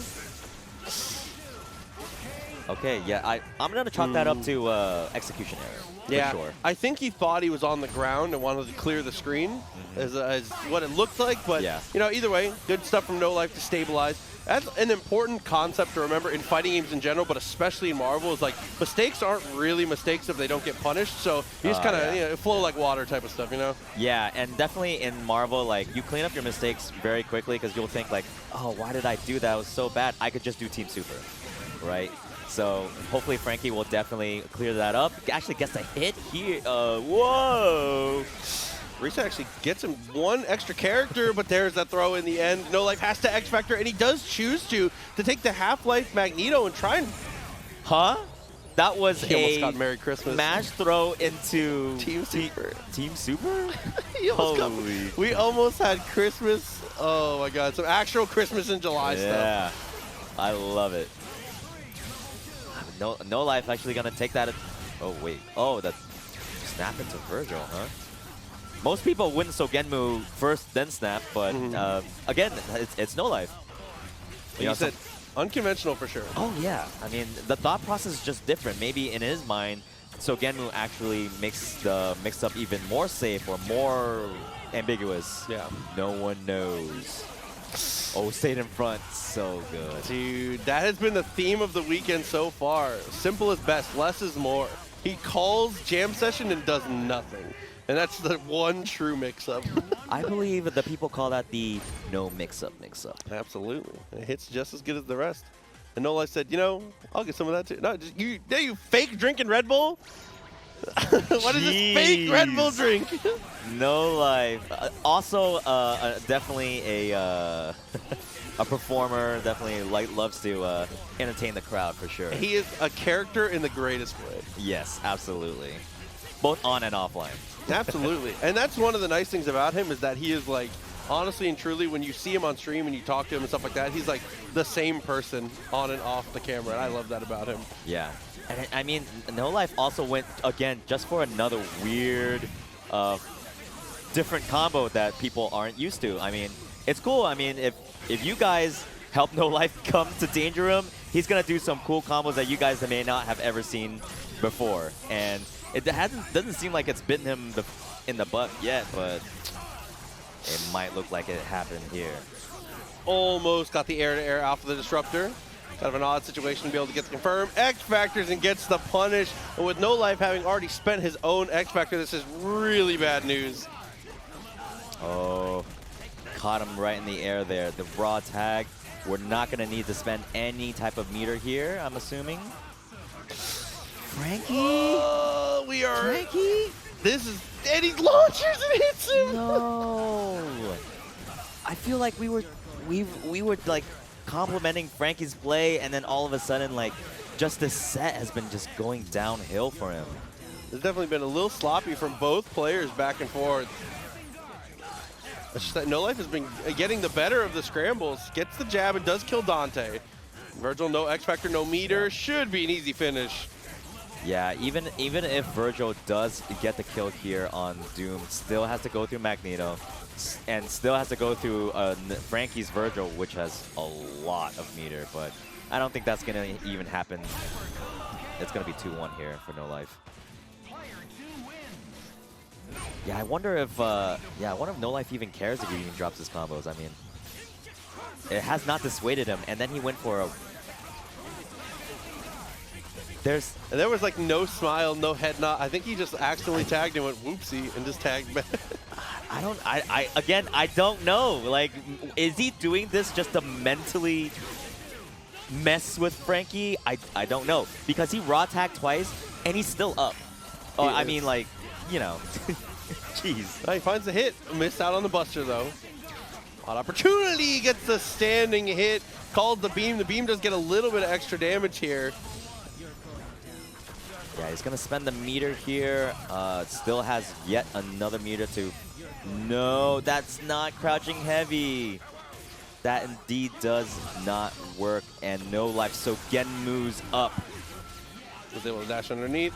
Okay, yeah, I'm gonna chalk that up to execution error.
Yeah,
for sure.
I think he thought he was on the ground and wanted to clear the screen, as what it looked like. But
Yeah.
you know, either way, good stuff from NoLife to stabilize. That's an important concept to remember in fighting games in general, but especially in Marvel. Is like mistakes aren't really mistakes if they don't get punished. So you just kind of flow like water type of stuff, you know?
Yeah, and definitely in Marvel, like, you clean up your mistakes very quickly because you'll think like, oh, why did I do that? It was so bad. I could just do Team Super, right? So hopefully Frankie will definitely clear that up. Actually gets a hit here. Whoa!
Risa actually gets him one extra character, but there's that throw in the end. NoLife has to X-Factor, and he does choose to take the Half-Life Magneto and try and...
Huh? That was
He almost
a
got Merry Christmas.
mash throw into
Team Super.
Team Super?
He almost got-
Holy.
we almost had Christmas. Oh my God, some actual Christmas in July stuff.
Yeah, I love it. NoLife actually gonna take that. Oh wait. Oh, that snap into Vergil, huh? Most people win Sogenmu first, then snap, but again, it's NoLife.
You said unconventional for sure.
Oh yeah, I mean the thought process is just different. Maybe in his mind, Sogenmu actually makes the mix-up even more safe or more ambiguous.
Yeah.
No one knows. Oh, stayed in front, so good.
Dude, that has been the theme of the weekend so far. Simple is best, less is more. He calls jam session and does nothing. And that's the one true mix-up.
I believe the people call that the no mix-up.
Absolutely. It hits just as good as the rest. And NoLife said, you know, I'll get some of that too. No, just you fake drinking Red Bull? What is this fake Red Bull drink?
NoLife. Also, definitely a performer. Definitely loves to entertain the crowd for sure.
He is a character in the greatest way.
Yes, absolutely. Both on and offline.
Absolutely. And that's one of the nice things about him is that he is like, honestly and truly, when you see him on stream and you talk to him and stuff like that, he's like the same person on and off the camera. And I love that about him.
Yeah. And I mean, NoLife also went, again, just for another weird, different combo that people aren't used to. I mean, it's cool. I mean, if you guys help NoLife come to Danger Room, he's going to do some cool combos that you guys may not have ever seen before. And it doesn't seem like it's bitten him in the butt yet, but it might look like it happened here.
Almost got the air-to-air off of the Disruptor. Kind of an odd situation to be able to get the confirm. X-Factors and gets the punish. And with NoLife having already spent his own X-Factor, this is really bad news.
Oh, caught him right in the air there. The raw tag. We're not going to need to spend any type of meter here, I'm assuming. Frankie?
Oh, we are.
Frankie?
This is. And he launches and hits him.
No. I feel like we were like complimenting Frankie's play, and then all of a sudden, like, just this set has been just going downhill for him.
There's definitely been a little sloppy from both players back and forth. It's just that NoLife has been getting the better of the scrambles. Gets the jab and does kill Dante. Vergil, no X-Factor, no meter. Should be an easy finish.
Yeah, even if Vergil does get the kill here on Doom, still has to go through Magneto, and still has to go through Frankie's Vergil, which has a lot of meter, but I don't think that's going to even happen. It's going to be 2-1 here for NoLife. Yeah, I wonder if NoLife even cares if he even drops his combos. I mean, it has not dissuaded him, and then he went for a... There's
And there was like no smile, no head nod. I think he just accidentally tagged and went whoopsie and just tagged back.
again, I don't know. Like, is he doing this just to mentally mess with Frankie? I don't know. Because he raw tagged twice and he's still up. Oh, I mean, like, you know. Jeez.
He finds the hit. Missed out on the buster, though. On opportunity, gets the standing hit. Called the beam. The beam does get a little bit of extra damage here.
Yeah, he's going to spend the meter here. Still has yet another meter to... No, that's not crouching heavy. That indeed does not work. And NoLife, so Genmu's up.
Was able to dash underneath.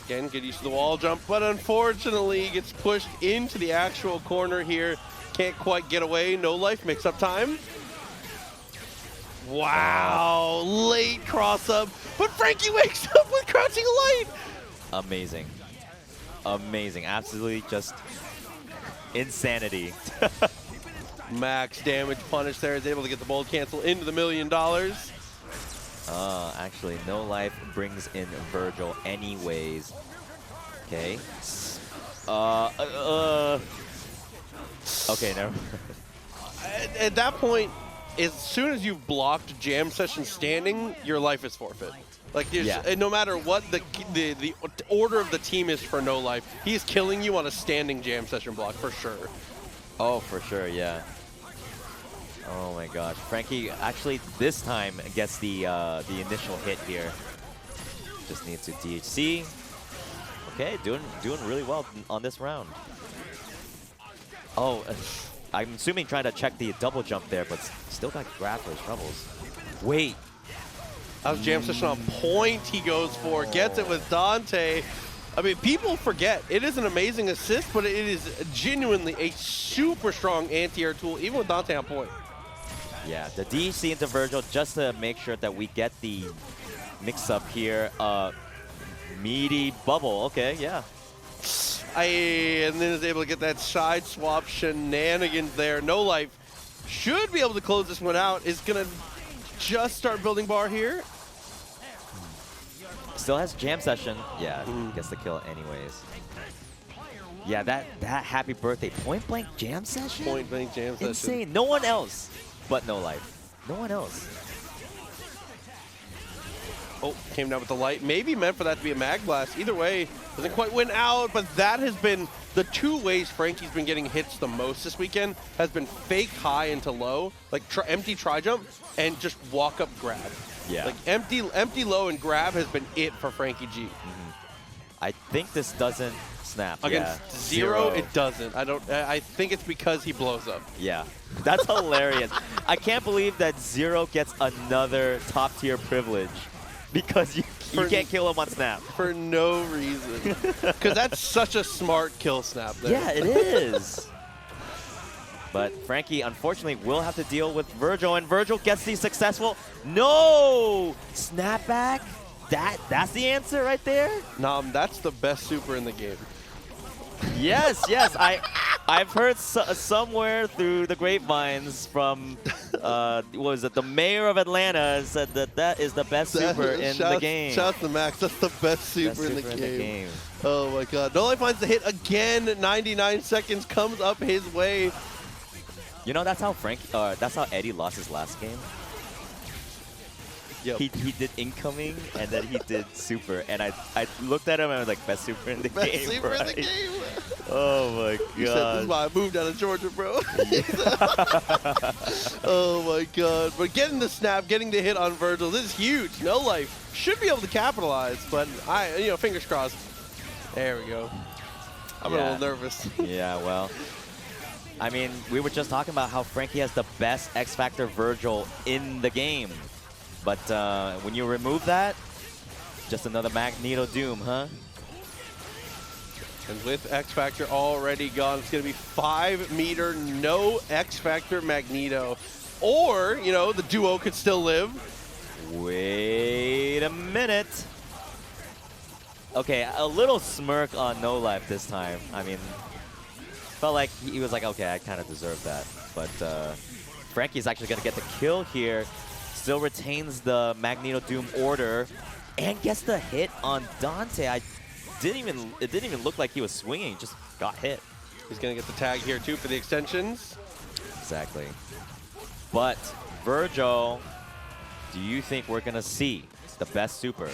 Again, get used to the wall jump, but unfortunately gets pushed into the actual corner here. Can't quite get away. NoLife makes up time. Wow, late cross up, but Frankie wakes up with crouching light.
Amazing. Amazing. Absolutely just insanity.
Max damage punish there, is able to get the bold cancel into the $1 million.
Actually, NoLife brings in Vergil anyways. Okay. Okay, never.
At that point, as soon as you've blocked jam session standing, your life is forfeit. Like, no matter what the order of the team is for NoLife, he's killing you on a standing jam session block for sure.
Oh, for sure, yeah. Oh my gosh, Frankie actually this time gets the initial hit here. Just needs to DHC. Okay, doing really well on this round. Oh, I'm assuming trying to check the double jump there, but still got grabbed for his troubles. Wait.
That was jam session on point he goes for. Gets it with Dante. I mean, people forget, it is an amazing assist, but it is genuinely a super strong anti-air tool, even with Dante on point.
Yeah, the DHC into Vergil just to make sure that we get the mix-up here. Meaty bubble, okay, yeah.
And then is able to get that side swap shenanigans there. NoLife should be able to close this one out. Is going to just start building bar here.
Still has jam session. Yeah, gets the kill anyways. Yeah, that happy birthday point blank jam session?
Point blank jam session.
Insane. No one else but NoLife. No one else.
Oh, came down with the light. Maybe meant for that to be a mag blast. Either way, doesn't quite win out, but that has been the two ways Frankie's been getting hits the most this weekend, has been fake high into low, like empty tri-jump, and just walk up grab.
Yeah.
Like empty low and grab has been it for Frankie G.
I think this doesn't snap.
Against Zero, it doesn't. I think it's because he blows up.
Yeah. That's hilarious. I can't believe that Zero gets another top tier privilege because you can't kill him on snap.
For no reason. Because that's such a smart kill snap there.
Yeah, it is. But Frankie, unfortunately, will have to deal with Vergil, and Vergil gets the successful. No! Snapback? That's the answer right there?
Nom, that's the best super in the game.
Yes, yes. I've heard somewhere through the grapevines from, what was it, the mayor of Atlanta said that is the best super in the game.
Shouts to Max, that's the best super, in the game. Oh my god. NoLife finds the hit again, 99 seconds comes up his way.
You know, that's how that's how Eddie lost his last game.
Yep.
He did incoming and then he did super, and I looked at him and I was like, best super in the game.
Best super in the game.
Oh my god.
You said this is why I moved out of Georgia, bro. Oh my god. But getting the snap, getting the hit on Vergil, this is huge. NoLife should be able to capitalize, but fingers crossed. There we go. I'm a little nervous.
Yeah, well. I mean, we were just talking about how Frankie has the best X Factor Vergil in the game. But when you remove that, just another Magneto Doom, huh?
And with X Factor already gone, it's going to be 5 meter, no X Factor Magneto. Or, the duo could still live.
Wait a minute. Okay, a little smirk on NoLife this time. I mean, felt like he was like, okay, I kind of deserve that. But Frankie's actually going to get the kill here. still retains the Magneto Doom order and gets the hit on Dante. It didn't even look like he was swinging, just got hit.
He's going to get the tag here, too, for the extensions.
Exactly. But, Vergil, do you think we're going to see the best super?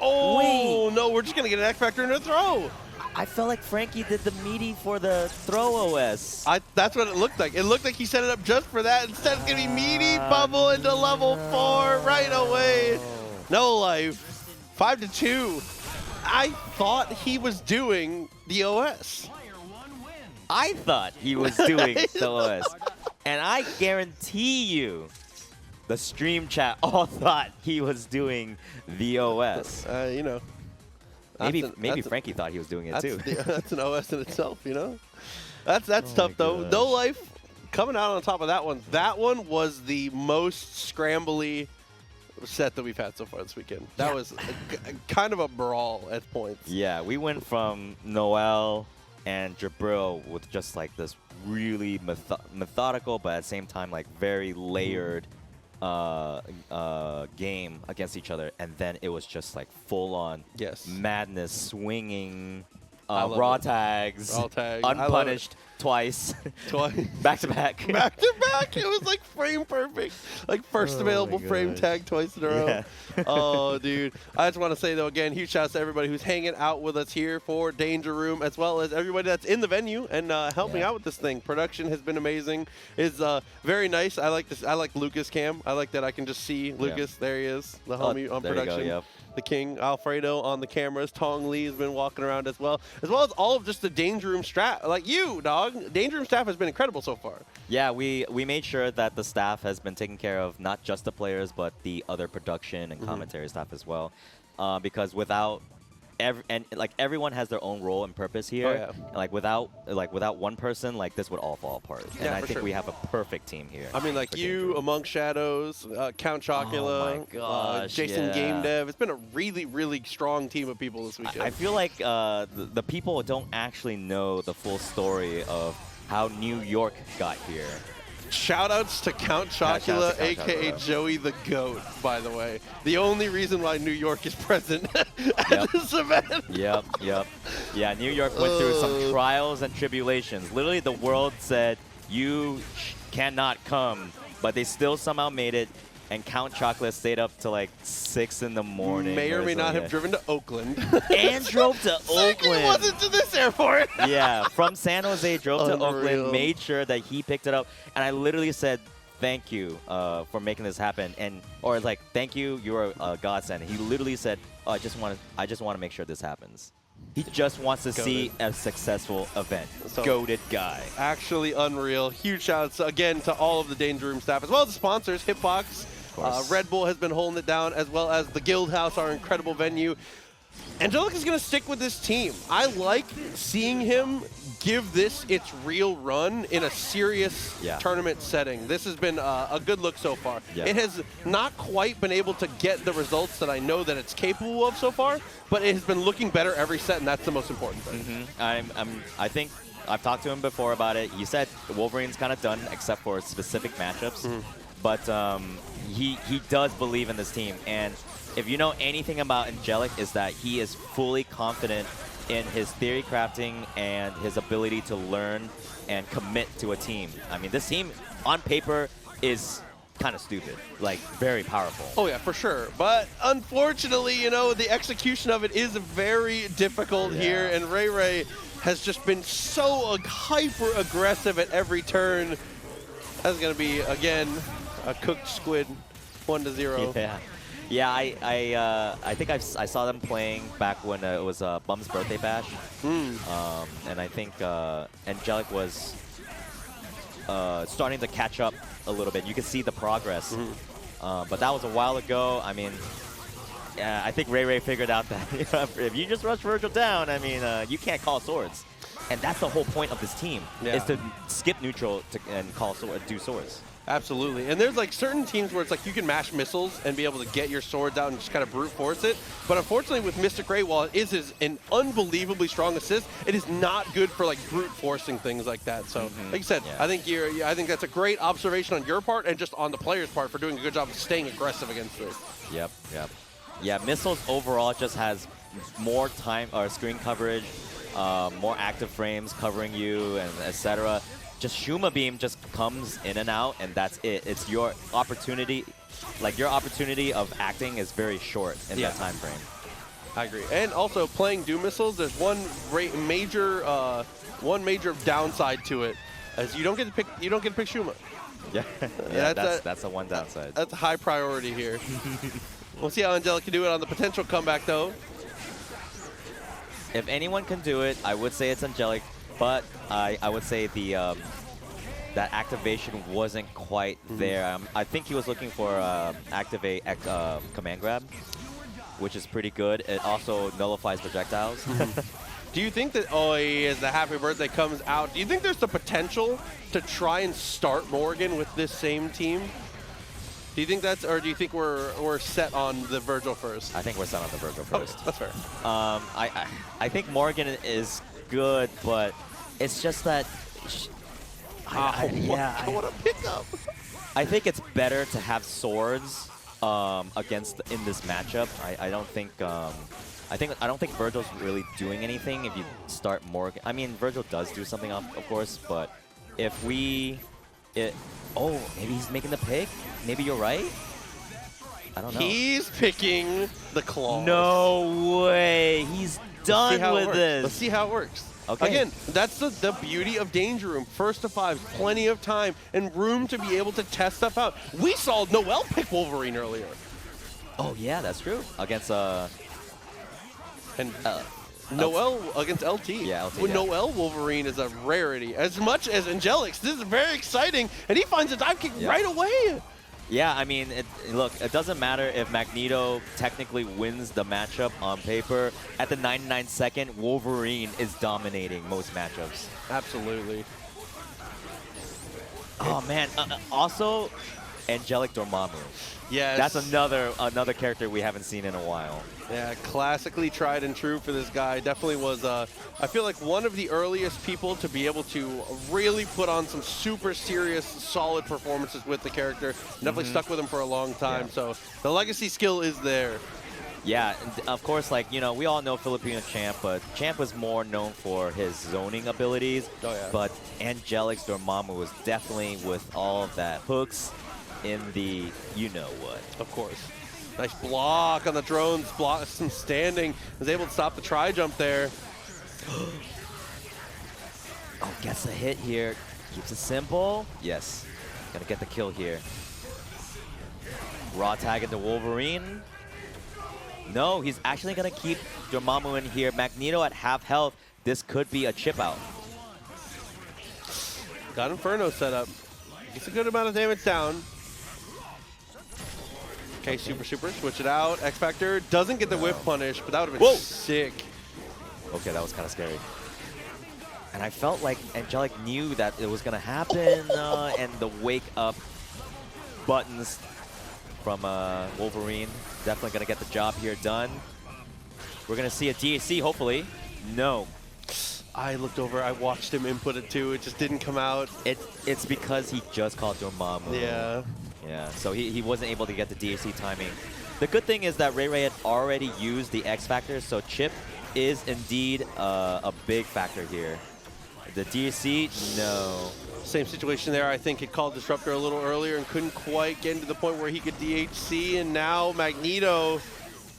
Oh,
Wait.
no, we're just going to get an X Factor and a throw.
I felt like Frankie did the meaty for the throw OS.
That's what it looked like. It looked like he set it up just for that. Instead, it's going to be meaty bubble into level 4 right away. NoLife, 5-2. I thought he was doing the OS.
I thought he was doing the OS. And I guarantee you, the stream chat all thought he was doing the OS.
You know.
Maybe Frankie thought he was doing it too.
That's an OS in itself, you know? That's tough, though. NoLife coming out on top of that one. That one was the most scrambly set that we've had so far this weekend. That was kind of a brawl at points.
Yeah, we went from Noel and Jibrill with just like this really methodical, but at the same time like very layered game against each other, and then it was just like full-on madness, swinging, raw tags, unpunished twice, back to back.
Back to back. It was like frame perfect, like first available frame tag twice in a row.
Yeah.
Oh, dude. I just want to say, though, again, huge shouts to everybody who's hanging out with us here for Danger Room, as well as everybody that's in the venue and helping out with this thing. Production has been amazing. It's very nice. I like this. I like Lucas Cam. I like that I can just see Lucas. There he is, the homie on production.
Go,
The king, Alfredo on the cameras. Tong Lee has been walking around as well as all of just the Danger Room staff. Like you, dog. Danger Room staff has been incredible so far.
Yeah, we made sure that the staff has been taking care of not just the players, but the other production and commentary staff as well. Because without everyone has their own role and purpose here.
Oh, yeah.
And without one person, like this would all fall apart. And I think we have a perfect team here.
I mean, like you, Among Shadows, Count Chocula,
Oh my gosh,
Jason Game Dev. It's been a really, really strong team of people this weekend.
I feel like the people don't actually know the full story of how New York got here.
Shoutouts to Count Chocula, a.k.a. Joey the GOAT, by the way. The only reason why New York is present at this event.
Yep. Yeah, New York went through some trials and tribulations. Literally, the world said, you cannot come, but they still somehow made it. And Count Chocula stayed up till like 6 in the morning.
May or may not have driven to Oakland.
And drove to Oakland.
He wasn't to this airport.
Yeah, from San Jose, drove to Oakland, made sure that he picked it up. And I literally said, thank you for making this happen. Or like, thank you, you're a godsend. He literally said, oh, I just want to make sure this happens. He just wants to see a successful event. Goated guy.
Actually unreal. Huge shout-outs again to all of the Danger Room staff, as well as the sponsors, Hitbox. Red Bull has been holding it down, as well as the Guild House, our incredible venue. Angelic is going to stick with this team. I like seeing him give this its real run in a serious tournament setting. This has been a good look so far. Yeah. It has not quite been able to get the results that I know that it's capable of so far, but it has been looking better every set, and that's the most important thing.
I think I've talked to him before about it. He said Wolverine's kind of done except for specific matchups, but he does believe in this team. And if you know anything about Angelic, is that he is fully confident in his theory crafting and his ability to learn and commit to a team. I mean, this team on paper is kind of stupid, like very powerful.
Oh yeah, for sure. But unfortunately, you know, the execution of it is very difficult here, and RayRay has just been so hyper aggressive at every turn. That's gonna be again a cooked squid, 1-0.
Yeah. Yeah, I think I saw them playing back when it was Bum's birthday bash, and I think Angelic was starting to catch up a little bit. You can see the progress, but that was a while ago. I mean, I think RayRay figured out that if you just rush Vergil down, I mean, you can't call swords, and that's the whole point of this team is to skip neutral and call do swords.
Absolutely. And there's like certain teams where it's like you can mash missiles and be able to get your swords out and just kind of brute force it. But unfortunately with Mystic Ray, while it is an unbelievably strong assist, it is not good for like brute forcing things like that. So like you said, I think that's a great observation on your part and just on the player's part for doing a good job of staying aggressive against this.
Yep. Yeah, missiles overall just has more time or screen coverage, more active frames covering you, and etc. Just Shuma Beam just comes in and out, and that's it. It's your opportunity, like your opportunity of acting is very short in that time frame.
I agree. And also playing Doom missiles, there's one major downside to it, as you don't get to pick Shuma.
Yeah, that's the one downside.
That's a high priority here. We'll see how Angelic can do it on the potential comeback, though.
If anyone can do it, I would say it's Angelic, but I would say the that activation wasn't quite there. I think he was looking for activate command grab, which is pretty good. It also nullifies projectiles.
Do you think that, as the happy birthday comes out, do you think there's the potential to try and start Morrigan with this same team? Do you think that's, or do you think we're set on the Vergil first?
I think we're set on the Vergil first.
Oh, that's fair.
I think Morrigan is good, but it's just that.
What a pickup!
I think it's better to have swords against in this matchup. I don't think Vergil's really doing anything if you start Morrigan. I mean, Vergil does do something, of course, but if oh, maybe he's making the pick. Maybe you're right. I don't know.
He's picking the claw.
No way. He's done with this.
Let's see how it works.
Okay.
Again, that's the beauty of Danger Room. First to five, plenty of time and room to be able to test stuff out. We saw Noel pick Wolverine earlier.
Oh yeah, that's true. Against
Noel against LT.
Yeah, LT.
When Noel Wolverine is a rarity. As much as Angelic's, this is very exciting, and he finds a dive kick right away.
Yeah, I mean, look, it doesn't matter if Magneto technically wins the matchup on paper. At the 99-second, Wolverine is dominating most matchups.
Absolutely.
Oh man! Also, Angelic Dormammu.
Yes.
That's another character we haven't seen in a while.
Yeah, classically tried and true for this guy. Definitely was, I feel like one of the earliest people to be able to really put on some super serious, solid performances with the character. Definitely stuck with him for a long time, so the legacy skill is there.
Yeah, of course, like, you know, we all know Filipino Champ, but Champ was more known for his zoning abilities.
Oh, yeah.
But Angelic's Dormammu was definitely with all of that hooks in the you-know-what.
Of course. Nice block on the drones, block some standing. Was able to stop the tri-jump there.
Oh, gets a hit here. Keeps it simple. Yes. Gonna get the kill here. Raw tag into Wolverine. No, he's actually gonna keep Dormammu in here. Magneto at half health. This could be a chip out.
Got Inferno set up. Gets a good amount of damage down. Okay, super, switch it out. X Factor doesn't get the whiff punish, but that would have been sick.
Okay, that was kind of scary. And I felt like Angelic knew that it was going to happen, and the wake up buttons from Wolverine definitely going to get the job here done. We're going to see a DAC, hopefully. No.
I looked over, I watched him input it too, it just didn't come out.
It's because he just called Dormammu.
Yeah.
Yeah, so he wasn't able to get the DAC timing. The good thing is that RayRay had already used the X Factor, so chip is indeed a big factor here. The DAC, no.
Same situation there. I think he called Disruptor a little earlier and couldn't quite get into the point where he could DHC, and now Magneto.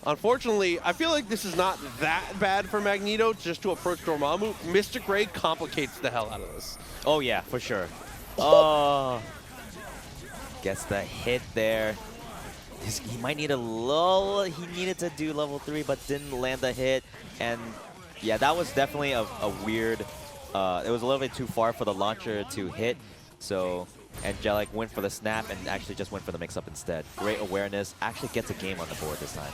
Unfortunately, I feel like this is not that bad for Magneto just to approach Dormammu. Mystic Ray complicates the hell out of this.
Oh yeah, for sure. Oh. Gets the hit there. He might need a lull. He needed to do level 3, but didn't land the hit. And yeah, that was definitely a weird, it was a little bit too far for the launcher to hit. So Angelic went for the snap and actually just went for the mix-up instead. Great awareness. Actually gets a game on the board this time.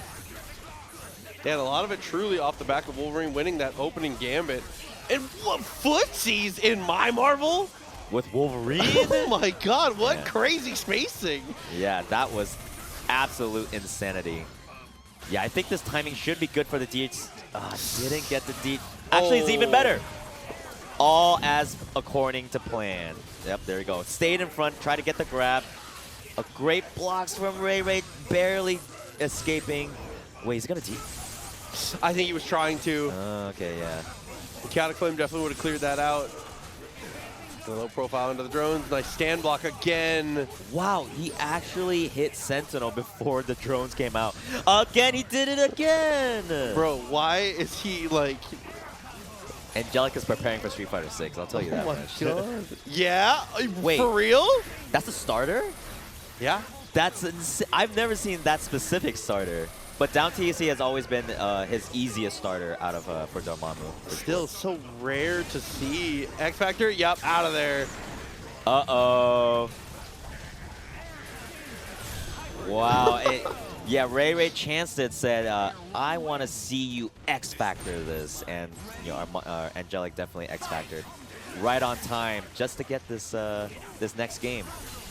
Yeah, and a lot of it truly off the back of Wolverine winning that opening gambit. And what footsies in my Marvel?
with Wolverine.
Oh my God, what
Yeah.
crazy spacing.
Yeah, that was absolute insanity. Yeah, I think this timing should be good for the DH. Didn't get the DH. Actually, it's even better. All as according to plan. Yep, there you go. Stayed in front, tried to get the grab. A great blocks from RayRay, barely escaping. Wait, he's gonna
I think he was trying to.
Okay, yeah.
Cataclysm definitely would have cleared that out. The low profile into the drones. Nice stand block again.
Wow, he actually hit Sentinel before the drones came out. Again, he did it again!
Bro, why is he like...
Angelic is preparing for Street Fighter 6, I'll tell you that
Oh my
much.
God. Yeah?
Wait.
For real?
That's a starter?
Yeah.
That's I've never seen that specific starter. But down TC has always been his easiest starter out of for Dormammu.
Still so rare to see. X Factor, yep, out of there.
Uh-oh. Wow. Yeah, RayRay chanced it, said, I want to see you X Factor this. And you know, our Angelic definitely X Factored right on time just to get this this next game.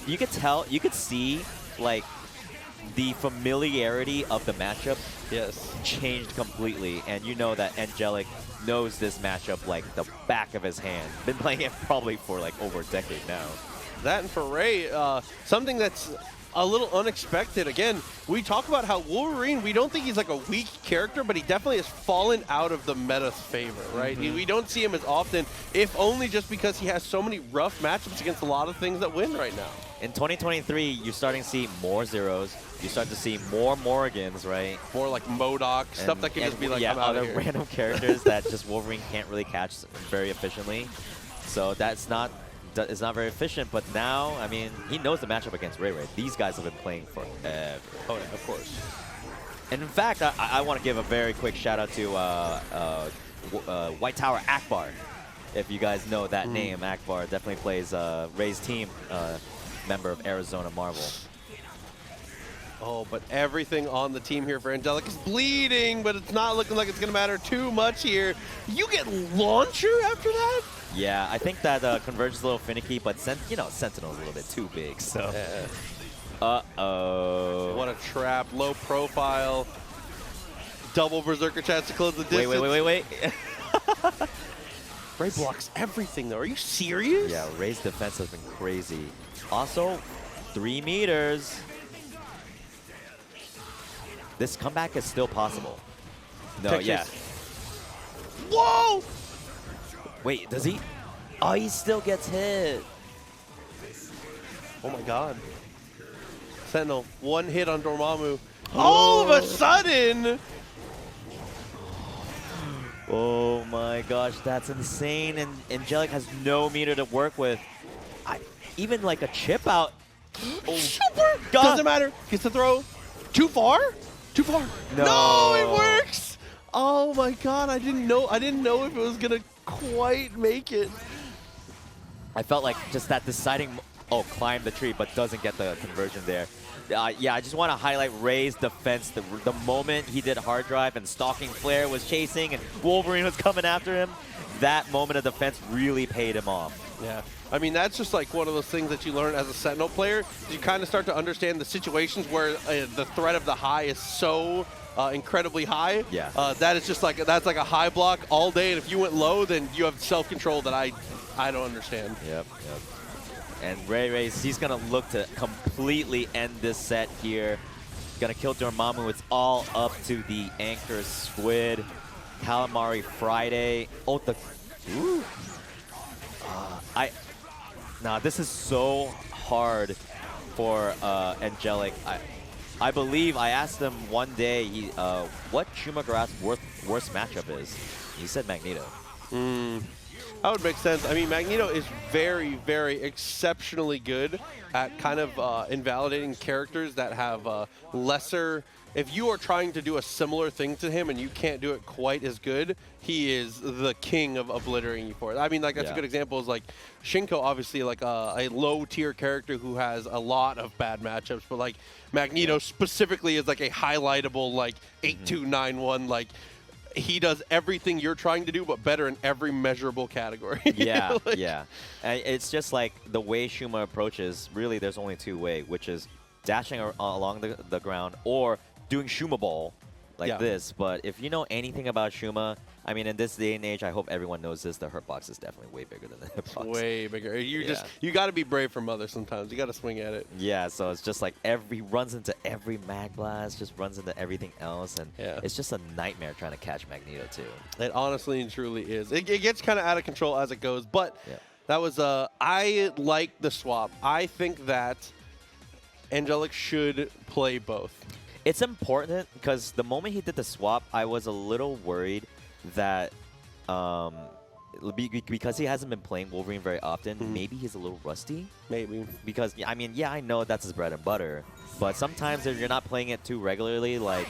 You could tell, you could see like the familiarity of the matchup changed completely, and you know that Angelic knows this matchup like the back of his hand. Been playing it probably for like over a decade now.
That and for Ray, something that's a little unexpected. Again, we talk about how Wolverine, we don't think he's like a weak character, but he definitely has fallen out of the meta's favor, right? We don't see him as often, if only just because he has so many rough matchups against a lot of things that win right now.
In 2023, you're starting to see more Zeros. You start to see more Morrigans, right?
More like MODOK, stuff that can just be like,
yeah,
I'm out
other
of here.
random characters that just Wolverine can't really catch very efficiently. So that's not it's not very efficient. But now, I mean, he knows the matchup against RayRay. These guys have been playing forever.
Oh yeah, of course.
And in fact, I want to give a very quick shout out to White Tower Akbar. If you guys know that name, Akbar definitely plays Ray's team, member of Arizona Marvel.
Oh, but everything on the team here for Angelic is bleeding, but it's not looking like it's going to matter too much here. You get Launcher after that?
Yeah, I think that Converge is a little finicky, but you know, Sentinel's a little bit too big, so. Uh-oh.
What a trap. Low profile. Double Berserker chance to close the distance.
Wait.
Ray blocks everything, though. Are you serious?
Yeah, Ray's defense has been crazy. Also, 3 meters. This comeback is still possible. No,
Texas.
yeah.
Whoa!
Wait, does he? Oh, he still gets hit.
Oh my God. Sentinel, one hit on Dormammu. All of a sudden!
Oh my gosh, that's insane. And Angelic has no meter to work with. Even like a chip out.
Super!
God.
Doesn't matter. Gets the throw. Too far? Too far. No, it works! Oh my God, I didn't know if it was gonna quite make it.
I felt like just that deciding, climb the tree, but doesn't get the conversion there. Yeah, I just want to highlight Ray's defense. The moment he did hard drive and Stalking Flare was chasing and Wolverine was coming after him, that moment of defense really paid him off.
Yeah. I mean, that's just like one of those things that you learn as a Sentinel player. You kind of start to understand the situations where the threat of the high is so incredibly high.
Yeah.
That is just like, that's like a high block all day. And if you went low, then you have self-control that I don't understand.
Yep. And RayRay, he's going to look to completely end this set here. Going to kill Dormammu. It's all up to the Anchor Squid. Calamari Friday. Oh, ooh. Nah, this is so hard for Angelic. I believe I asked him one day what Shuma-Gorath's worst matchup is. He said Magneto.
That would make sense. I mean, Magneto is very, very exceptionally good at kind of invalidating characters that have lesser... If you are trying to do a similar thing to him and you can't do it quite as good, he is the king of obliterating you for it. I mean, like, that's a good example is, like, Shinko, obviously, like, a low-tier character who has a lot of bad matchups, but, like, Magneto specifically is, like, a highlightable, like, 8-2-9-1, like... he does everything you're trying to do, but better in every measurable category.
Yeah,
Like,
yeah. And it's just like the way Shuma approaches, really there's only two ways, which is dashing along the ground or doing Shuma Ball like this. But if you know anything about Shuma, I mean, in this day and age, I hope everyone knows this, the hurt box is definitely way bigger than the hitbox.
Way bigger. You got to be brave for Mother sometimes. You got to swing at it.
Yeah, so it's just like runs into every Mag Blast, just runs into everything else, and it's just a nightmare trying to catch Magneto too.
It honestly and truly is. It gets kind of out of control as it goes, but that was I like the swap. I think that Angelic should play both.
It's important because the moment he did the swap, I was a little worried that because he hasn't been playing Wolverine very often, maybe he's a little rusty.
Maybe.
Because, I mean, yeah, I know that's his bread and butter, but sometimes if you're not playing it too regularly, like,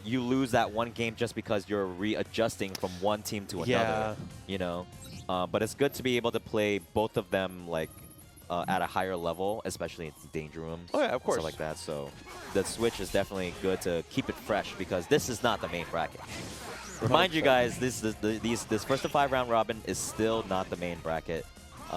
you lose that one game just because you're readjusting from one team to another, you know? But it's good to be able to play both of them, like, at a higher level, especially in Danger Room.
Oh, yeah, of course.
Stuff like that. So the switch is definitely good to keep it fresh because this is not the main bracket. Remind you guys, this first to 5 round robin is still not the main bracket.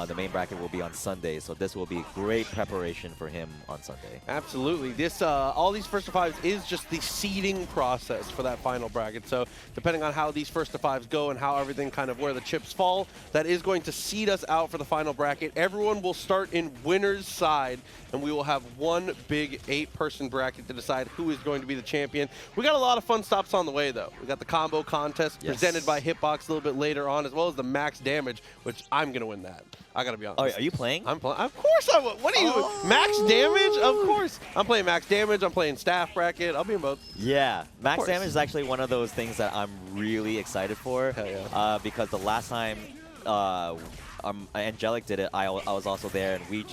The main bracket will be on Sunday, so this will be great preparation for him on Sunday.
Absolutely. This all these first to 5s is just the seeding process for that final bracket. So depending on how these first to 5s go and how everything kind of where the chips fall, that is going to seed us out for the final bracket. Everyone will start in winner's side, and we will have one big 8-person bracket to decide who is going to be the champion. We got a lot of fun stops on the way, though. We got the combo contest presented by Hitbox a little bit later on, as well as the max damage, which I'm going to win that. I gotta be honest.
Oh, are you playing?
I'm playing. Of course I will. What are you? Max damage? Of course. I'm playing max damage. I'm playing staff bracket. I'll be in both.
Yeah. Max damage is actually one of those things that I'm really excited for.
Hell yeah.
Because the last time Angelic did it, I was also there, and we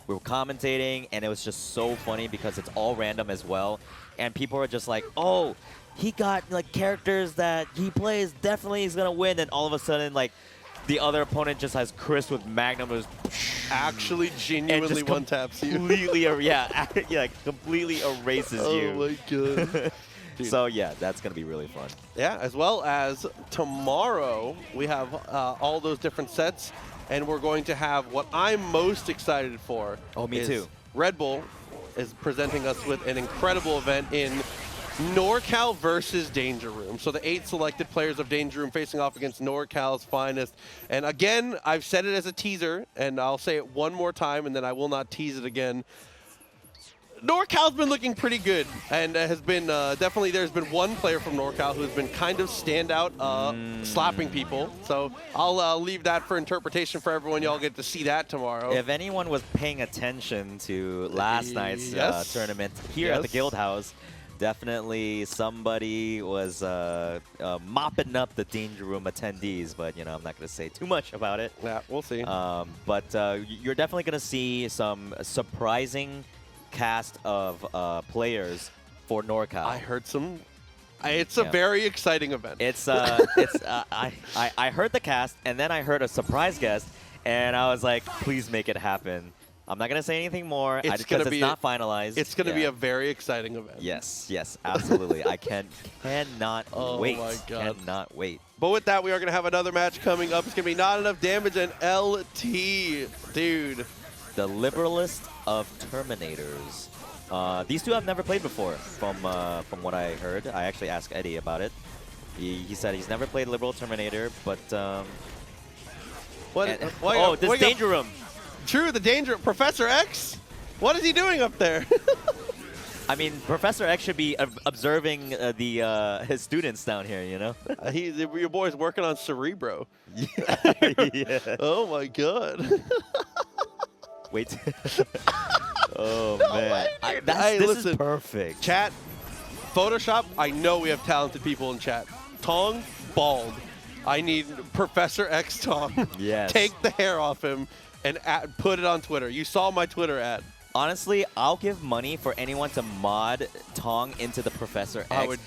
were commentating, and it was just so funny because it's all random as well. And people are just like, oh, he got like characters that he plays, definitely he's gonna win. And all of a sudden, like, the other opponent just has Chris with Magnum, who's
actually genuinely one-taps you.
Completely, completely erases you.
Oh my god.
So yeah, that's gonna be really fun.
Yeah, as well as tomorrow we have all those different sets, and we're going to have what I'm most excited for.
Oh, me too.
Red Bull is presenting us with an incredible event in NorCal versus Danger Room. So the 8 selected players of Danger Room facing off against NorCal's finest. And again, I've said it as a teaser, and I'll say it one more time, and then I will not tease it again. NorCal's been looking pretty good, and has been definitely, there's been one player from NorCal who's been kind of standout, slapping people. So I'll leave that for interpretation for everyone. Y'all get to see that tomorrow.
If anyone was paying attention to last night's tournament here at the Guild House, definitely somebody was mopping up the Danger Room attendees, but you know, I'm not going to say too much about it.
Yeah, we'll see.
But you're definitely going to see some surprising cast of players for NorCal.
I heard some. It's a very exciting event.
I heard the cast, and then I heard a surprise guest, and I was like, please make it happen. I'm not going to say anything more because it's not finalized.
It's going to be a very exciting event.
Yes, absolutely. I cannot wait.
Oh my God.
Cannot wait.
But with that, we are going to have another match coming up. It's going to be Not Enough Damage and LT. Dude.
The liberalist of Terminators. These two I've never played before, from what I heard. I actually asked Eddie about it. He said he's never played Liberal Terminator, but... this Danger Room.
True, the Danger Professor X? What is he doing up there?
I mean, Professor X should be observing his students down here, you know?
Your boy's working on Cerebro.
Yeah.
Oh my God.
Wait. Oh man. This is perfect.
Chat, Photoshop, I know we have talented people in chat. Tong, bald. I need Professor X Tong.
Yes.
Take the hair off him and put it on Twitter. You saw my Twitter ad.
Honestly, I'll give money for anyone to mod Tong into the Professor X.
I would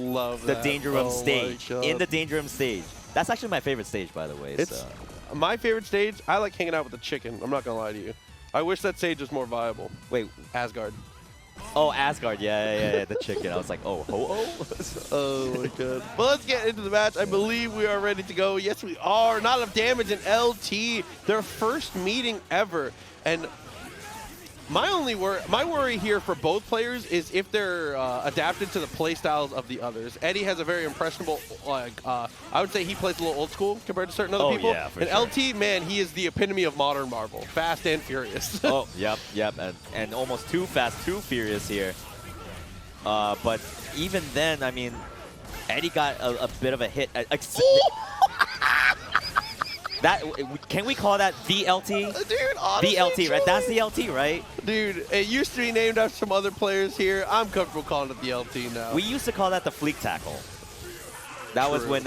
love
the
that.
Danger Room stage. In the Danger Room stage. That's actually my favorite stage, by the way.
It's my favorite stage. I like hanging out with the chicken. I'm not going to lie to you. I wish that stage was more viable.
Wait.
Asgard.
Oh, Asgard, yeah, the chicken. I was like, oh, ho-oh?
Oh my god. Well, let's get into the match. I believe we are ready to go. Yes, we are. Not enough damage in LT. Their first meeting ever. And my worry here for both players is if they're adapted to the play styles of the others. Eddie has a very impressionable, I would say he plays a little old school compared to certain other people.
Yeah, for
and
sure.
LT, man, he is the epitome of modern Marvel. Fast and furious.
Oh, yep. And almost too fast, too furious here. But even then, I mean, Eddie got a bit of a hit. That can we call that the LT?
Dude, honestly,
the LT, right? That's the LT, right?
Dude, it used to be named after some other players here. I'm comfortable calling it the LT now.
We used to call that the fleek tackle. That was when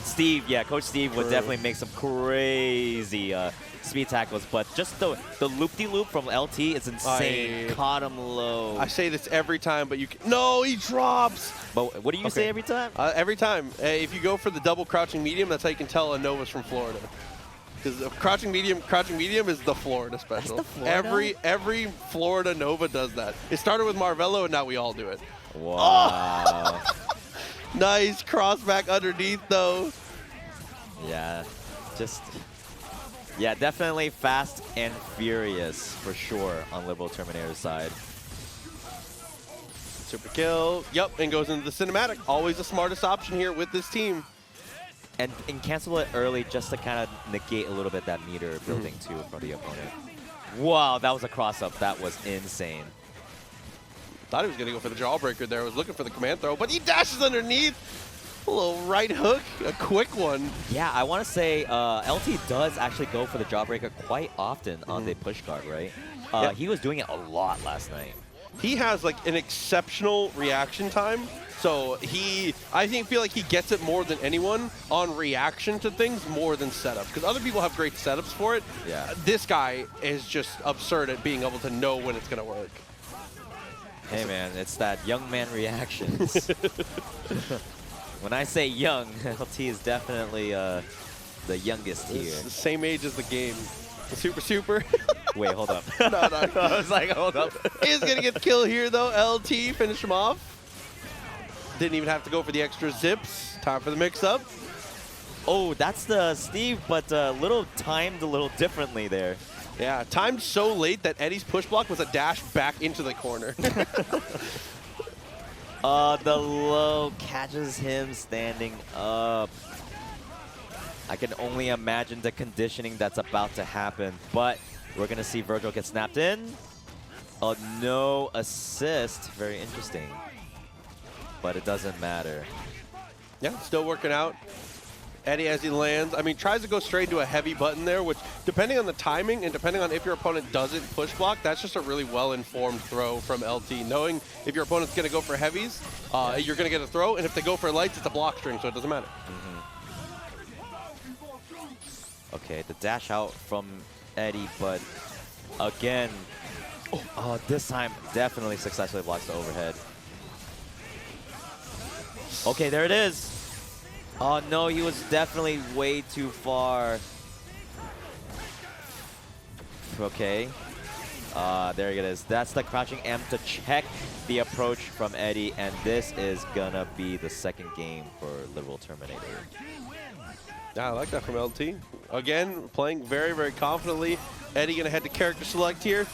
Steve, Coach Steve would definitely make some crazy speed tackles, but just the loop-de-loop from LT is insane. Caught him low.
I say this every time, but you can, no, he drops.
But what do you say every time?
Every time. If you go for the double crouching medium, that's how you can tell a Nova's from Florida. Because crouching medium is the Florida special.
That's the Florida?
Every Florida Nova does that. It started with Marvello, and now we all do it.
Wow.
Oh! Nice cross back underneath, though.
Yeah, definitely fast and furious for sure on LiberalTerminator's side.
Super kill. Yep, and goes into the cinematic. Always the smartest option here with this team.
And cancel it early just to kind of negate a little bit that meter building too from the opponent. Wow, that was a cross-up. That was insane.
Thought he was going to go for the jawbreaker there. Was looking for the command throw, but he dashes underneath. A little right hook, a quick one.
Yeah, I want to say LT does actually go for the jawbreaker quite often on the push guard, right? He was doing it a lot last night.
He has like an exceptional reaction time. So I feel like he gets it more than anyone on reaction to things more than setup. Because other people have great setups for it.
Yeah.
This guy is just absurd at being able to know when it's going to work.
Hey man, it's that young man reactions. When I say young, LT is definitely the youngest here.
It's the same age as the game. The super.
Wait, hold up.
No.
I was like, hold up.
He's going to get the kill here, though. LT, finish him off. Didn't even have to go for the extra zips. Time for the mix-up.
Oh, that's the Steve, but timed a little differently there.
Yeah, timed so late that Eddie's push block was a dash back into the corner.
The low catches him standing up. I can only imagine the conditioning that's about to happen, but we're going to see Vergil get snapped in. No assist. Very interesting. But it doesn't matter.
Yeah, still working out. Eddie, as he lands, I mean, tries to go straight into a heavy button there, which, depending on the timing and depending on if your opponent doesn't push block, that's just a really well-informed throw from LT. Knowing if your opponent's going to go for heavies, you're going to get a throw, and if they go for lights, it's a block string, so it doesn't matter.
Okay, the dash out from Eddie, but again, this time definitely successfully blocks the overhead. Okay, there it is. Oh no, he was definitely way too far. Okay. There it is. That's the crouching M to check the approach from Eddie, and this is gonna be the second game for LiberalTerminator.
Yeah, I like that from LT. Again, playing very, very confidently. Eddie gonna head to character select here.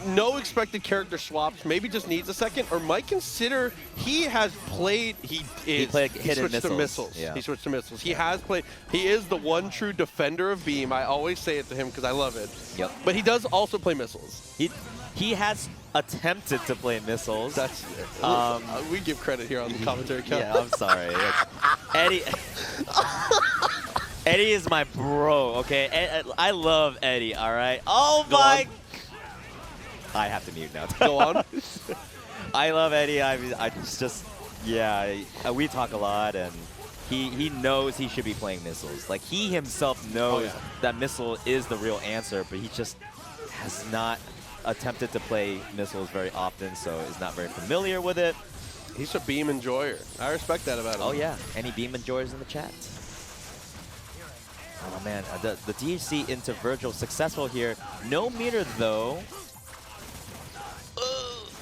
No expected character swaps. Maybe just needs a second, or might consider he has played. He switched to missiles.
Yeah.
He switched to missiles. He has played. He is the one true defender of beam. I always say it to him because I love it.
Yep.
But he does also play missiles.
He has attempted to play missiles.
That's we give credit here on the commentary count.
Yeah, I'm sorry. Eddie. Eddie is my bro. Okay, I love Eddie. All right. Oh my. I have to mute now.
Go on.
I love Eddie. We talk a lot, and he knows he should be playing missiles. Like, he himself knows that missile is the real answer, but he just has not attempted to play missiles very often, so is not very familiar with it.
He's a beam enjoyer. I respect that about him.
Oh, yeah. Any beam enjoyers in the chat? Oh, man. The DHC into Vergil successful here. No meter, though.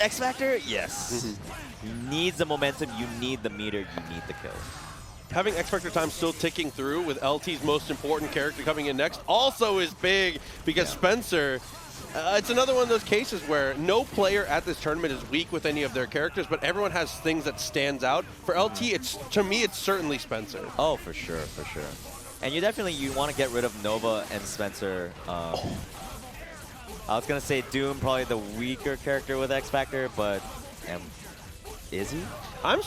X Factor, yes. You need the momentum, you need the meter, you need the kill.
Having X Factor time still ticking through with LT's most important character coming in next also is big because Spencer, it's another one of those cases where no player at this tournament is weak with any of their characters, but everyone has things that stands out. For LT, to me, it's certainly Spencer.
Oh, for sure, for sure. And you want to get rid of Nova and Spencer. I was going to say Doom, probably the weaker character with X Factor, but is he?
I'm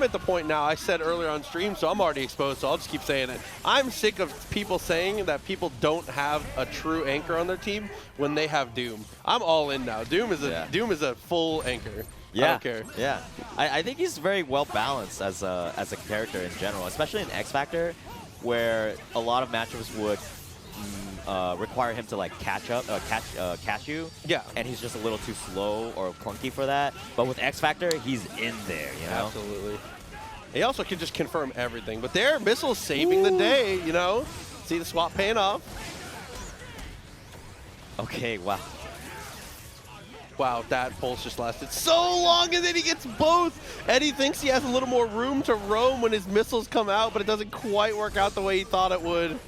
at the point now, I said earlier on stream, so I'm already exposed, so I'll just keep saying it. I'm sick of people saying that people don't have a true anchor on their team when they have Doom. I'm all in now. Doom is a full anchor.
Yeah,
I don't care.
Yeah. I think he's very well balanced as a character in general, especially in X Factor, where a lot of matchups would require him to like catch you. Yeah. And he's just a little too slow or clunky for that. But with X Factor, he's in there, you know?
Absolutely. He also can just confirm everything. But there, Missile's saving the day, you know? See the swap paying off.
Okay, wow.
Wow, that pulse just lasted so long, and then he gets both. And he thinks he has a little more room to roam when his missiles come out, but it doesn't quite work out the way he thought it would.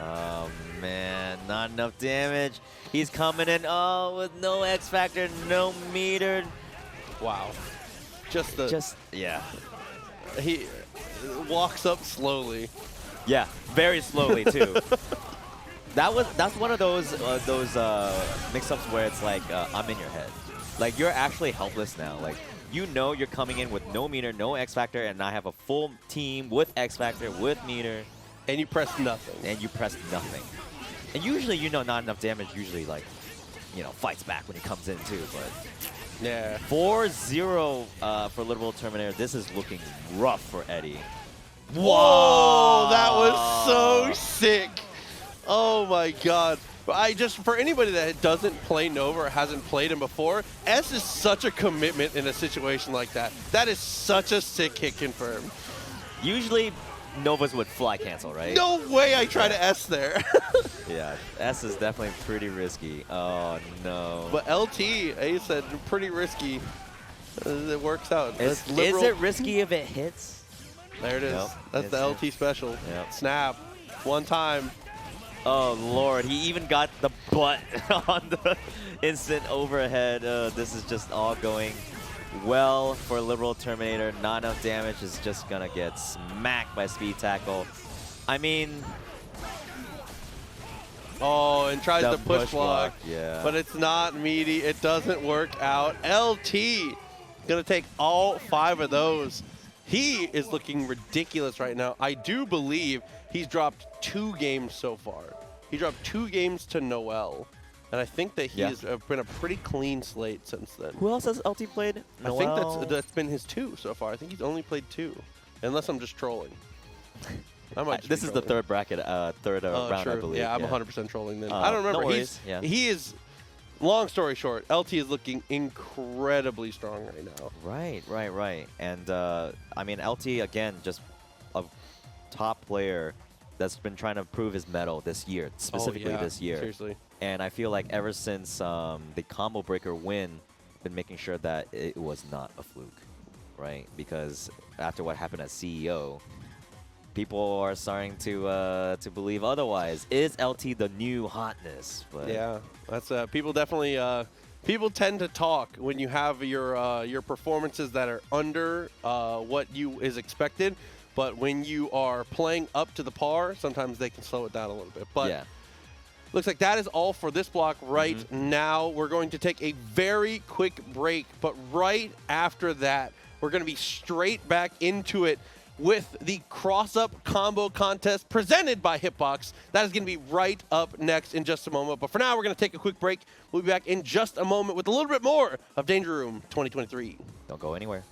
Oh, man, not enough damage. He's coming in, with no X Factor, no meter.
Wow.
Yeah.
He walks up slowly.
Yeah, very slowly, too. That's one of those mix-ups where it's like, I'm in your head. Like, you're actually helpless now. Like, you know you're coming in with no meter, no X Factor, and I have a full team with X Factor, with meter.
And you press nothing.
And you press nothing. And usually, you know, not enough damage usually, like, you know, fights back when he comes in, too. But
yeah.
4-0 for LiberalTerminator. This is looking rough for Eddie.
Whoa! That was so sick. Oh, my God. For anybody that doesn't play Nova or hasn't played him before, S is such a commitment in a situation like that. That is such a sick hit confirm.
Usually, Novas would fly cancel, right?
No way I try to S there.
Yeah, S is definitely pretty risky. Oh, no.
But LT, Ace said, pretty risky. It works out.
Is it risky if it hits?
There it is.
Nope.
That's the LT special.
Yep.
Snap. One time.
Oh, Lord. He even got the butt on the instant overhead. This is just all going well for LiberalTerminator. Not enough damage is just going to get smacked by Speed Tackle. I mean...
Oh, and tries to push block.
Yeah.
But it's not meaty. It doesn't work out. LT going to take all 5 of those. He is looking ridiculous right now. I do believe he's dropped 2 games so far. He dropped 2 games to Noel. And I think that he has been a pretty clean slate since then.
Who else has LT played?
Noel? I think that's been his 2 so far. I think he's only played 2. Unless I'm just trolling. I might just
this is the third bracket, third round,
true.
I believe.
Yeah, I'm 100% trolling then. I don't remember.
No
he is, long story short, LT is looking incredibly strong right now.
Right. And, I mean, LT, again, just a top player that's been trying to prove his mettle this year, specifically this year.
Seriously.
And I feel like ever since the Combo Breaker win, been making sure that it was not a fluke, right? Because after what happened at CEO, people are starting to believe otherwise. Is LT the new hotness? But
yeah, that's people definitely. People tend to talk when you have your performances that are under what is expected, but when you are playing up to the par, sometimes they can slow it down a little bit. But
yeah.
Looks like that is all for this block right now. We're going to take a very quick break, but right after that, we're going to be straight back into it with the cross-up combo contest presented by Hitbox. That is going to be right up next in just a moment. But for now, we're going to take a quick break. We'll be back in just a moment with a little bit more of Danger Room 2023.
Don't go anywhere.